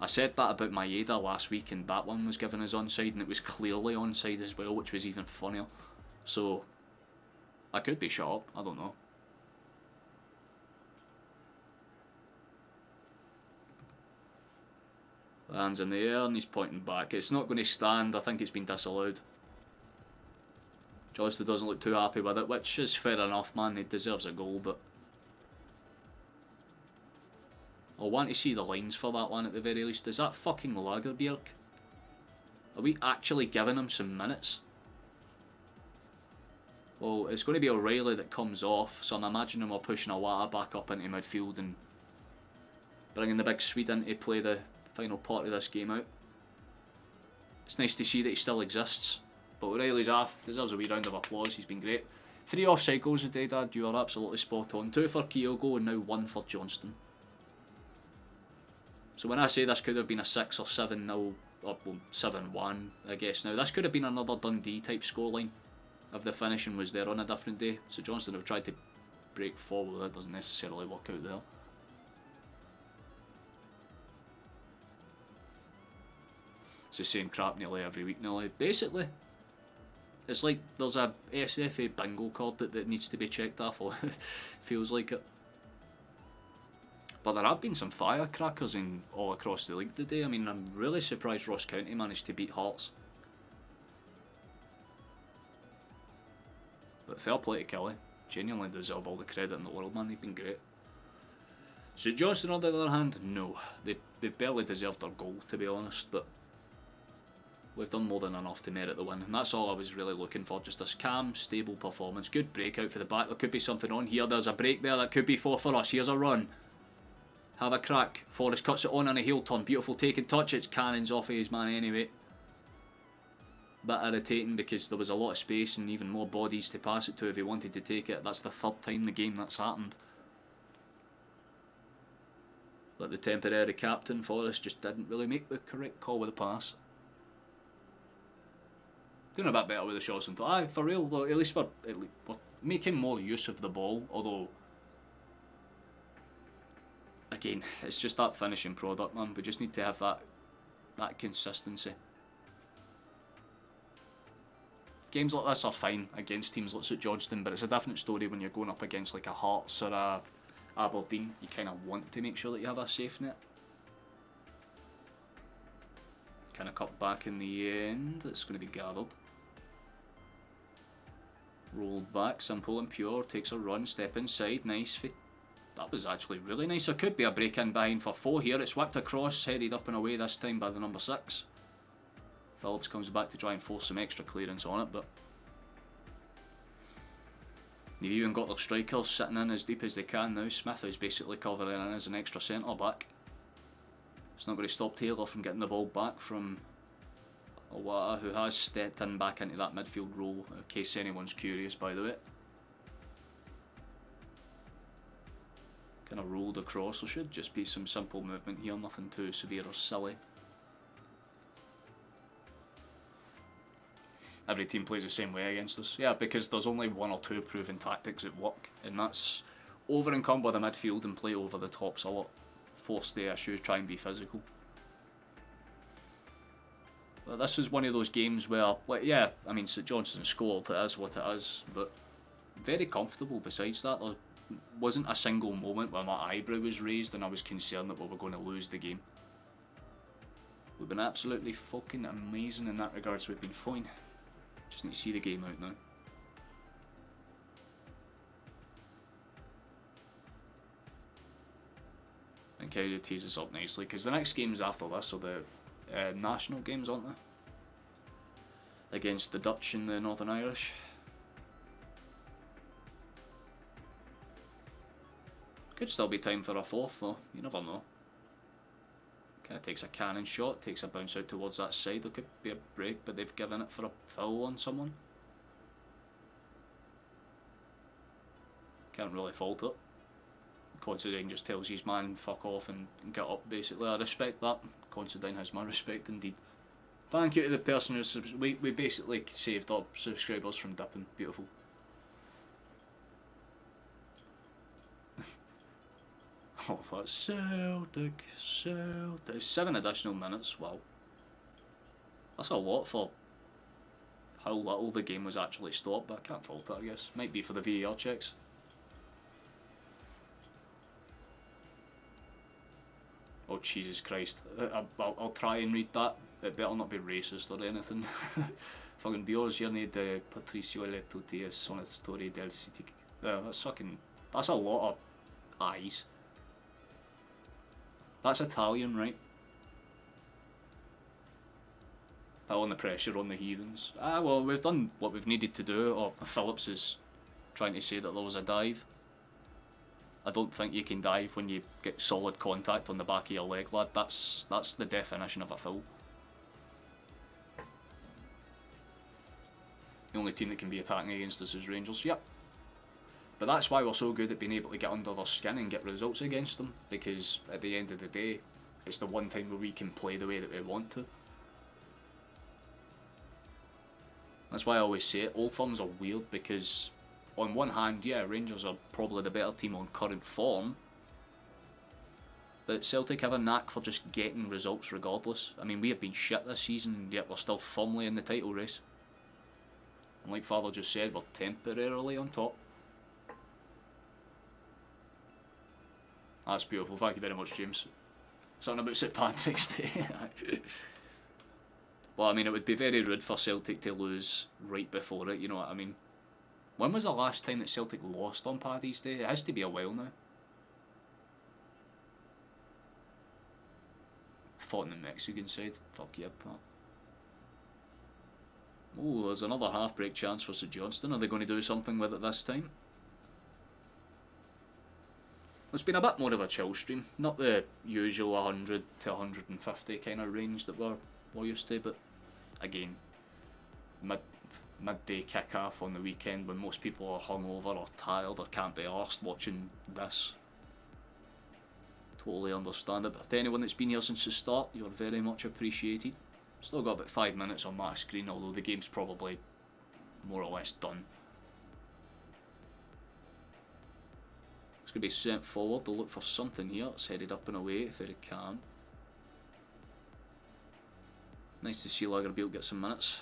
I said that about Maeda last week, and that one was given as onside, and it was clearly onside as well, which was even funnier. So I could be shut up, I don't know. Hands in the air and he's pointing back. It's not going to stand, I think it's been disallowed. Johnston doesn't look too happy with it, which is fair enough, man. He deserves a goal, but I want to see the lines for that one at the very least. Is that fucking Lagerbjerg? Are we actually giving him some minutes? Well, it's going to be O'Reilly that comes off, so I'm imagining we're pushing Awata back up into midfield and bringing the big Swede in to play the final part of this game out. It's nice to see that he still exists. But O'Reilly's off, deserves a wee round of applause, he's been great. 3 offside goals today, Dad, you are absolutely spot on. 2 for Kyogo and now 1 for Johnston. So when I say this could have been a 6 or 7-0, or 7-1, I guess now, this could have been another Dundee type scoreline if the finishing was there on a different day. So Johnston have tried to break forward, that doesn't necessarily work out there. It's the same crap nearly every week nearly. Basically, it's like there's a SFA bingo card that needs to be checked off, or feels like it. But there have been some firecrackers in all across the league today. I mean, I'm really surprised Ross County managed to beat Hearts. But fair play to Kelly. Genuinely deserve all the credit in the world, man. They've been great. St Johnstone, on the other hand, no. They barely deserved their goal, to be honest, but we've done more than enough to merit the win, and that's all I was really looking for. Just a calm, stable performance. Good breakout for the back. There could be something on here. There's a break there that could be 4 for us. Here's a run. Have a crack. Forrest cuts it on a heel turn. Beautiful take and touch. It's cannons off of his man anyway. Bit irritating because there was a lot of space and even more bodies to pass it to if he wanted to take it. That's the 3rd time in the game that's happened. But the temporary captain, Forrest, just didn't really make the correct call with the pass. Doing a bit better with the shots on top. For real, well, at least we're making more use of the ball, although again, it's just that finishing product, man. We just need to have that consistency. Games like this are fine against teams like St Johnstone, but it's a different story when you're going up against like a Hearts or a Aberdeen. You kind of want to make sure that you have a safe net. Kind of cut back in the end. It's going to be gathered. Rolled back, simple and pure. Takes a run, step inside. Nice. That was actually really nice. There could be a break in behind for 4 here. It's whipped across, headed up and away this time by the number 6. Phillips comes back to try and force some extra clearance on it, but they've even got their strikers sitting in as deep as they can now. Smith is basically covering in as an extra centre back. It's not going to stop Taylor from getting the ball back from Awata, who has stepped in back into that midfield role, in case anyone's curious, by the way. Kind of rolled across. There should just be some simple movement here, nothing too severe or silly. Every team plays the same way against us. Yeah, because there's only 1 or 2 proven tactics that work, and that's over encumber the midfield and play over the tops a lot. Force the issue, try and be physical. But this was one of those games where, like, yeah, I mean, St Johnstone scored, it is what it is, but very comfortable besides that. There wasn't a single moment where my eyebrow was raised and I was concerned that we were going to lose the game. We've been absolutely fucking amazing in that regards. We've been fine. Just need to see the game out now. And Coyote tease us up nicely, because the next games after this are the national games, aren't they? Against the Dutch and the Northern Irish. Could still be time for a 4th though, you never know. Kind of takes a cannon shot, takes a bounce out towards that side. There could be a break, but they've given it for a foul on someone. Can't really fault it. Considine just tells his man fuck off and get up, basically. I respect that. Considine has my respect indeed. Thank you to the person who we basically saved up subscribers from dipping. Beautiful. Oh, that's Celtic. 7 additional minutes, wow. That's a lot for how little the game was actually stopped, but I can't fault it, I guess. Might be for the VAR checks. Oh, Jesus Christ. I'll try and read that. It better not be racist or anything. Fucking Biorgiorni de Patricio le tutti sono storie del City. That's a lot of eyes. That's Italian, right? Putting the pressure on the heathens. Ah, well, we've done what we've needed to do. Or Phillips is trying to say that there was a dive. I don't think you can dive when you get solid contact on the back of your leg, lad. That's the definition of a foul. The only team that can be attacking against us is Rangers. Yep. But that's why we're so good at being able to get under their skin and get results against them. Because at the end of the day, it's the one time where we can play the way that we want to. That's why I always say it. Old Firms are weird because on one hand, yeah, Rangers are probably the better team on current form. But Celtic have a knack for just getting results regardless. I mean, we have been shit this season, yet we're still firmly in the title race. And like Father just said, we're temporarily on top. That's beautiful. Thank you very much, James. Something about St Patrick's Day. Well, I mean, it would be very rude for Celtic to lose right before it, you know what I mean? When was the last time that Celtic lost on Paddy's Day? It has to be a while now. Fought on the Mexican side. Fuck yeah, Pat. Oh, there's another half-break chance for St Johnstone. Are they going to do something with it this time? It's been a bit more of a chill stream. Not the usual 100 to 150 kind of range that we're used to, but again, midday kick-off on the weekend when most people are hungover or tired or can't be arsed watching this. Totally understand it, but to anyone that's been here since the start, you're very much appreciated. Still got about 5 minutes on my screen, although the game's probably more or less done. It's going to be sent forward. They'll look for something here. It's headed up and away if it can. Nice to see Lagerbielke get some minutes.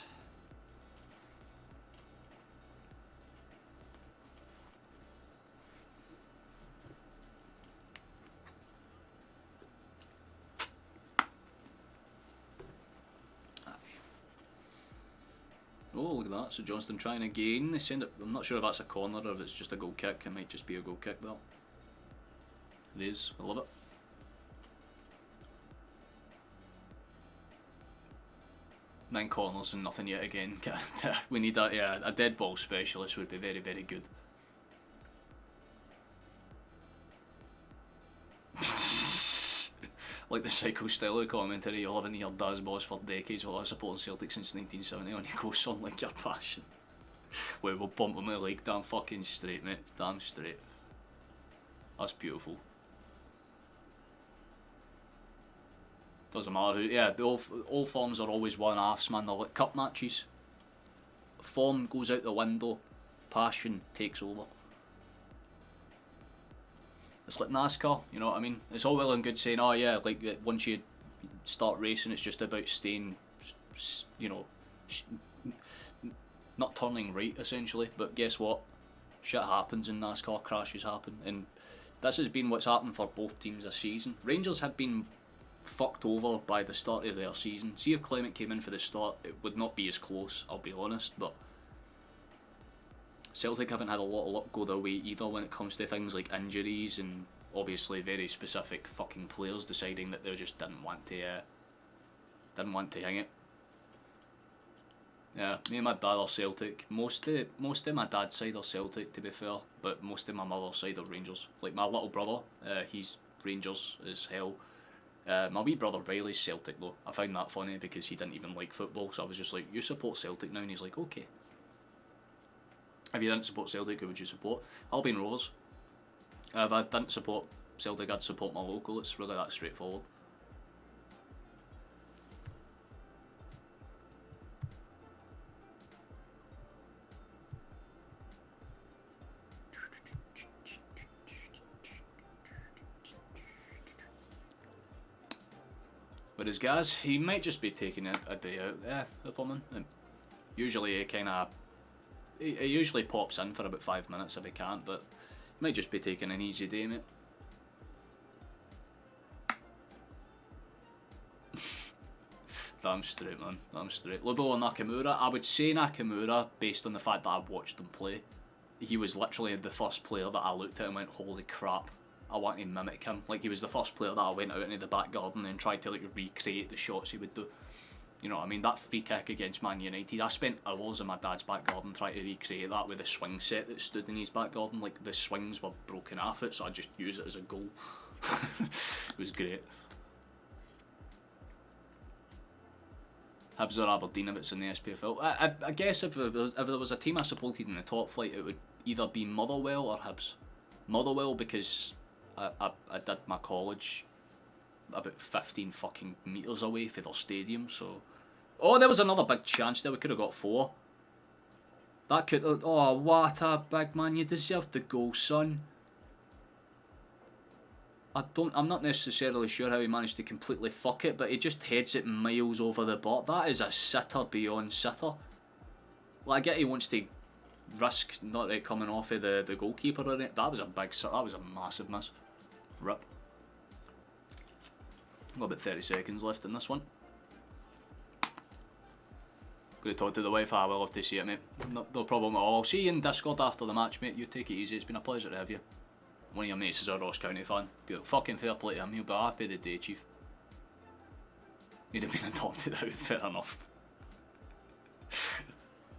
Oh, look at that. So Johnston trying again. They send it. I'm not sure if that's a corner or if it's just a goal kick. It might just be a goal kick though. It is. I love it. 9 corners and nothing yet again. We need a, yeah, a dead ball specialist would be very, very good. Like the psycho style of commentary, you'll have in here Daz Boss for decades while I supported Celtic since 1970 on your goes on like your passion. Wait, we'll bump him like damn fucking straight, mate. Damn straight. That's beautiful. Doesn't matter who, yeah, the all forms are always one-halves, man. They're like cup matches. Form goes out the window, passion takes over. It's like NASCAR, you know what I mean? It's all well and good saying, oh yeah, like once you start racing, it's just about staying, you know, not turning right essentially. But guess what? Shit happens in NASCAR, crashes happen, and this has been what's happened for both teams this season. Rangers had been fucked over by the start of their season. See if Clement came in for the start, it would not be as close, I'll be honest, but Celtic haven't had a lot of luck go their way either when it comes to things like injuries and obviously very specific fucking players deciding that they just didn't want to hang it. Yeah, me and my dad are Celtic. Most of my dad's side are Celtic, to be fair, but most of my mother's side are Rangers. Like my little brother, he's Rangers as hell. My wee brother Riley's Celtic though. I found that funny because he didn't even like football, so I was just like, you support Celtic now? And he's like, okay. If you didn't support Celtic, who would you support? Albion Rovers. If I didn't support Celtic, I'd support my local. It's really that straightforward. Whereas Gaz, he might just be taking a day out. Yeah, the woman. Usually he usually pops in for about 5 minutes if he can't, but he might just be taking an easy day, mate. Damn straight, man. Damn straight. Lobo or Nakamura? I would say Nakamura, based on the fact that I watched him play. He was literally the first player that I looked at and went, holy crap, I want to mimic him. Like, he was the first player that I went out into the back garden and tried to, like, recreate the shots he would do. You know what I mean? That free kick against Man United, I spent hours in my dad's back garden trying to recreate that with the swing set that stood in his back garden. Like, the swings were broken off it, so I just used it as a goal. It was great. Hibs or Aberdeen if it's in the SPFL. I guess if there was a team I supported in the top flight, it would either be Motherwell or Hibs. Motherwell because I did my college about 15 fucking metres away from their stadium, so... Oh, there was another big chance there, we could have got 4. That could... Oh, what a big man, you deserved the goal, son. I'm not necessarily sure how he managed to completely fuck it, but he just heads it miles over the bar. That is a sitter beyond sitter. Well, I get he wants to risk not coming off of the goalkeeper on it. That was a big sitter. That was a massive miss. Rip. Got about 30 seconds left in this one. Gonna talk to the wife. I will love to see it, mate. No problem at all. I'll see you in Discord after the match, mate. You take it easy. It's been a pleasure to have you. One of your mates is a Ross County fan. Good. Fucking fair play to him. He'll be happy the day, chief. He'd have been adopted out. Fair enough.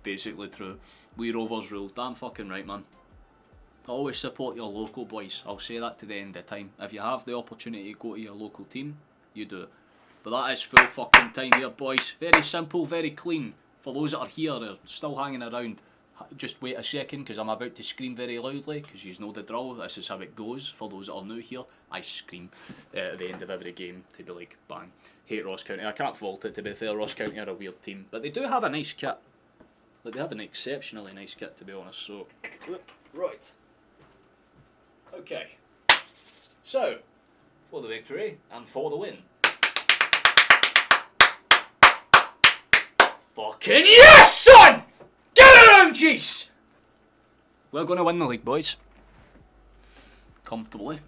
Basically true. We Rovers rule. Damn fucking right, man. Always support your local boys. I'll say that to the end of time. If you have the opportunity to go to your local team, you do it. But that is full fucking time here, boys. Very simple, very clean. For those that are here, they're still hanging around. Just wait a second because I'm about to scream very loudly because you know the drill. This is how it goes. For those that are new here, I scream at the end of every game to be like, bang. Hate Ross County. I can't fault it, to be fair. Ross County are a weird team, but they do have a nice kit. Like, they have an exceptionally nice kit, to be honest. So, right. Okay. So, for the victory and for the win. Fucking yes, son! Get around, jeez! We're going to win the league, boys. Comfortably.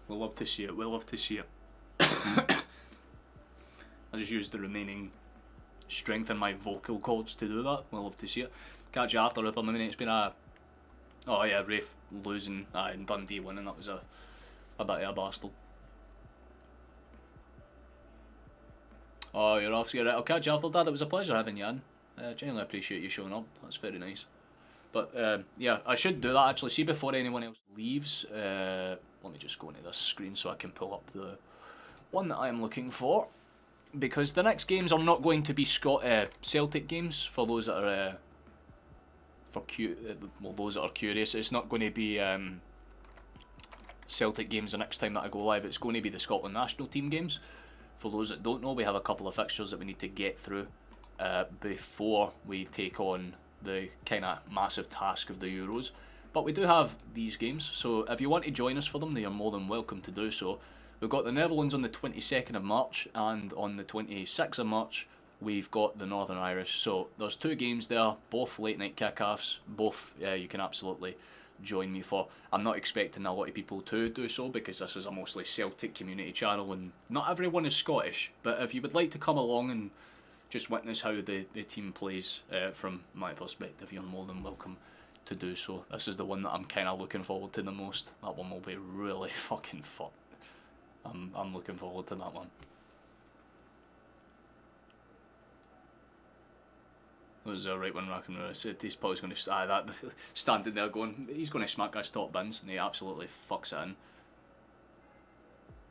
We'll love to see it. We'll love to see it. I just used the remaining strength in my vocal cords to do that. We'll love to see it. Catch you after, Ripper. I mean, it's been a... Oh yeah, Rafe losing and Dundee winning. That was a bit of a bastard. Oh, you're off, so you're right. I'll catch you after that. It was a pleasure having you in. Genuinely appreciate you showing up. That's very nice. But yeah, I should do that actually. See, before anyone else leaves, let me just go into this screen so I can pull up the one that I am looking for. Because the next games are not going to be Celtic games. For those that are those that are curious, it's not going to be Celtic games the next time that I go live. It's going to be the Scotland national team games. For those that don't know, we have a couple of fixtures that we need to get through before we take on the kind of massive task of the Euros. But we do have these games, so if you want to join us for them, they are more than welcome to do so. We've got the Netherlands on the 22nd of March, and on the 26th of March, we've got the Northern Irish. So there's 2 games there, both late night kickoffs, both you can absolutely join me for. I'm not expecting a lot of people to do so because this is a mostly Celtic community channel and not everyone is Scottish, but if you would like to come along and just witness how the team plays from my perspective, you're more than welcome to do so. This is the one that I'm kind of looking forward to the most. That one will be really fucking fun. I'm looking forward to that one. It was right when Nakamura said he's probably going to that standing there going, he's going to smack us top bins, and he absolutely fucks it in.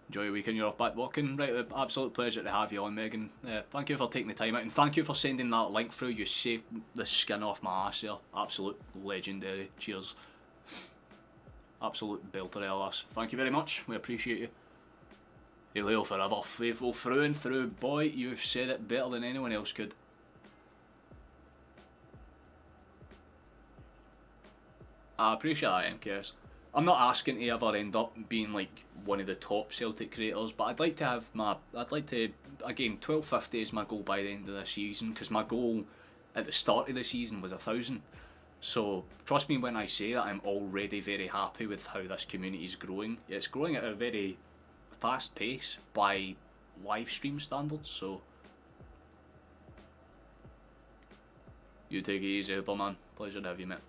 Enjoy your weekend, you're off back walking. Right, absolute pleasure to have you on, Megan. Thank you for taking the time out, and thank you for sending that link through. You saved the skin off my ass there. Absolute legendary. Cheers. Absolute belter, LS. Thank you very much. We appreciate you. Hail, hail forever. Faithful through and through. Boy, you've said it better than anyone else could. I appreciate that, MKS. I'm not asking to ever end up being like one of the top Celtic creators, but I'd like to have again, 1250 is my goal by the end of the season, because my goal at the start of the season was 1,000. So trust me when I say that I'm already very happy with how this community is growing. It's growing at a very fast pace by live stream standards, so you take it easy, Hooperman. Pleasure to have you, mate.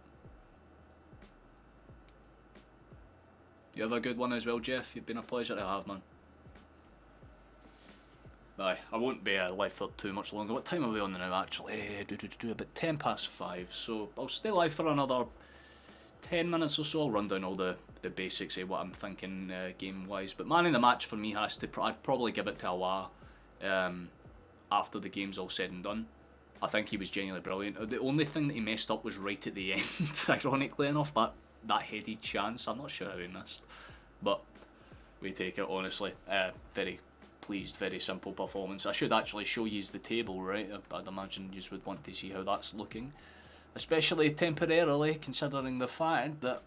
You have a good one as well, Jeff. You've been a pleasure to have, man. Aye, I won't be live for too much longer. What time are we on now, actually? About 10 past 5, so I'll stay live for another 10 minutes or so. I'll run down all the basics of what I'm thinking game-wise. But man in the match for me has to... I'd probably give it to Awa after the game's all said and done. I think he was genuinely brilliant. The only thing that he messed up was right at the end, ironically enough. That headed chance, I'm not sure how he missed. But we take it, honestly. Very pleased, very simple performance. I should actually show you the table, right? I'd imagine you would want to see how that's looking. Especially temporarily, considering the fact that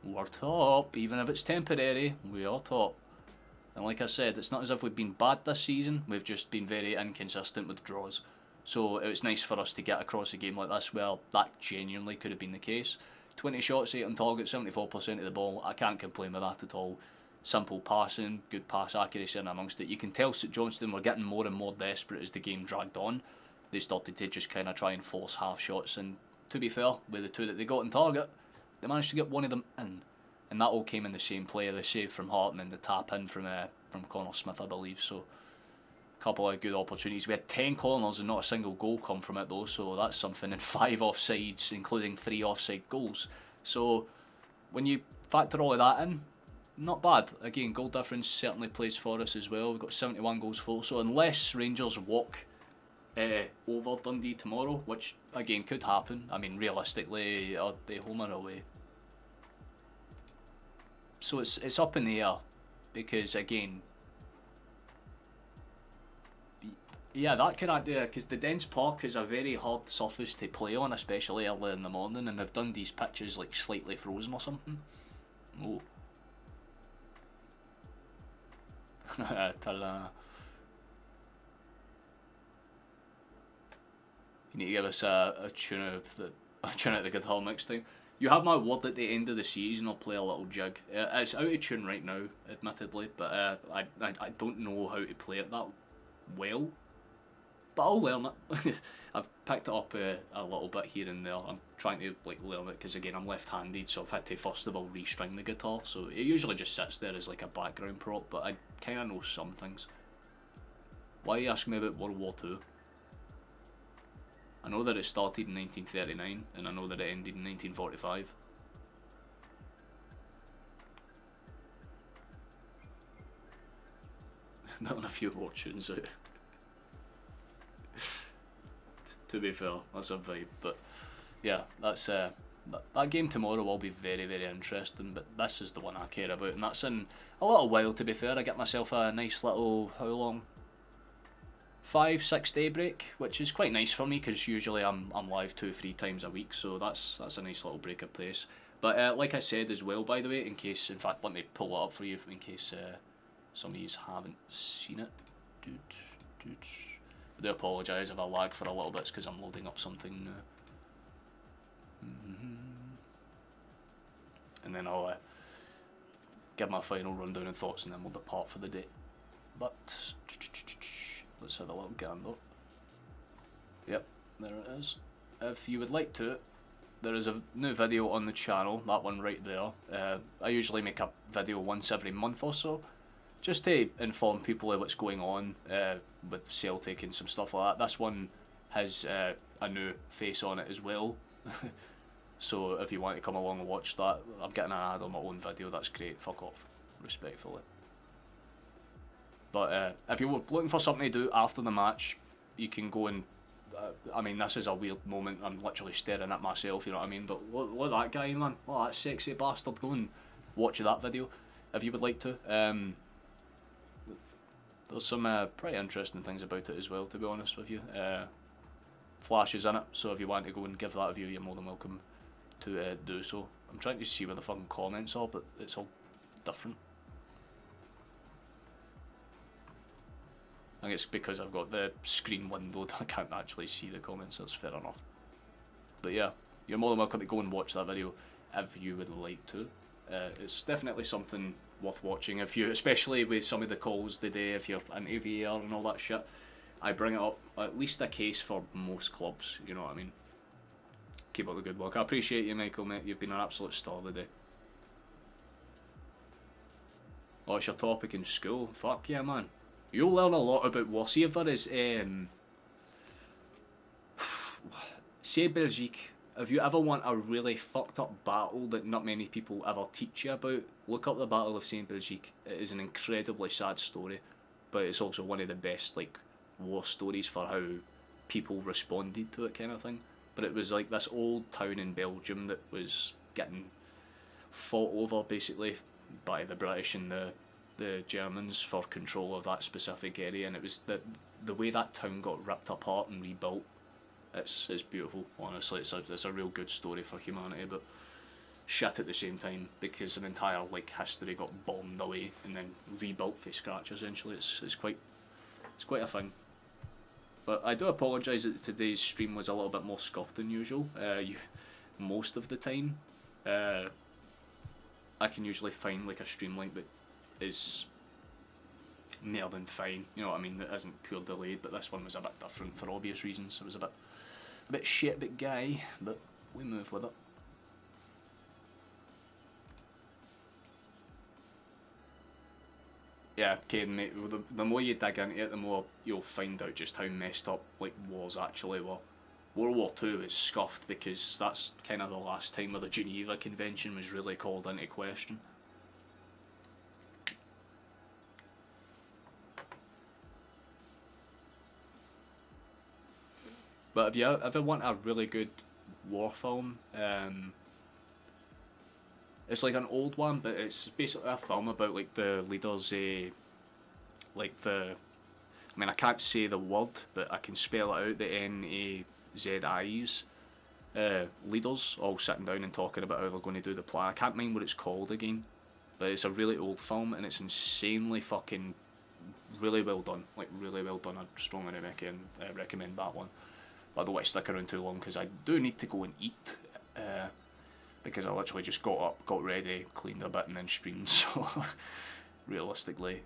we're top. Even if it's temporary, we are top. And like I said, it's not as if we've been bad this season, we've just been very inconsistent with draws. So it was nice for us to get across a game like this where that genuinely could have been the case. 20 shots, 8 on target, 74% of the ball. I can't complain with that at all. Simple passing, good pass accuracy and amongst it. You can tell St Johnstone were getting more and more desperate as the game dragged on. They started to just kind of try and force half shots, and to be fair, with the 2 that they got on target, they managed to get one of them in. And that all came in the same play, the save from Hart and then the tap in from Connor Smith, I believe. So a couple of good opportunities. We had 10 corners and not a single goal come from it though, so that's something, and 5 offsides, including 3 offside goals. So when you factor all of that in, not bad. Again, goal difference certainly plays for us as well. We've got 71 goals for, so unless Rangers walk over Dundee tomorrow, which again could happen, I mean realistically, are they home or away? So it's up in the air, because again, yeah, that could add because the dense park is a very hard surface to play on, especially early in the morning, and if Dundee's pitch is like slightly frozen or something. Oh. Ta-da. You need to give us a tune out the guitar next time. You have my word, at the end of the season I'll play a little jig. It's out of tune right now, admittedly, but I don't know how to play it that well. But I'll learn it. I've picked it up a little bit here and there. I'm trying to like learn it because again I'm left-handed, so I've had to first of all restring the guitar. So it usually just sits there as like a background prop, but I kind of know some things. Why are you asking me about World War II? I know that it started in 1939, and I know that it ended in 1945. Not a few more tunes out. To be fair, that's a vibe, but yeah, that's that game tomorrow will be very, very interesting, but this is the one I care about, and that's in a little while, to be fair. I get myself a nice little, how long? 5-6 day break, which is quite nice for me because usually I'm live 2-3 times a week, so that's a nice little break of place. But like I said as well, by the way, in case, in fact, let me pull it up for you in case some of you haven't seen it. I do apologise if I lag for a little bit, because I'm loading up something and then I'll give my final rundown and thoughts, and then we'll depart for the day. But let's have a little gander. Yep, there it is. If you would like to, there is a new video on the channel, that one right there. I usually make a video once every month or so, just to inform people of what's going on with Celtic and some stuff like that. This one has a new face on it as well. So if you want to come along and watch that, I'm getting an ad on my own video, that's great, fuck off, respectfully. But if you're looking for something to do after the match, you can go and, I mean, this is a weird moment, I'm literally staring at myself, you know what I mean, but look at that guy, man, look at that sexy bastard, go and watch that video if you would like to. There's some pretty interesting things about it as well, to be honest with you. Flashes in it, so if you want to go and give that a view, you're more than welcome to do so. I'm trying to see where the fucking comments are, but it's all different. I think it's because I've got the screen windowed, I can't actually see the comments, that's fair enough. But yeah, you're more than welcome to go and watch that video if you would like to. It's definitely something worth watching, if you, especially with some of the calls today, if you're into VAR and all that shit. I bring it up, at least a case for most clubs, you know what I mean. Keep up the good work. I appreciate you, Michael, mate. You've been an absolute star today. Oh, it's your topic in school. Fuck yeah, man. You'll learn a lot about what. See if there is, say Belgique. If you ever want a really fucked up battle that not many people ever teach you about, look up the Battle of St Belgique. It is an incredibly sad story, but it's also one of the best like war stories for how people responded to it, kind of thing. But it was like this old town in Belgium that was getting fought over basically by the British and the Germans for control of that specific area, and it was the way that town got ripped apart and rebuilt. It's beautiful, honestly. It's a real good story for humanity, but shit at the same time, because an entire like history got bombed away and then rebuilt from scratch. Essentially, it's quite a thing. But I do apologise that today's stream was a little bit more scuffed than usual. Most of the time, I can usually find like a stream link that is more than fine. You know what I mean? That isn't pure delayed. But this one was a bit different for obvious reasons. It was a bit shit, a bit gay, but we move with it. Yeah, Caden, mate, the more you dig into it, the more you'll find out just how messed up like wars actually were. World War II is scuffed because that's kind of the last time where the Geneva Convention was really called into question. But if you ever want a really good war film, it's like an old one, but it's basically a film about like the leaders, like the, I mean I can't say the word, but I can spell it out, the NAZIs, leaders all sitting down and talking about how they're going to do the plan. I can't mind what it's called again, but it's a really old film and it's insanely fucking, really well done, like really well done. I strongly recommend that one. But I don't want to stick around too long because I do need to go and eat. Because I literally just got up, got ready, cleaned a bit and then streamed, so realistically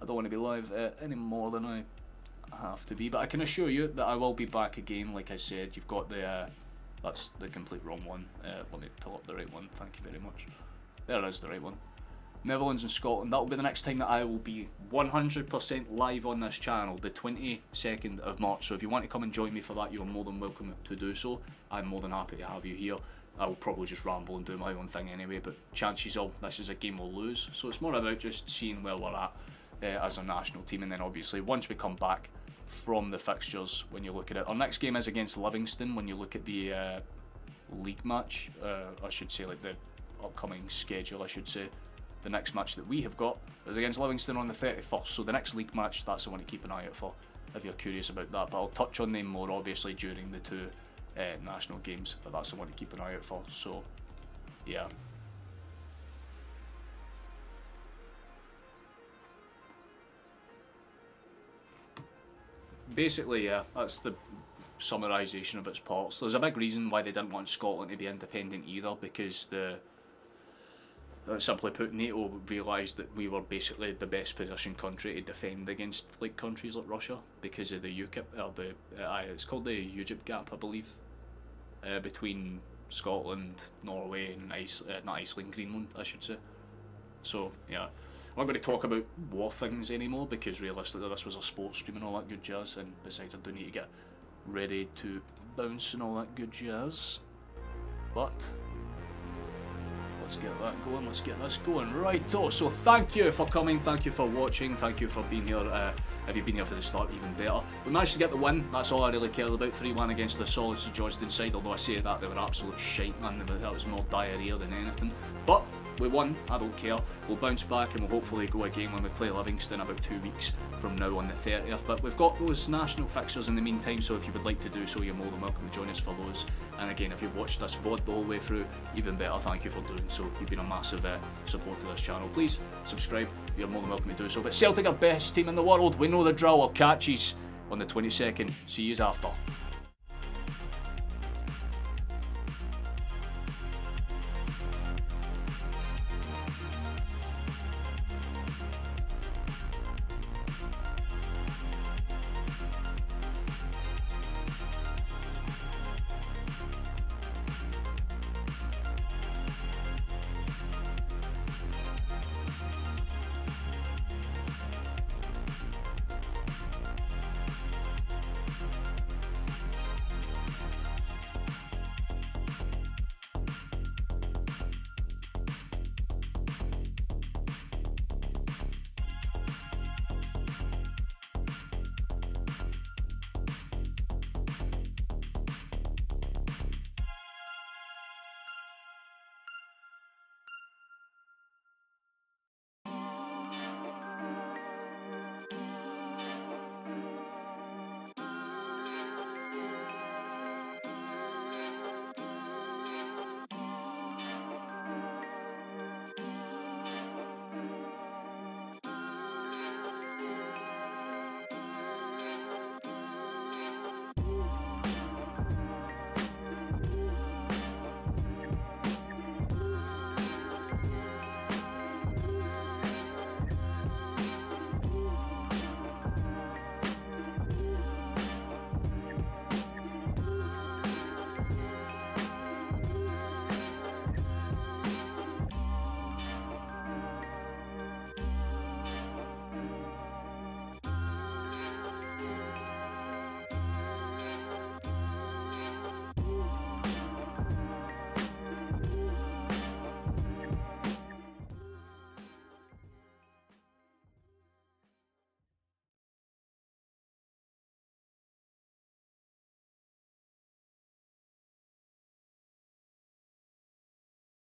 I don't want to be live any more than I have to be, but I can assure you that I will be back again. Like I said, you've got the, that's the complete wrong one, let me pull up the right one, thank you very much. There is the right one. Netherlands and Scotland, that will be the next time that I will be 100% live on this channel, the 22nd of March, so if you want to come and join me for that, you're more than welcome to do so. I'm more than happy to have you here. I will probably just ramble and do my own thing anyway, but chances are this is a game we'll lose, so it's more about just seeing where we're at as a national team, and then obviously once we come back from the fixtures, when you look at it, our next game is against Livingston. When you look at the league match, I should say like the upcoming schedule, I should say, the next match that we have got is against Livingston on the 31st, so the next league match, that's the one to keep an eye out for if you're curious about that, but I'll touch on them more obviously during the two national games, but that's the one to keep an eye out for, so yeah. Basically, yeah, that's the summarisation of its parts. There's a big reason why they didn't want Scotland to be independent either, because simply put, NATO realised that we were basically the best positioned country to defend against like countries like Russia because of the UKIP, or the it's called the UKIP gap, I believe, between Scotland, Norway, and not Iceland, Greenland, I should say. So yeah, I'm not going to talk about war things anymore because realistically this was a sports stream and all that good jazz, and besides I do need to get ready to bounce and all that good jazz. But let's get that going, let's get this going. Right, so thank you for coming, thank you for watching, thank you for being here. If you've been here for the start, even better. We managed to get the win, that's all I really cared about. 3-1 against the solid St Johnstone side, although I say that they were absolute shite, man. That was more diarrhea than anything. But we won, I don't care. We'll bounce back and we'll hopefully go again when we play Livingston about 2 weeks from now on the 30th. But we've got those national fixtures in the meantime, so if you would like to do so, you're more than welcome to join us for those. And again, if you've watched this VOD the whole way through, even better, thank you for doing so. You've been a massive support to this channel. Please subscribe, you're more than welcome to do so. But Celtic are best team in the world, we know the drill. I'll catch yous on the 22nd. See yous after.